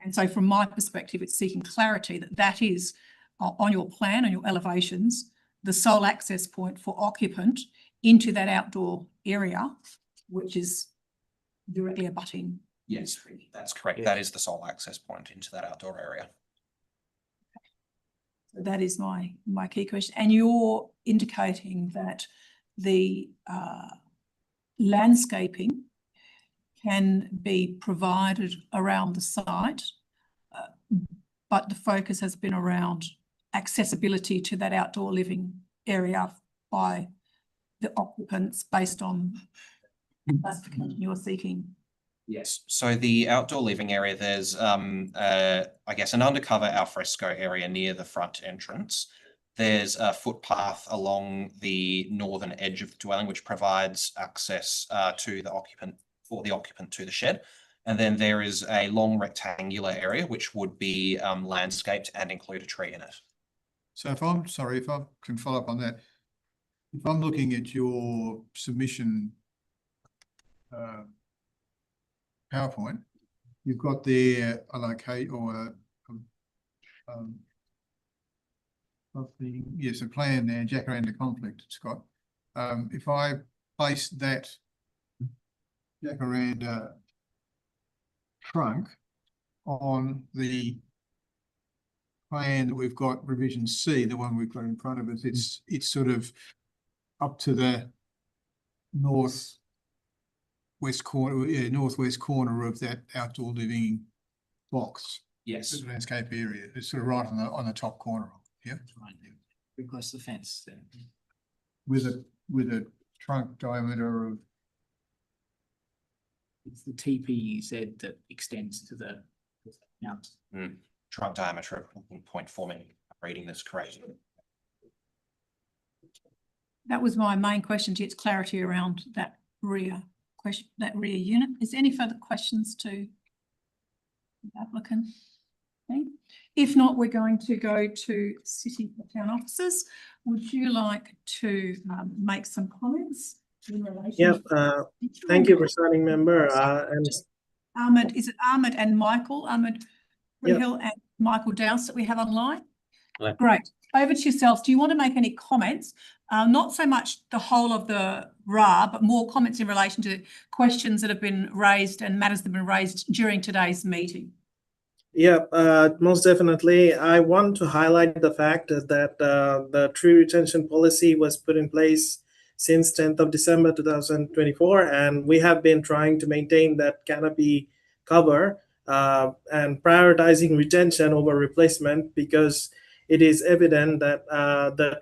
And so from my perspective, it's seeking clarity that that is on your plan, on your elevations, the sole access point for occupant into that outdoor area, which is directly abutting. Yes, that's correct. That is the sole access point into that outdoor area. So that is my key question. And you're indicating that the landscaping can be provided around the site, but the focus has been around accessibility to that outdoor living area by the occupants based on classification you're seeking. Yes. So the outdoor living area, there's, I guess, an undercover alfresco area near the front entrance. There's a footpath along the northern edge of the dwelling, which provides access to the occupant, for the occupant to the shed. And then there is a long rectangular area, which would be landscaped and include a tree in it. So if I'm sorry, if I can follow up on that, if I'm looking at your submission PowerPoint, you've got there a locate or a plan there, jacaranda conflict, Scott. If I place that jacaranda trunk on the plan that we've got, revision C, the one we've got in front of us, it's sort of up to the northwest corner of that outdoor living box. Yes. The landscape area. It's sort of right on the top corner. Yeah. Right. Very close to the fence then. With a trunk diameter of. It's the TPZ that extends to the mount. Trunk diameter of 0.4 millimeter. Reading this correctly. That was my main question, to get clarity around that rear question, that rear unit. Is there any further questions to the applicant? Okay. If not, we're going to go to city town officers. Would you like to make some comments in relation? Yeah, thank you, presiding member. And Ahmed, is it Ahmed and Michael? Ahmed Yep. Hill and Michael Dowse that we have online? Hello. Great. Over to yourselves. Do you want to make any comments? Not so much the whole of the RAR, but more comments in relation to questions that have been raised and matters that have been raised during today's meeting. yeah, most definitely. I want to highlight the fact that the tree retention policy was put in place since 10th of December 2024, and we have been trying to maintain that canopy cover and prioritizing retention over replacement, because it is evident that the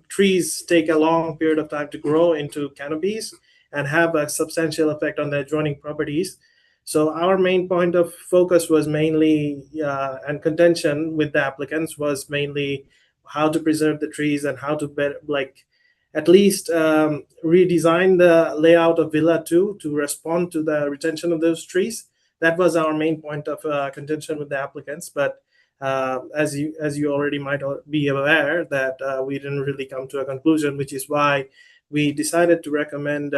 trees take a long period of time to grow into canopies and have a substantial effect on the adjoining properties. So our main point of focus was mainly, and contention with the applicants was mainly how to preserve the trees and how to at least redesign the layout of Villa 2 to respond to the retention of those trees. that was our main point of contention with the applicants. But as you already might be aware, that we didn't really come to a conclusion, which is why we decided to recommend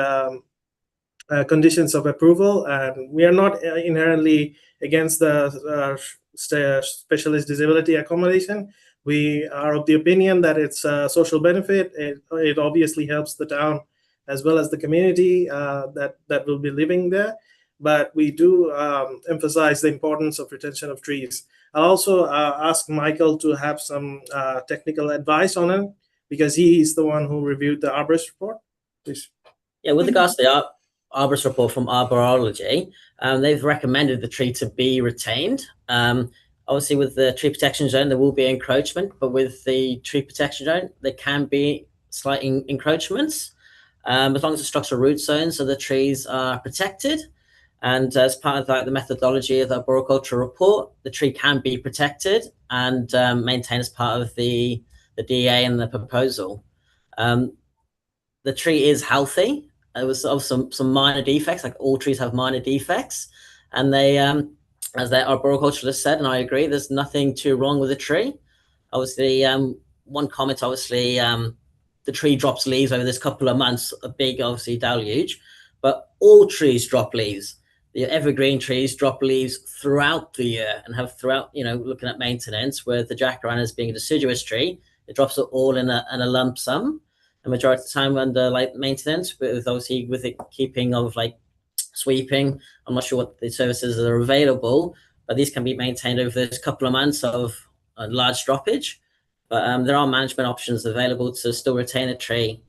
conditions of approval. And we are not inherently against the specialist disability accommodation. We are of the opinion that it's a social benefit. It obviously helps the town as well as the community that will be living there. But we do emphasize the importance of retention of trees. I'll also ask Michael to have some technical advice on it, because he is the one who reviewed the arborist report. Please. Yeah, with regards to the arborist report from Arborology, they've recommended the tree to be retained. Obviously, with the tree protection zone, there will be encroachment, but with the tree protection zone, there can be slight encroachments, as long as the structural root zone, so the trees are protected. And as part of the methodology of the arboriculture report, the tree can be protected and maintained as part of the DA and the proposal. The tree is healthy. There was some minor defects, like all trees have minor defects, and they, as the arboriculturalist said, and I agree, there's nothing too wrong with the tree. Obviously, one comment, obviously, the tree drops leaves over this couple of months, a big, obviously, deluge, but all trees drop leaves. The evergreen trees drop leaves throughout the year and have throughout, looking at maintenance, where the jacaranda being a deciduous tree, it drops it all in a lump sum. The majority of the time under maintenance, with obviously with the keeping of sweeping. I'm not sure what the services are available, but these can be maintained over this couple of months of a large droppage. But there are management options available to still retain a tree,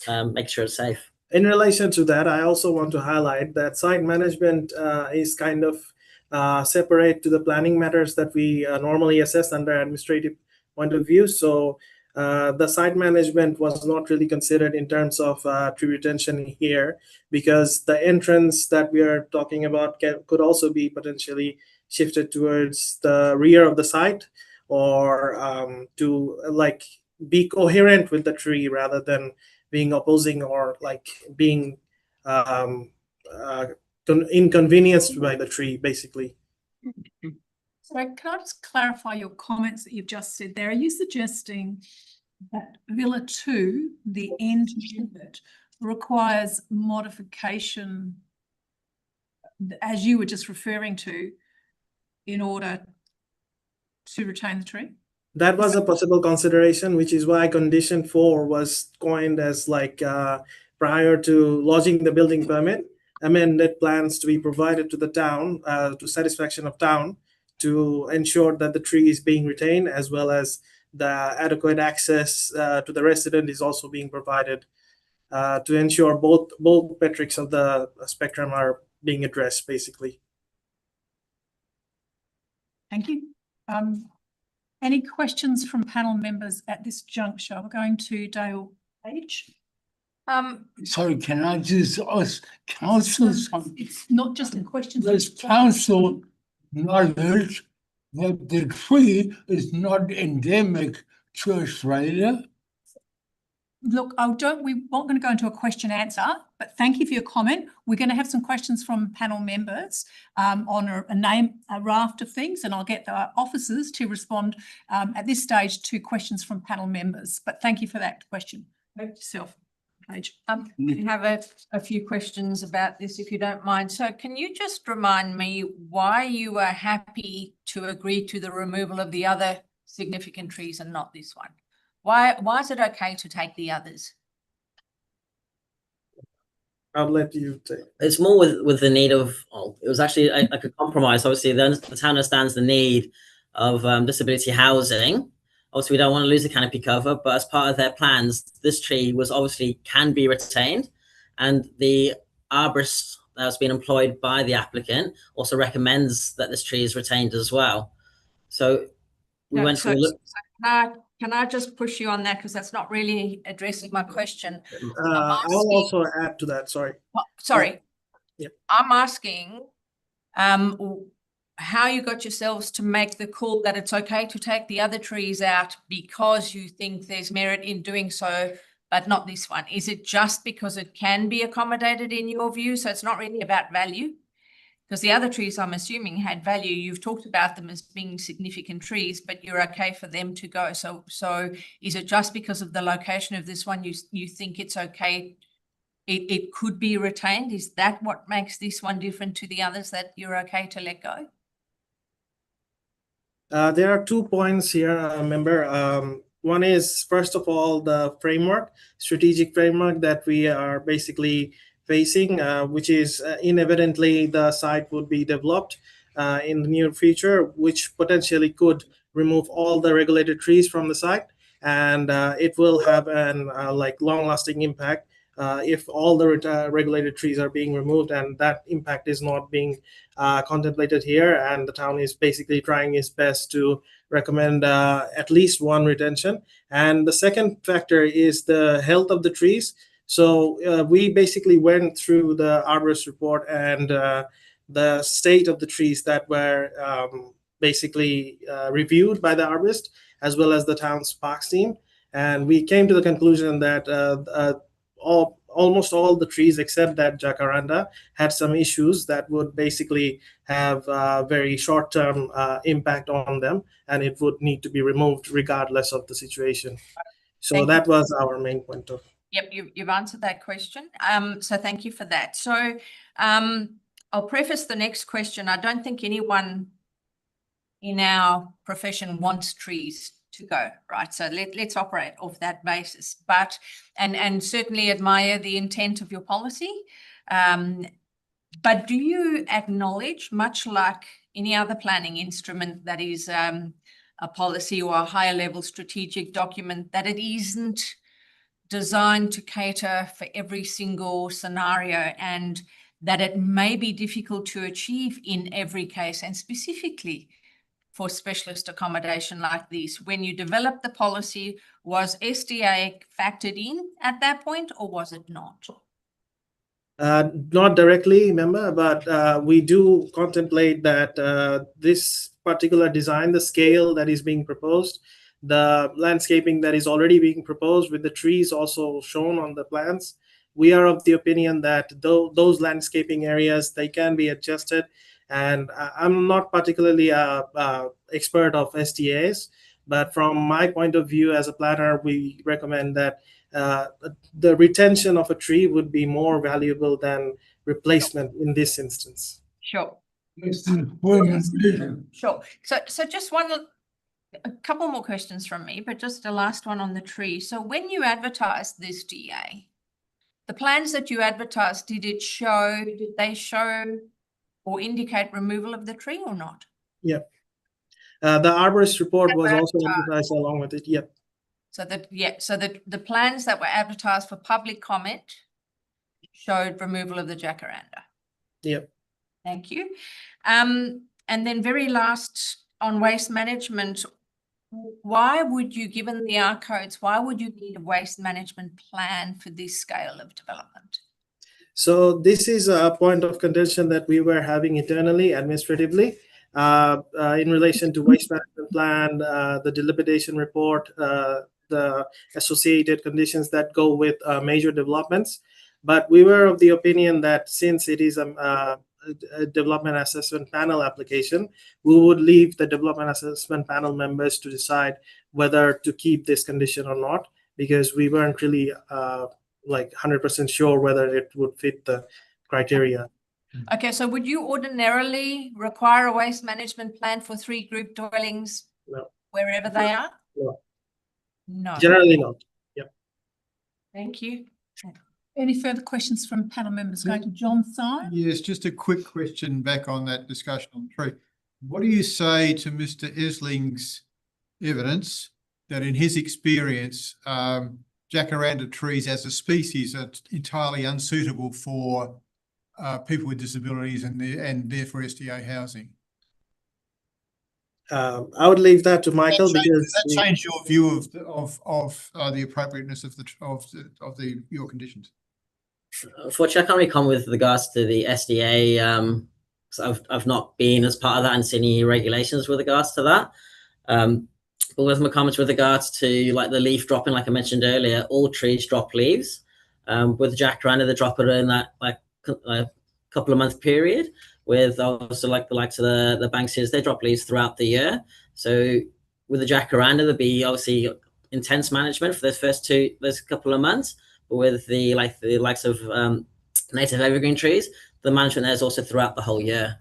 make sure it's safe. In relation to that, I also want to highlight that site management is kind of separate to the planning matters that we normally assess under administrative point of view. So the site management was not really considered in terms of tree retention here, because the entrance that we are talking about could also be potentially shifted towards the rear of the site, or to be coherent with the tree rather than being opposing or being inconvenienced by the tree, basically. So can I just clarify your comments that you've just said there? Are you suggesting that Villa 2, the end unit, requires modification, as you were just referring to, in order to retain the tree? That was a possible consideration, which is why condition 4 was coined as prior to lodging the building permit, amended plans to be provided to the town, to satisfaction of town, to ensure that the tree is being retained, as well as the adequate access to the resident is also being provided, to ensure both metrics of the spectrum are being addressed, basically. Thank you. Any questions from panel members at this juncture? We're going to Dale Page. Sorry, can I just ask council something? It's not just a question. Does council knowledge that the tree is not endemic to Australia? Look, we weren't going to go into a question answer, but thank you for your comment. We're going to have some questions from panel members on a raft of things, and I'll get the officers to respond at this stage to questions from panel members. But thank you for that question. Over to yourself, Paige. I have a few questions about this, if you don't mind. So can you just remind me why you were happy to agree to the removal of the other significant trees and not this one? Why is it okay to take the others? I'll let you take. It's more with the need of, it was actually like a compromise. Obviously, the town understands the need of disability housing. Obviously, we don't want to lose the canopy cover, but as part of their plans, this tree was obviously can be retained, and the arborist that has been employed by the applicant also recommends that this tree is retained as well. So we went through. Can I just push you on that, because that's not really addressing my question. I'll also add to that. Sorry. Well, sorry. Yeah. I'm asking how you got yourselves to make the call that it's okay to take the other trees out because you think there's merit in doing so, but not this one. Is it just because it can be accommodated in your view? So it's not really about value? Because the other trees, I'm assuming, had value. You've talked about them as being significant trees, but you're okay for them to go. So is it just because of the location of this one, you think it's okay? It could be retained? Is that what makes this one different to the others, that you're okay to let go? There are 2 points here, member. One is, first of all, the strategic framework that we are basically facing, which is inevitably the site would be developed in the near future, which potentially could remove all the regulated trees from the site, and it will have an long-lasting impact if all the regulated trees are being removed, and that impact is not being contemplated here, and the town is basically trying its best to recommend at least one retention. And the second factor is the health of the trees. So we basically went through the arborist report and the state of the trees that were basically reviewed by the arborist as well as the town's parks team, and we came to the conclusion that almost all the trees except that jacaranda had some issues that would basically have very short-term impact on them, and it would need to be removed regardless of the situation. So Thank that you. was our main point of. Yep, you've answered that question. So thank you for that. So I'll preface the next question. I don't think anyone in our profession wants trees to go, right? So let's operate off that basis. But and certainly admire the intent of your policy. But do you acknowledge, much like any other planning instrument that is a policy or a higher level strategic document, that it isn't designed to cater for every single scenario, and that it may be difficult to achieve in every case, and specifically for specialist accommodation like this? When you developed the policy, was SDA factored in at that point, or was it not? Not directly, remember, but we do contemplate that this particular design, the scale that is being proposed, the landscaping that is already being proposed with the trees also shown on the plans, we are of the opinion that those landscaping areas, they can be adjusted. And I'm not particularly a expert of SDAs, but from my point of view as a planner, we recommend that the retention of a tree would be more valuable than replacement in this instance. Sure. Sure. So just a couple more questions from me, but just the last one on the tree. So when you advertised this DA, the plans that you advertised, did they show or indicate removal of the tree or not? Yeah. The arborist report was also advertised along with it. Yep. So the plans that were advertised for public comment showed removal of the jacaranda. Yep. Thank you. And then very last, on waste management, why would you, given the R codes, why would you need a waste management plan for this scale of development? So this is a point of contention that we were having internally, administratively, in relation to waste management plan, the dilapidation report, the associated conditions that go with major developments. But we were of the opinion that since it is a development assessment panel application, we would leave the development assessment panel members to decide whether to keep this condition or not, because we weren't really 100% sure whether it would fit the criteria. Okay, so would you ordinarily require a waste management plan for 3 group dwellings? No. Wherever they are? No. No. Generally not. Yep. Thank you. Any further questions from panel members? Going to John Sy. Yes, just a quick question back on that discussion on the tree. What do you say to Mr. Esling's evidence that in his experience, jacaranda trees as a species are entirely unsuitable for people with disabilities and therefore SDA housing? I would leave that to Michael, because does that change your view of the appropriateness of your conditions? Unfortunately, I can't really comment with regards to the SDA. So I've not been as part of that and seen any regulations with regards to that. But with my comments with regards to like the leaf dropping, like I mentioned earlier, all trees drop leaves. With jacaranda, they drop it in that couple of month period, with also like the likes of the Banksias, they drop leaves throughout the year. So with the jacaranda, there'll be obviously intense management for those couple of months. But with the likes of native evergreen trees, the management there is also throughout the whole year.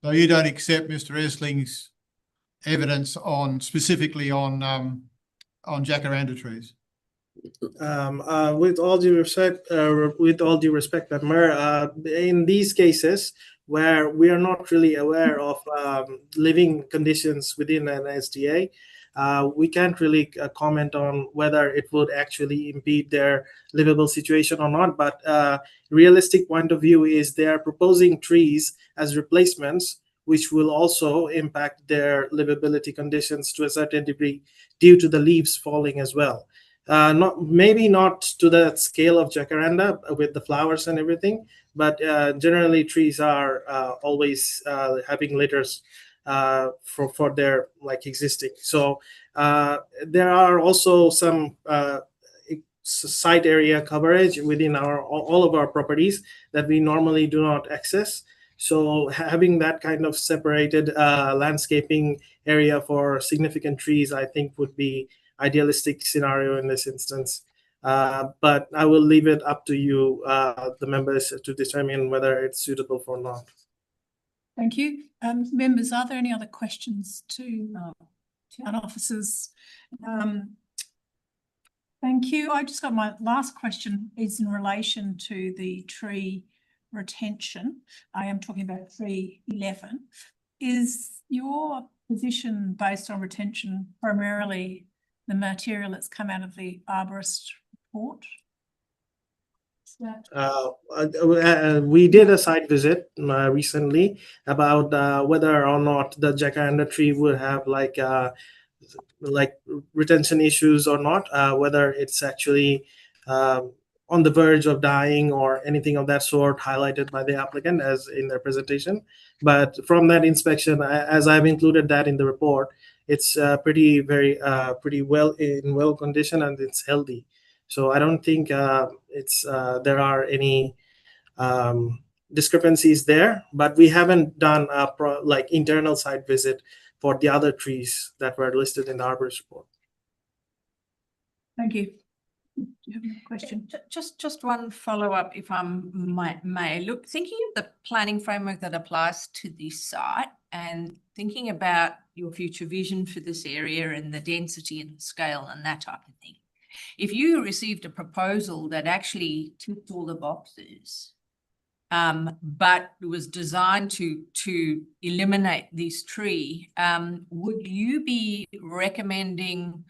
So you don't accept Mr. Esling's evidence specifically on jacaranda trees? With all due respect, Member, in these cases where we are not really aware of living conditions within an SDA, we can't really comment on whether it would actually impede their livable situation or not. But realistic point of view is they are proposing trees as replacements, which will also impact their livability conditions to a certain degree due to the leaves falling as well. Maybe not to the scale of jacaranda with the flowers and everything, but generally trees are always having litters for their existing. So there are also some site area coverage within all of our properties that we normally do not access. So having that kind of separated landscaping area for significant trees, I think, would be idealistic scenario in this instance. But I will leave it up to you, the members, to determine whether it's suitable or not. Thank you. Members, are there any other questions to town officers? Thank you. I just got my last question is in relation to the tree retention. I am talking about tree 11. Is your position based on retention primarily the material that's come out of the arborist report? We did a site visit recently about whether or not the jacaranda tree would have like retention issues or not, whether it's actually on the verge of dying or anything of that sort highlighted by the applicant as in their presentation. But from that inspection, as I've included that in the report, it's pretty well condition and it's healthy. So I don't think there are any discrepancies there, but we haven't done a internal site visit for the other trees that were listed in the arborist report. Thank you. Do you have a question? Just one follow-up, if I may. Look, thinking of the planning framework that applies to this site and thinking about your future vision for this area and the density and the scale and that type of thing. If you received a proposal that actually ticked all the boxes, but was designed to eliminate this tree, would you be recommending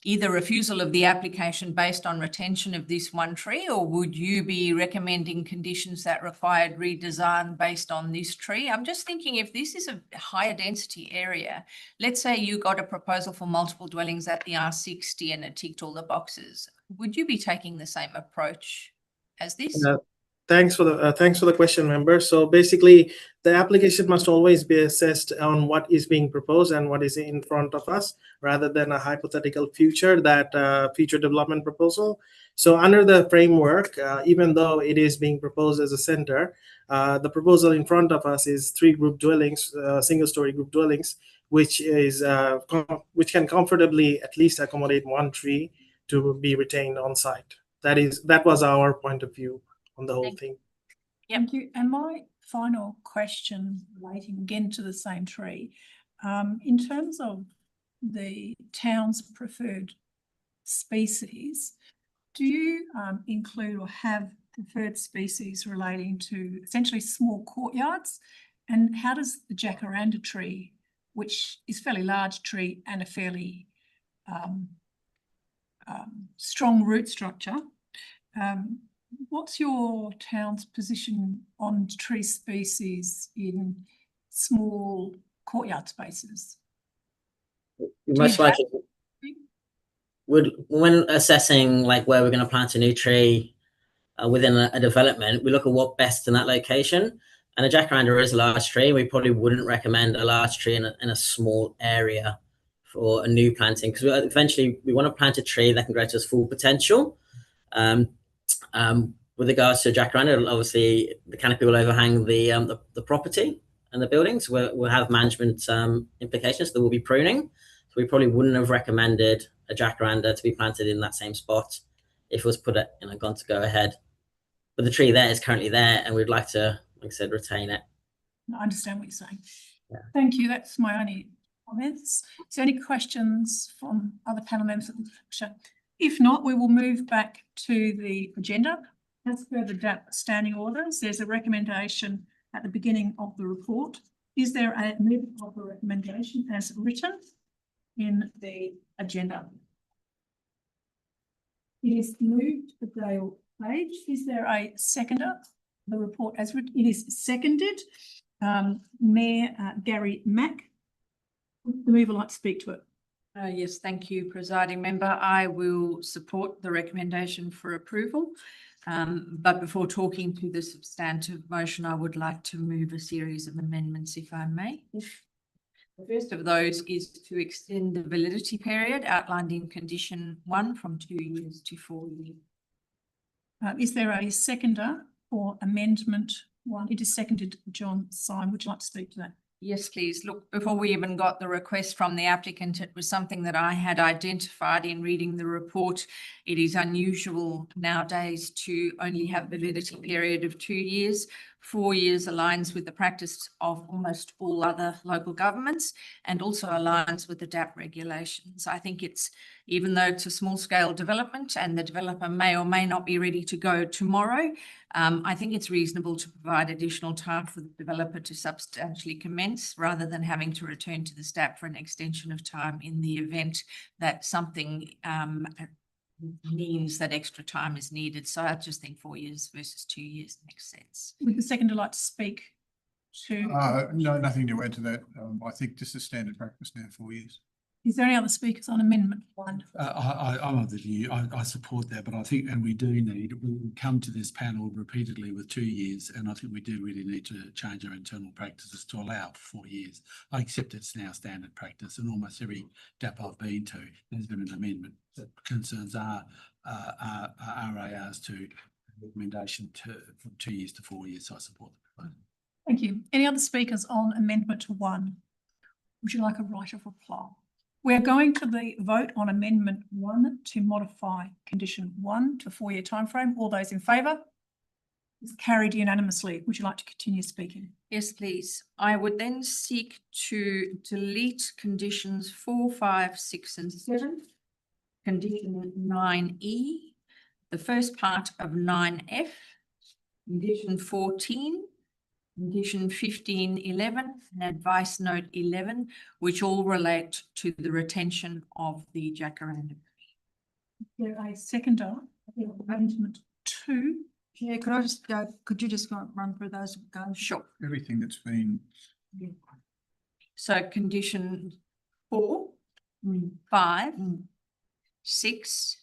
either refusal of the application based on retention of this one tree, or would you be recommending conditions that required redesign based on this tree? I'm just thinking if this is a higher density area, let's say you got a proposal for multiple dwellings at the R60 and it ticked all the boxes, would you be taking the same approach as this? Thanks for the question, member. So basically, the application must always be assessed on what is being proposed and what is in front of us, rather than a hypothetical future development proposal. So under the framework, even though it is being proposed as a center, the proposal in front of us is 3 group dwellings, single-story group dwellings, which can comfortably at least accommodate 1 tree to be retained on site. That was our point of view on the whole thing. Thank you. And my final question relating again to the same tree, in terms of the town's preferred species, do you include or have preferred species relating to essentially small courtyards? And how does the jacaranda tree, which is a fairly large tree and a fairly strong root structure, what's your town's position on tree species in small courtyard spaces? Most likely, when assessing like where we're going to plant a new tree within a development, we look at what best in that location. And a jacaranda is a large tree. We probably wouldn't recommend a large tree in a small area for a new planting, because eventually we want to plant a tree that can grow to its full potential. with regards to jacaranda, obviously the canopy will overhang the property and the buildings. We'll have management implications. There will be pruning. So we probably wouldn't have recommended a jacaranda to be planted in that same spot if it was gone to go ahead. But the tree there is currently there, and we'd like to, like I said, retain it. I understand what you're saying. Yeah. Thank you. That's my only comments. Is there any questions from other panel members of the discussion? If not, we will move back to the agenda. As per the DAP standing orders, there's a recommendation at the beginning of the report. Is there a move of the recommendation as written in the agenda? It is moved to Dale Page. Is there a seconder? The report as written. It is seconded. Mayor Gary Mack. Would the mover like to speak to it? Yes, thank you, presiding member. I will support the recommendation for approval. But before talking to the substantive motion, I would like to move a series of amendments, if I may. The first of those is to extend the validity period outlined in condition 1 from 2 years to 4 years. Is there a seconder for amendment 1? It is seconded. John Syme, would you like to speak to that? Yes, please. Look, before we even got the request from the applicant, it was something that I had identified in reading the report. It is unusual nowadays to only have validity period of 2 years. 4 years aligns with the practice of almost all other local governments and also aligns with the DAP regulations. I think it's, even though it's a small scale development and the developer may or may not be ready to go tomorrow, I think it's reasonable to provide additional time for the developer to substantially commence rather than having to return to the STAP for an extension of time in the event that something means that extra time is needed. So I just think 4 years versus 2 years makes sense. Would the seconder like to speak to? No, nothing to add to that. I think this is standard practice now, 4 years. Is there any other speakers on amendment 1? I'm of the view, I support that, but I think, and we come to this panel repeatedly with 2 years, and I think we do really need to change our internal practices to allow for 4 years. I accept it's now standard practice, and almost every DAP I've been to, there's been an amendment that concerns our RARs to recommendation from 2 years to 4 years, so I support that. Thank you. Any other speakers on amendment 1? Would you like a right of reply? We're going to the vote on amendment 1 to modify condition 1 to 4 year timeframe. All those in favour? It's carried unanimously. Would you like to continue speaking? Yes, please. I would then seek to delete conditions 4, 5, 6 and 7. Condition 9E, the first part of 9F, condition 14, condition 15.11 and advice note 11, which all relate to the retention of the jacaranda. Is there a seconder for amendment 2? Yeah, could I just go, could you just run through those? Sure. Everything that's been. So condition 4, 5, 6,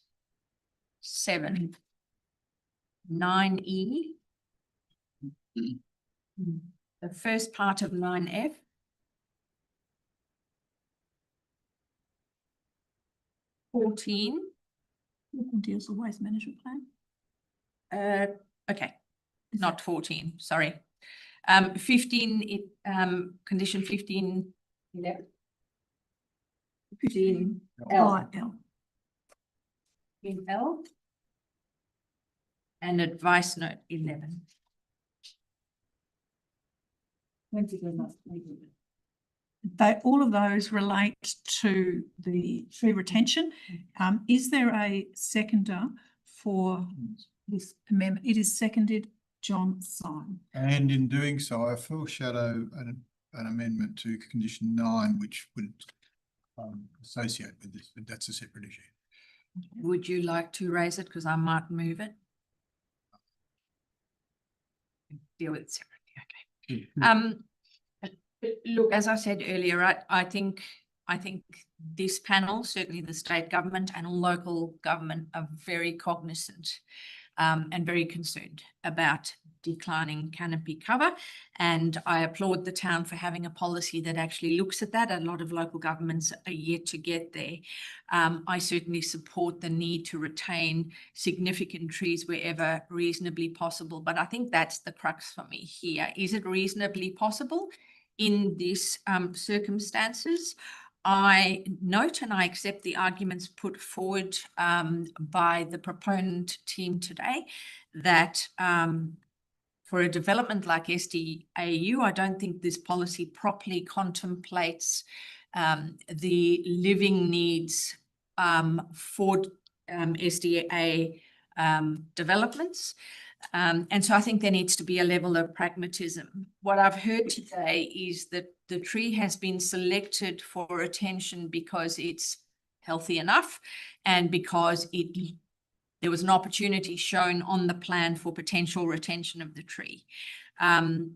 7, 9E, the first part of 9F, deals with waste management plan. Okay, not 14, sorry. 15, condition 15, 11. 15 L. In L. And advice note 11. Thank you very much. All of those relate to the tree retention. Is there a seconder for this amendment? It is seconded. John Syme. And in doing so, I foreshadow an amendment to condition 9, which would associate with this, but that's a separate issue. Would you like to raise it? Because I might move it. Deal with it separately. Okay. Look, as I said earlier, I think this panel, certainly the state government and local government, are very cognizant and very concerned about declining canopy cover. And I applaud the town for having a policy that actually looks at that. A lot of local governments are yet to get there. I certainly support the need to retain significant trees wherever reasonably possible. But I think that's the crux for me here. Is it reasonably possible in these circumstances? I note and I accept the arguments put forward by the proponent team today that for a development like SDAU, I don't think this policy properly contemplates the living needs for SDA developments. And so I think there needs to be a level of pragmatism. What I've heard today is that the tree has been selected for retention because it's healthy enough and because there was an opportunity shown on the plan for potential retention of the tree. To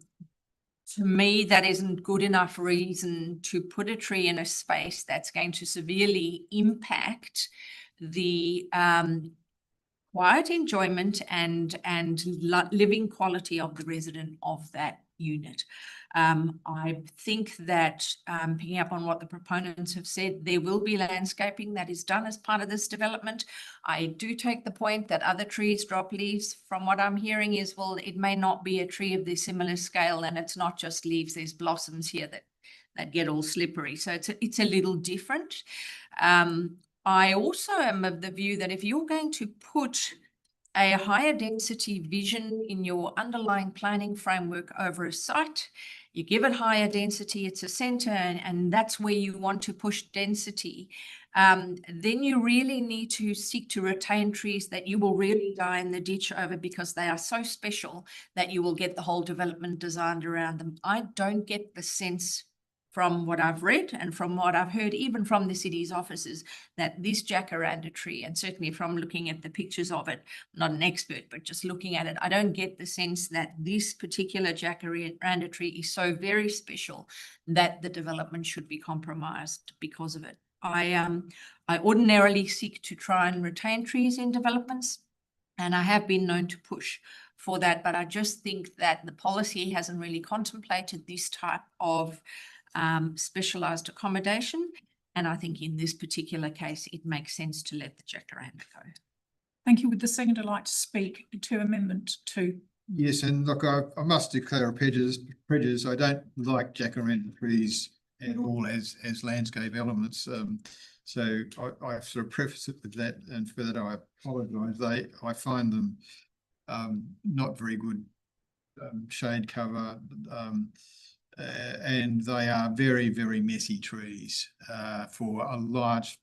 me, that isn't good enough reason to put a tree in a space that's going to severely impact the quiet enjoyment and living quality of the resident of that unit. I think that picking up on what the proponents have said, there will be landscaping that is done as part of this development. I do take the point that other trees drop leaves. From what I'm hearing is, well, it may not be a tree of the similar scale, and it's not just leaves, there's blossoms here that get all slippery. So it's a little different. I also am of the view that if you're going to put a higher density vision in your underlying planning framework over a site, you give it higher density, it's a center, and that's where you want to push density, then you really need to seek to retain trees that you will really die in the ditch over because they are so special that you will get the whole development designed around them. I don't get the sense from what I've read and from what I've heard, even from the city's offices, that this jacaranda tree, and certainly from looking at the pictures of it, not an expert, but just looking at it, I don't get the sense that this particular jacaranda tree is so very special that the development should be compromised because of it. I ordinarily seek to try and retain trees in developments, and I have been known to push for that, but I just think that the policy hasn't really contemplated this type of specialised accommodation. And I think in this particular case, it makes sense to let the jacaranda go. Thank you. Would the seconder like to speak to Amendment 2? Yes, and look, I must declare a prejudice. I don't like jacaranda trees at all as landscape elements. So I sort of preface it with that, and for that I apologise. I find them not very good shade cover, and they are very, very messy trees for a large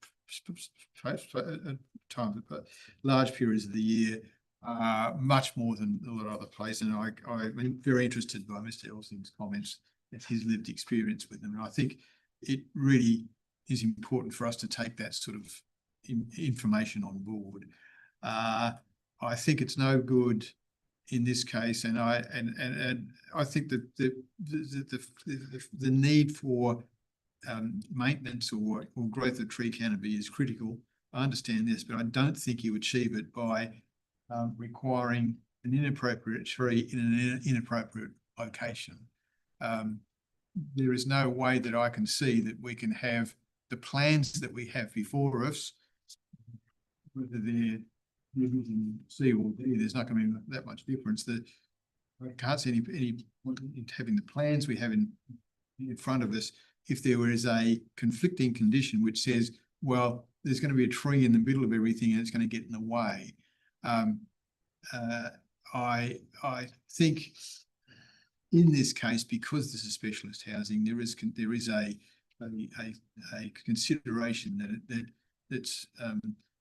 time, but large periods of the year, much more than a lot of other places. And I'm very interested by Mr. Elsing's comments and his lived experience with them. And I think it really is important for us to take that sort of information on board. I think it's no good in this case, and I think that the need for maintenance or growth of tree canopy is critical. I understand this, but I don't think you achieve it by requiring an inappropriate tree in an inappropriate location. There is no way that I can see that we can have the plans that we have before us, whether they're using C or D, there's not going to be that much difference. I can't see any point in having the plans we have in front of us if there is a conflicting condition which says, well, there's going to be a tree in the middle of everything and it's going to get in the way. I think in this case, because this is specialist housing, there is a consideration that's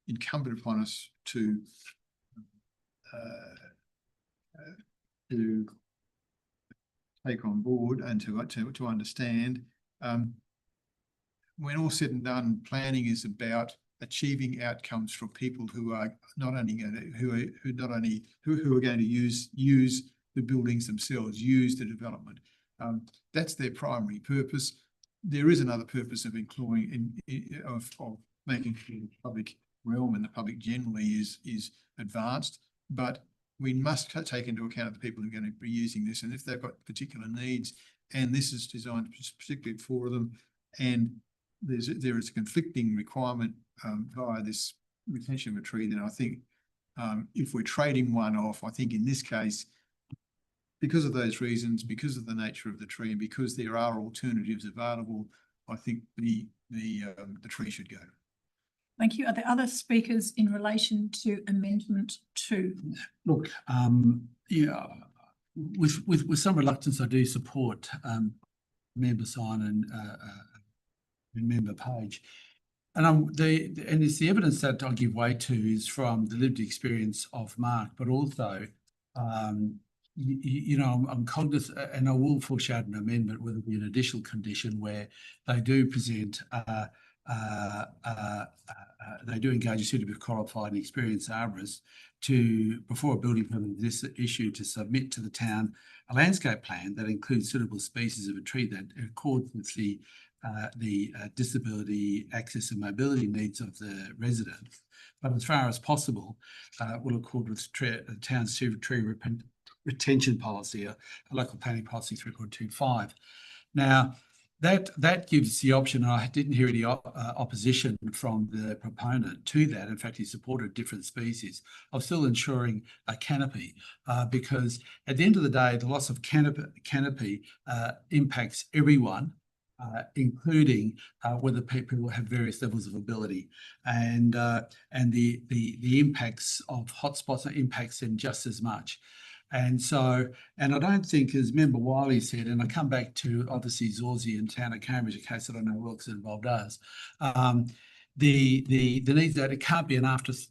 incumbent upon us to take on board and to understand. When all said and done, planning is about achieving outcomes for people who are not only going to use the buildings themselves, use the development. That's their primary purpose. There is another purpose of employing of making sure the public realm and the public generally is advanced, but we must take into account the people who are going to be using this, and if they've got particular needs, and this is designed particularly for them, and there is a conflicting requirement via this retention of a tree, then I think if we're trading one off, I think in this case, because of those reasons, because of the nature of the tree, and because there are alternatives available, I think the tree should go. Thank you. Are there other speakers in relation to Amendment 2? Look, yeah, with some reluctance, I do support Member Simon and Member Page. And it's the evidence that I give way to is from the lived experience of Mark, but also, you know, I'm cognizant, and I will foreshadow an amendment, whether it be an additional condition where they do present, they do engage a suitably qualified and experienced arborist before a building permit is issued, to submit to the town a landscape plan that includes suitable species of a tree that accords with the disability, access and mobility needs of the residents, but as far as possible, will accord with the town's tree retention policy, a local planning policy 3.25. Now, that gives the option, and I didn't hear any opposition from the proponent to that. In fact, he supported different species of still ensuring a canopy, because at the end of the day, the loss of canopy impacts everyone, including whether people have various levels of ability, and the impacts of hotspots impacts them just as much. And I don't think, as Member Wiley said, and I come back to obviously Zorsey and Town of Cambridge, a case that I know well because it involved us, the needs that it can't be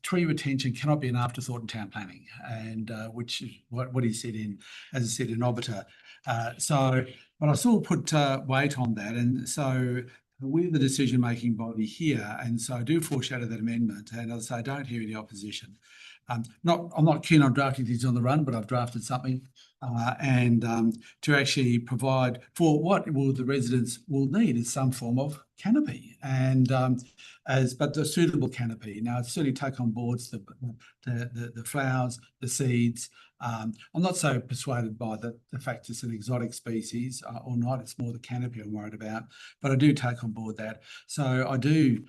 tree retention cannot be an afterthought in town planning, and which is what he said as I said in Obiter. But I still put weight on that, and so we're the decision-making body here, and so I do foreshadow that amendment, and as I say, I don't hear any opposition. I'm not keen on drafting things on the run, but I've drafted something, and to actually provide for what the residents will need is some form of canopy, and but the suitable canopy. Now, I certainly take on board the flowers, the seeds. I'm not so persuaded by the fact it's an exotic species or not. It's more the canopy I'm worried about, but I do take on board that. So I do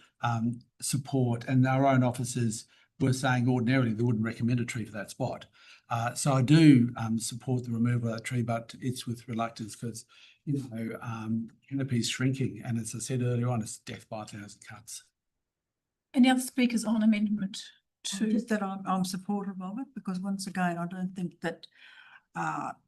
support, and our own officers were saying ordinarily they wouldn't recommend a tree for that spot. So I do support the removal of that tree, but it's with reluctance because, you know, canopy is shrinking, and as I said earlier on, it's death by 1,000 cuts. Any other speakers on Amendment 2? Just that I'm supportive of it, because once again, I don't think that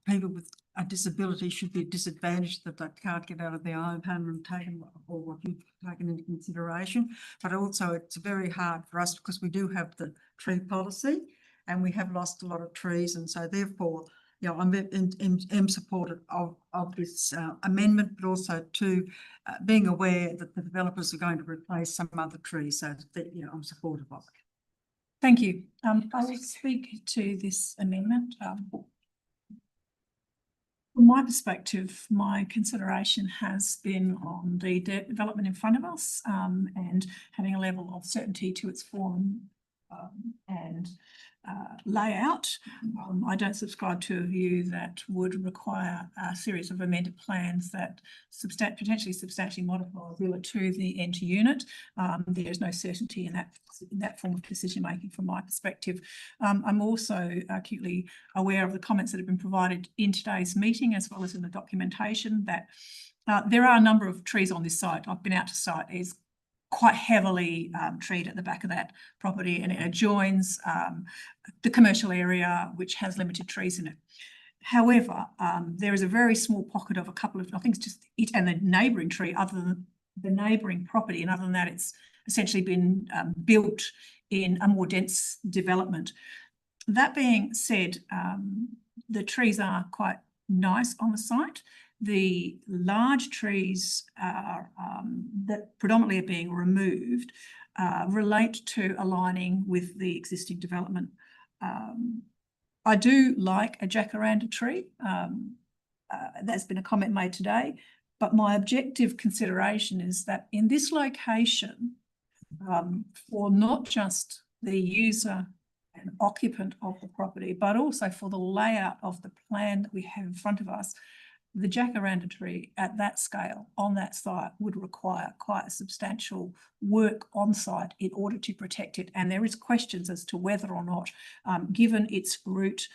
people with a disability should be disadvantaged that they can't get out of their own home and taken, or what you've taken into consideration. But also it's very hard for us because we do have the tree policy and we have lost a lot of trees, and so therefore, you know, I'm supportive of this amendment, but also to being aware that the developers are going to replace some other trees, so that, you know, I'm supportive of it. Thank you. I will speak to this amendment. From my perspective, my consideration has been on the development in front of us, and having a level of certainty to its form and layout. I don't subscribe to a view that would require a series of amended plans that potentially substantially modify Villa to the end unit. There is no certainty in that form of decision making from my perspective. I'm also acutely aware of the comments that have been provided in today's meeting, as well as in the documentation, that there are a number of trees on this site. I've been out to site. Is quite heavily treed at the back of that property, and it adjoins the commercial area, which has limited trees in it. However, there is a very small pocket of a couple of, I think it's just it and the neighbouring tree, other than the neighbouring property, and other than that, it's essentially been built in a more dense development. That being said, the trees are quite nice on the site. The large trees that predominantly are being removed relate to aligning with the existing development. I do like a jacaranda tree. That's been a comment made today, but my objective consideration is that in this location, for not just the user an occupant of the property, but also for the layout of the plan that we have in front of us, the jacaranda tree at that scale on that site would require quite a substantial work on site in order to protect it. And there is questions as to whether or not, given its root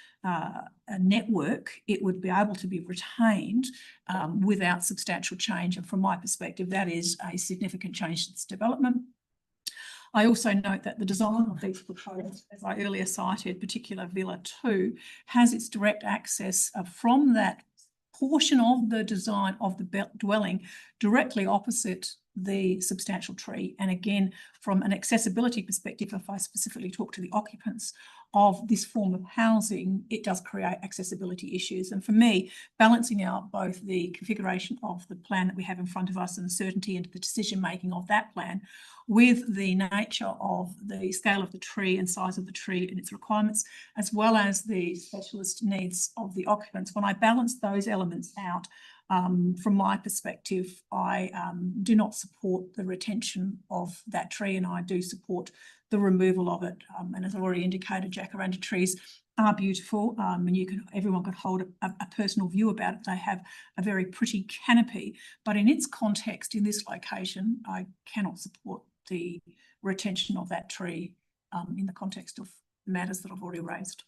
network, it would be able to be retained without substantial change. And from my perspective, that is a significant change to this development. I also note that the design of these proposed, as I earlier cited, particular Villa 2, has its direct access from that portion of the design of the dwelling directly opposite the substantial tree. And again, from an accessibility perspective, if I specifically talk to the occupants of this form of housing, it does create accessibility issues. And for me, balancing out both the configuration of the plan that we have in front of us and the certainty into the decision making of that plan with the nature of the scale of the tree and size of the tree and its requirements, as well as the specialist needs of the occupants. When I balance those elements out, from my perspective, I do not support the retention of that tree, and I do support the removal of it. And as I've already indicated, jacaranda trees are beautiful, and everyone could hold a personal view about it. They have a very pretty canopy, but in its context, in this location, I cannot support the retention of that tree in the context of matters that I've already raised.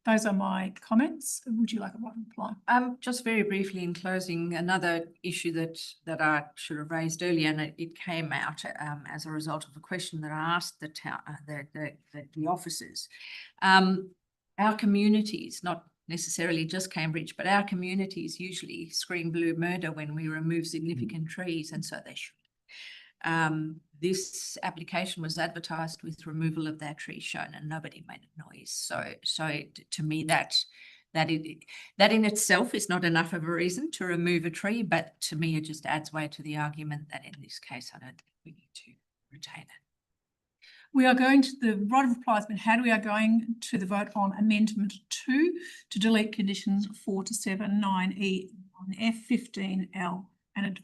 Those are my comments. Would you like a reply? Just very briefly in closing, another issue that I should have raised earlier, and it came out as a result of a question that I asked the town, the officers. Our communities, not necessarily just Cambridge, but our communities usually scream blue murder when we remove significant trees, and so they should. This application was advertised with removal of that tree shown, and nobody made a noise. So to me, that in itself is not enough of a reason to remove a tree, but to me, it just adds weight to the argument that in this case, I don't think we need to retain it. We are going to the right of reply has been had. We are going to the vote on amendment 2 to delete conditions 4 to 7, 9E, 9F, 15L, and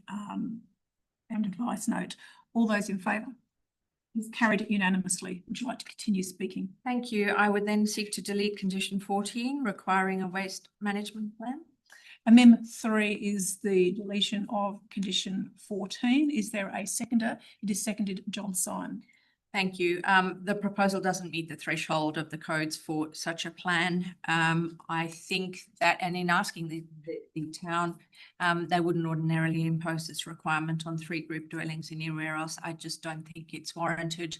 advice note. All those in favour? It's carried unanimously. Would you like to continue speaking? Thank you. I would then seek to delete condition 14, requiring a waste management plan. Amendment 3 is the deletion of condition 14. Is there a seconder? It is seconded, John Syme. Thank you. The proposal doesn't meet the threshold of the codes for such a plan. I think that, and in asking the town, they wouldn't ordinarily impose this requirement on 3 group dwellings anywhere else. I just don't think it's warranted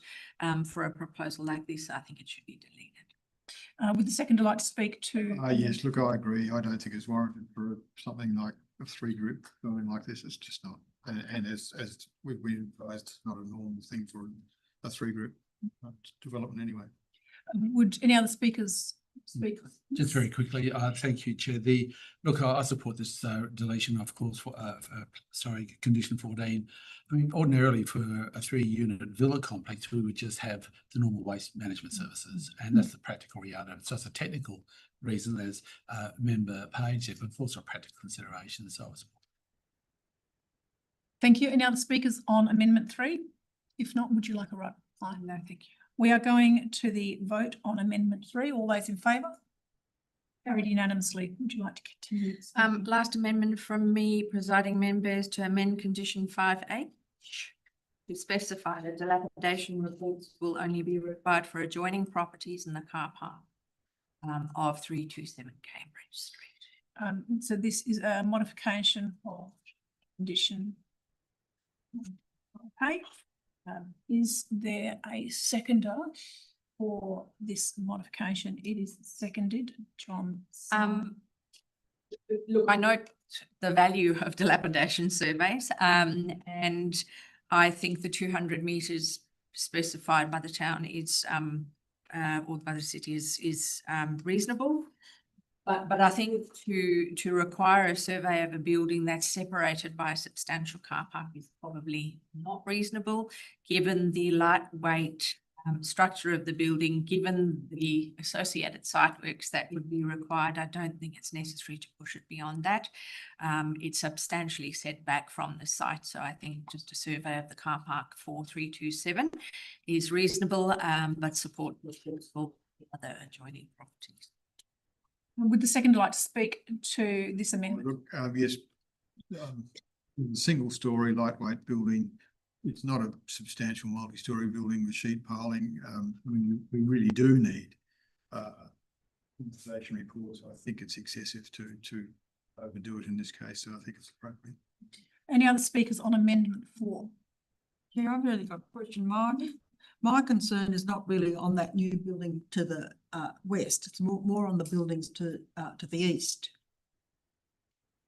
for a proposal like this. I think it should be deleted. Would the seconder like to speak to? Yes, look, I agree. I don't think it's warranted for something like a 3 group dwelling like this. It's just not. And as we advised, it's not a normal thing for a 3 group development anyway. Would any other speakers speak? Just very quickly, thank you, Chair. Look, I support this deletion, of course, for condition 14. I mean, ordinarily for a 3-unit villa complex, we would just have the normal waste management services, and that's the practical reality. So it's a technical reason, as Member Page said, but also a practical consideration. So I support. Thank you. Any other speakers on Amendment 3? If not, would you like a reply? No, thank you. We are going to the vote on Amendment 3. All those in favour? Carried unanimously. Would you like to continue? Last amendment from me, presiding members, to amend condition 5H to specify that dilapidation reports will only be required for adjoining properties in the car park of 327 Cambridge Street. So this is a modification of condition. Okay. Is there a seconder for this modification? It is seconded, John. Look, I note the value of dilapidation surveys, and I think the 200 metres specified by the town is, or by the city is reasonable. But I think to require a survey of a building that's separated by a substantial car park is probably not reasonable, given the lightweight structure of the building, given the associated site works that would be required. I don't think it's necessary to push it beyond that. It's substantially set back from the site, so I think just a survey of the car park for 327 is reasonable, but support the principle other adjoining properties. Would the seconder like to speak to this amendment? Look, yes, single story lightweight building. It's not a substantial multi-story building with sheet piling. We really do need conservation reports. I think it's excessive to overdo it in this case, so I think it's appropriate. Any other speakers on amendment 4? Yeah, I've really got a question. My concern is not really on that new building to the west. It's more on the buildings to the east.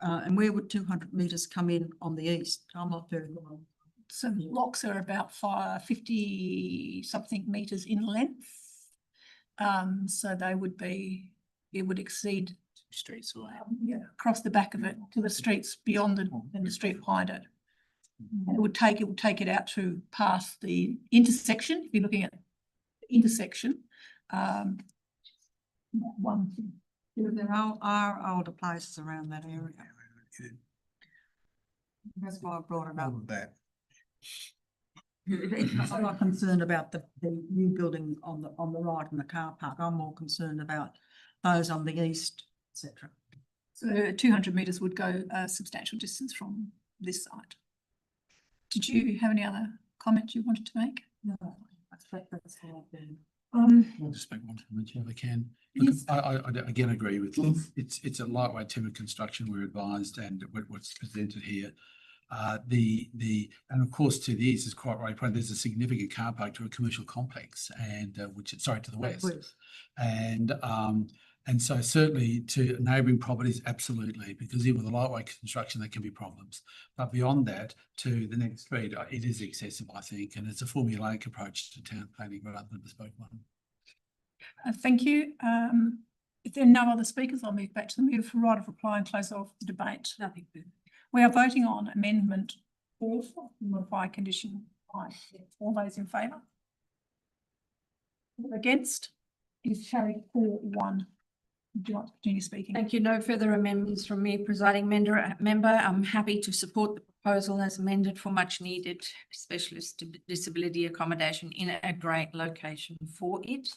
And where would 200 metres come in on the east? I'm not very well. So the blocks are about 50 something metres in length. So they would be, it would exceed Streets away. yeah, across the back of it to the streets beyond it and the street behind it. And it would take it out to past the intersection. If you're looking at the intersection, one. There are older places around that area. That's why I brought it up. That. I'm not concerned about the new building on the right in the car park. I'm more concerned about those on the east, etc. So 200 metres would go a substantial distance from this site. Did you have any other comments you wanted to make? No, that's all I've been. I'll just make one comment if I can. Look, Yes. I again agree with it's a lightweight timber construction. We're advised, and what's presented here. And of course to the east is quite right. There's a significant car park to a commercial complex, and to the west, and so certainly to neighbouring properties, absolutely, because even with a lightweight construction, there can be problems. But beyond that, to the next street, it is excessive, I think, and it's a formulaic approach to town planning rather than a bespoke one. Thank you. If there are no other speakers, I'll move back to the meter for right of reply and close off the debate. Nothing good. We are voting on amendment 4, modify condition 5. All those in favour? Against? Is carried 4-1. Would you like to continue speaking? Thank you. No further amendments from me, presiding member. I'm happy to support the proposal as amended for much needed specialist disability accommodation in a great location for it.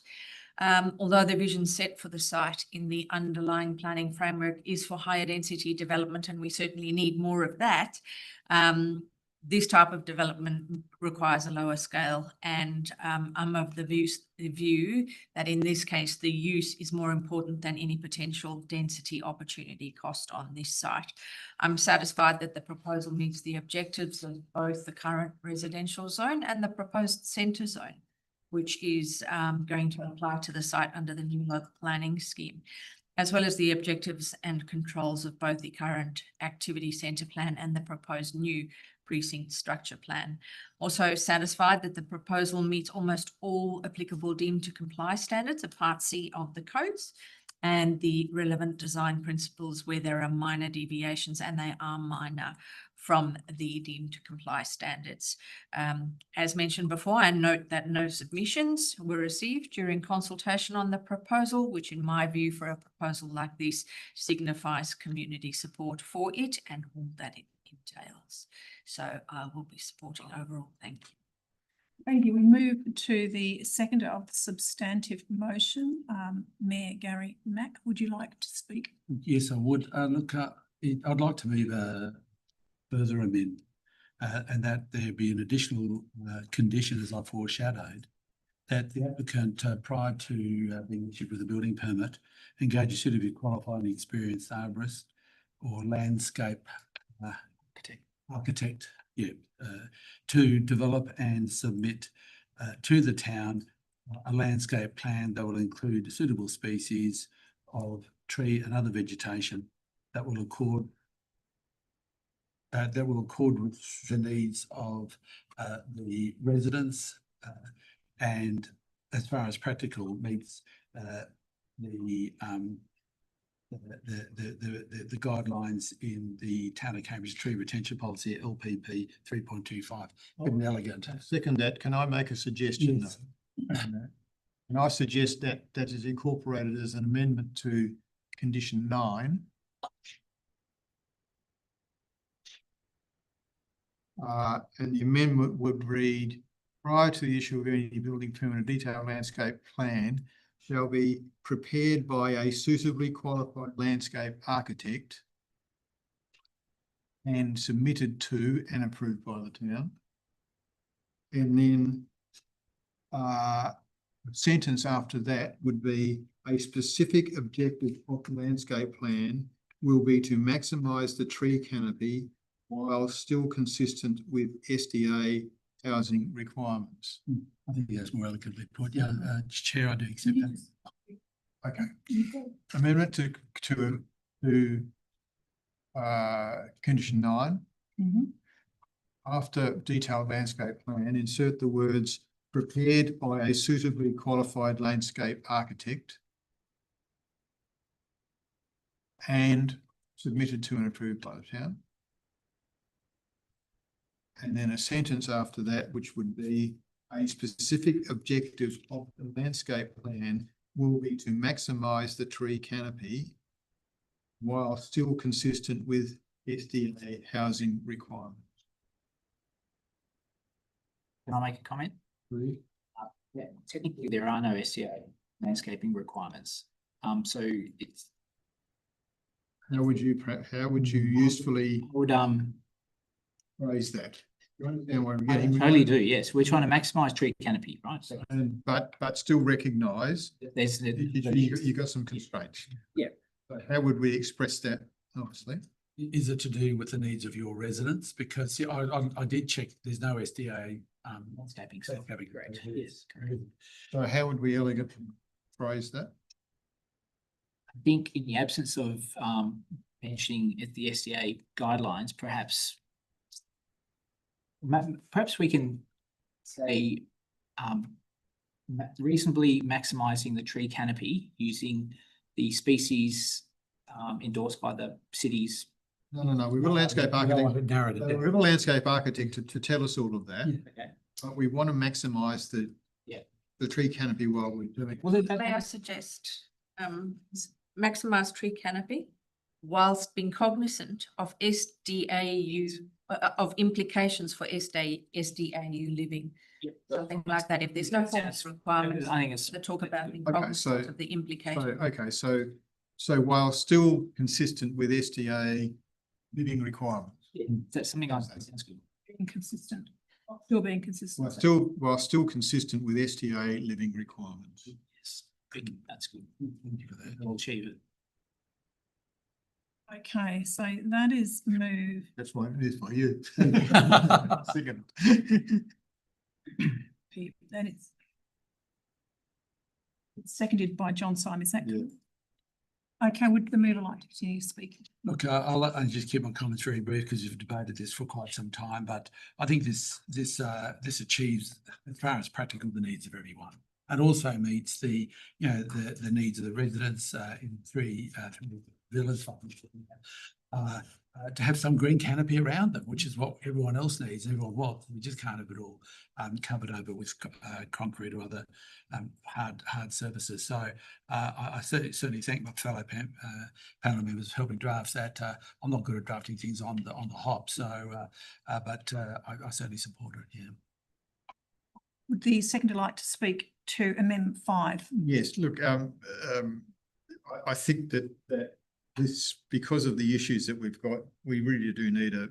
Although the vision set for the site in the underlying planning framework is for higher density development, and we certainly need more of that, this type of development requires a lower scale, and I'm of the view that in this case the use is more important than any potential density opportunity cost on this site. I'm satisfied that the proposal meets the objectives of both the current residential zone and the proposed centre zone, which is going to apply to the site under the new local planning scheme, as well as the objectives and controls of both the current activity centre plan and the proposed new precinct structure plan. Also satisfied that the proposal meets almost all applicable deemed to comply standards of Part C of the codes and the relevant design principles where there are minor deviations, and they are minor, from the deemed to comply standards. As mentioned before, I note that no submissions were received during consultation on the proposal, which in my view for a proposal like this signifies community support for it and all that it entails. So I will be supporting overall. Thank you. Thank you. We move to the seconder of the substantive motion. Mayor Gary Mack, would you like to speak? Yes, I would. Look, I'd like to move a further amendment, and that there be an additional condition, as I foreshadowed, that the applicant, prior to being issued with a building permit, engage a suitably qualified and experienced arborist or landscape architect, to develop and submit to the town a landscape plan that will include suitable species of tree and other vegetation that will accord with the needs of the residents, and as far as practical meets the guidelines in the Town of Cambridge Tree Retention Policy, LPP 3.25. Elegant. Second that, can I make a suggestion? Yes. And I suggest that is incorporated as an amendment to condition 9. And the amendment would read, prior to the issue of any building permit, a detailed landscape plan shall be prepared by a suitably qualified landscape architect and submitted to and approved by the town. And then sentence after that would be a specific objective of the landscape plan will be to maximise the tree canopy while still consistent with SDA housing requirements. I think that's more elegantly put. Yeah, Chair, I do accept that. Okay. Amendment to condition 9. After detailed landscape plan, insert the words prepared by a suitably qualified landscape architect and submitted to and approved by the town. And then a sentence after that, which would be a specific objective of the landscape plan will be to maximise the tree canopy while still consistent with SDA housing requirements. Can I make a comment? Yeah, technically there are no SDA landscaping requirements. So it's. How would you usefully phrase that? You understand where I'm I getting? totally do, yes. We're trying to maximise tree canopy, right? So But still recognise there's you got some constraints. Yeah. But how would we express that nicely? Is it to do with the needs of your residents? Because yeah, I did check, there's no SDA landscaping. Correct. Yes. So how would we elegantly phrase that? I think in the absence of mentioning the SDA guidelines, perhaps we can say reasonably maximising the tree canopy using the species endorsed by the city's. No. We've got a landscape architect. We've got a landscape architect to tell us all of that. Okay. But we want to maximise the tree canopy while we're doing it. May I suggest maximise tree canopy whilst being cognizant of SDAU of implications for SDAU living. Something like that. If there's no forms requirements, I think it's to talk about being Okay, cognizant of the implications. So while still consistent with SDA living requirements. Yeah, that's something I think that's good. Being consistent, still being consistent. While still consistent with SDA living requirements. Yes, that's good. Thank you for that. We'll achieve it. Okay, so that is moved. That's why it is for you. Second. Then it's seconded by John Syme, is that good? Okay, would the mover like to continue speaking? Look, I'll just keep my comments very brief because you've debated this for quite some time, but I think this achieves, as far as practical, the needs of everyone, and also meets the needs of the residents in three villas. To have some green canopy around them, which is what everyone else needs, everyone wants. We just can't have it all covered over with concrete or other hard surfaces. So I certainly thank my fellow panel members for helping draft that. I'm not good at drafting things on the hop, so but I certainly support it. Yeah. Would the seconder like to speak to Amendment 5? Yes. Look, I think that this, because of the issues that we've got, we really do need a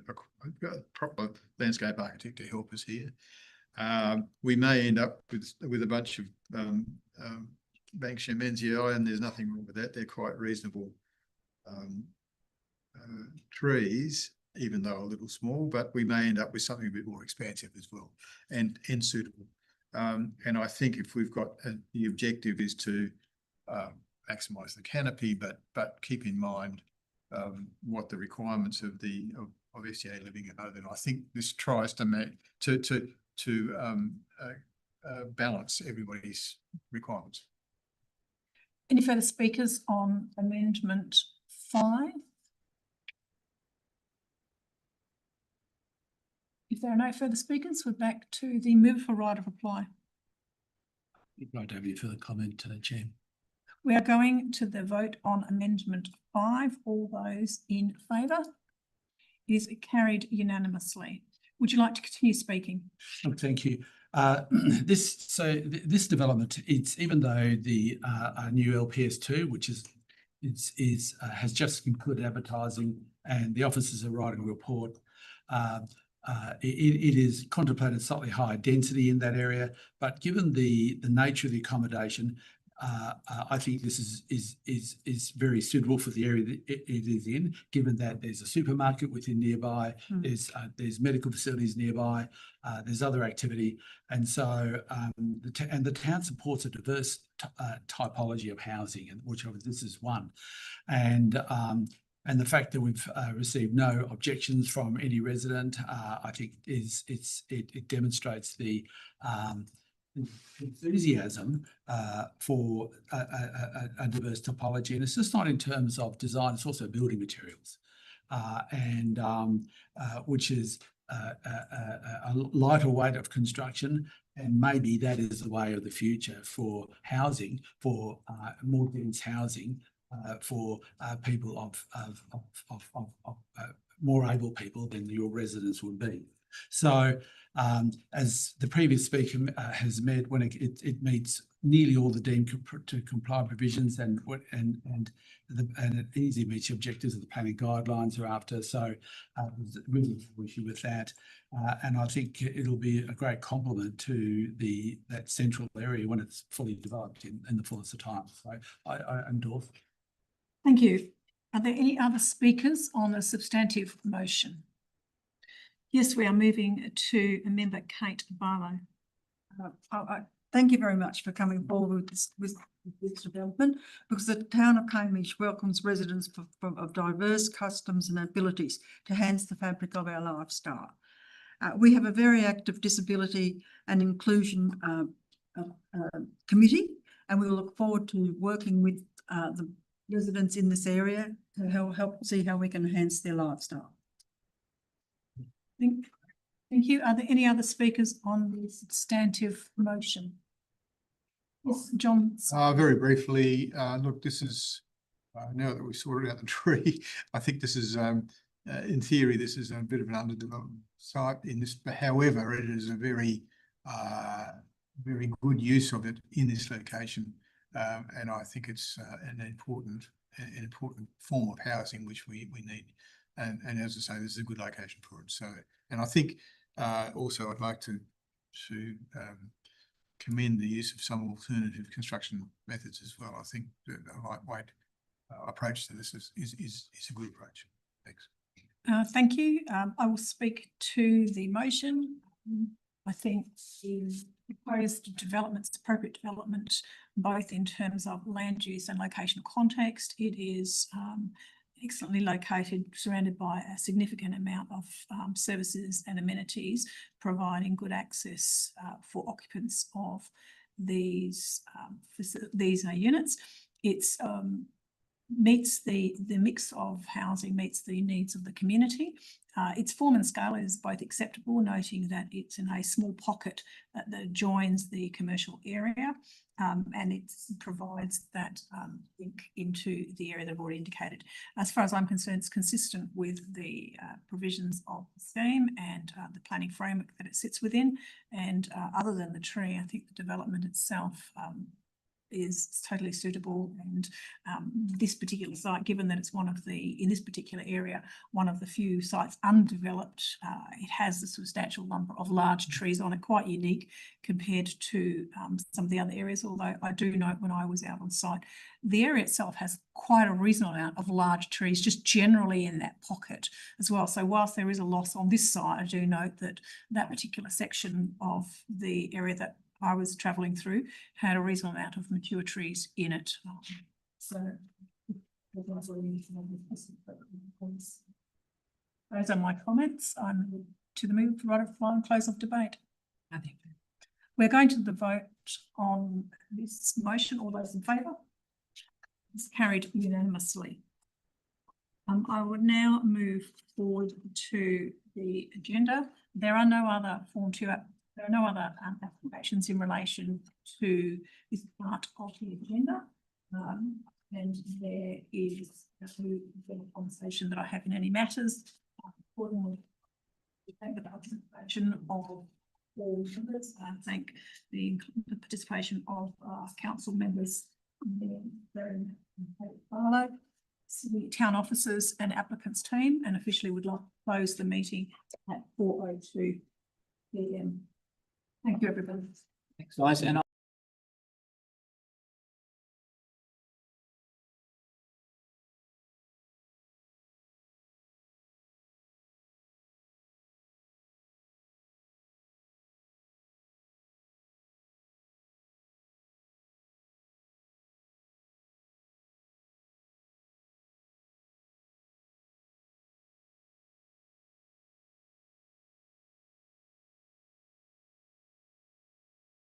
proper landscape architect to help us here. We may end up with a bunch of Banksia, and there's nothing wrong with that. They're quite reasonable trees, even though a little small, but we may end up with something a bit more expansive as well and suitable. And I think if we've got the objective is to maximise the canopy, but keep in mind what the requirements of SDA living are, then I think this tries to balance everybody's requirements. Any further speakers on Amendment 5? If there are no further speakers, we're back to the mover for right of reply. I don't have any further comment, Chair. We are going to the vote on Amendment 5. All those in favour? It is carried unanimously. Would you like to continue speaking? Oh, thank you. This development, it's even though the new LPS2, which has just concluded advertising and the officers are writing a report, it is contemplated slightly higher density in that area, but given the nature of the accommodation, I think this is very suitable for the area that it is in, given that there's a supermarket within nearby, there's medical facilities nearby, there's other activity, and so the town supports a diverse typology of housing, and which this is one, and the fact that we've received no objections from any resident, I think it demonstrates the enthusiasm for a diverse topology, and it's just not in terms of design; it's also building materials, which is a lighter weight of construction, and maybe that is the way of the future for housing, for more dense housing. For people of more able people than your residents would be. So, as the previous speaker has met, when it meets nearly all the deemed to comply provisions, and it easily meets the objectives of the planning guidelines thereafter. So, really no issue with that, and I think it'll be a great complement to that central area when it's fully developed in the fullest of time. So, I endorse. Thank you. Are there any other speakers on a substantive motion? Yes, we are moving to Member Kate Barlow. Thank you very much for coming forward with this development, because the town of Cambridge welcomes residents of diverse customs and abilities to enhance the fabric of our lifestyle. We have a very active disability and inclusion committee, and we will look forward to working with the residents in this area to help see how we can enhance their lifestyle. Thank you. Are there any other speakers on the substantive motion? Yes, John. Very briefly, look, this is, now that we've sorted out the tree, I think this is, in theory, this is a bit of an underdeveloped site in this, but however, it is a very good use of it in this location. And I think it's an important form of housing which we need, and as I say, this is a good location for it. So, and I think also I'd like to commend the use of some alternative construction methods as well. I think the lightweight approach to this is a good approach. Thanks. Thank you. I will speak to the motion. I think the proposed development is appropriate development, both in terms of land use and locational context. It is excellently located, surrounded by a significant amount of services and amenities, providing good access for occupants of these units. It's meets the mix of housing, meets the needs of the community. Its form and scale is both acceptable, noting that it's in a small pocket that joins the commercial area, and it provides that link into the area that I've already indicated. As far as I'm concerned, it's consistent with the provisions of the scheme and the planning framework that it sits within. And other than the tree, I think the development itself is totally suitable, and this particular site, given that it's in this particular area, one of the few sites undeveloped, it has a substantial number of large trees on it, quite unique compared to some of the other areas, although I do note when I was out on site, the area itself has quite a reasonable amount of large trees just generally in that pocket as well. So whilst there is a loss on this side, I do note that that particular section of the area that I was travelling through had a reasonable amount of mature trees in it. So those are my comments. I'm to the move right of final close of debate. I think we're going to the vote on this motion. All those in favour? It's carried unanimously. I would now move forward to the agenda. There are no other There are no other applications in relation to this part of the agenda, and there is no conversation that I have in any matters. Accordingly, We thank the participation of all members and thank the participation of council members, Barlow, the town officers and applicants team, and officially would like to close the meeting at 4:02 p.m. Thank you, everybody. Thanks, guys. And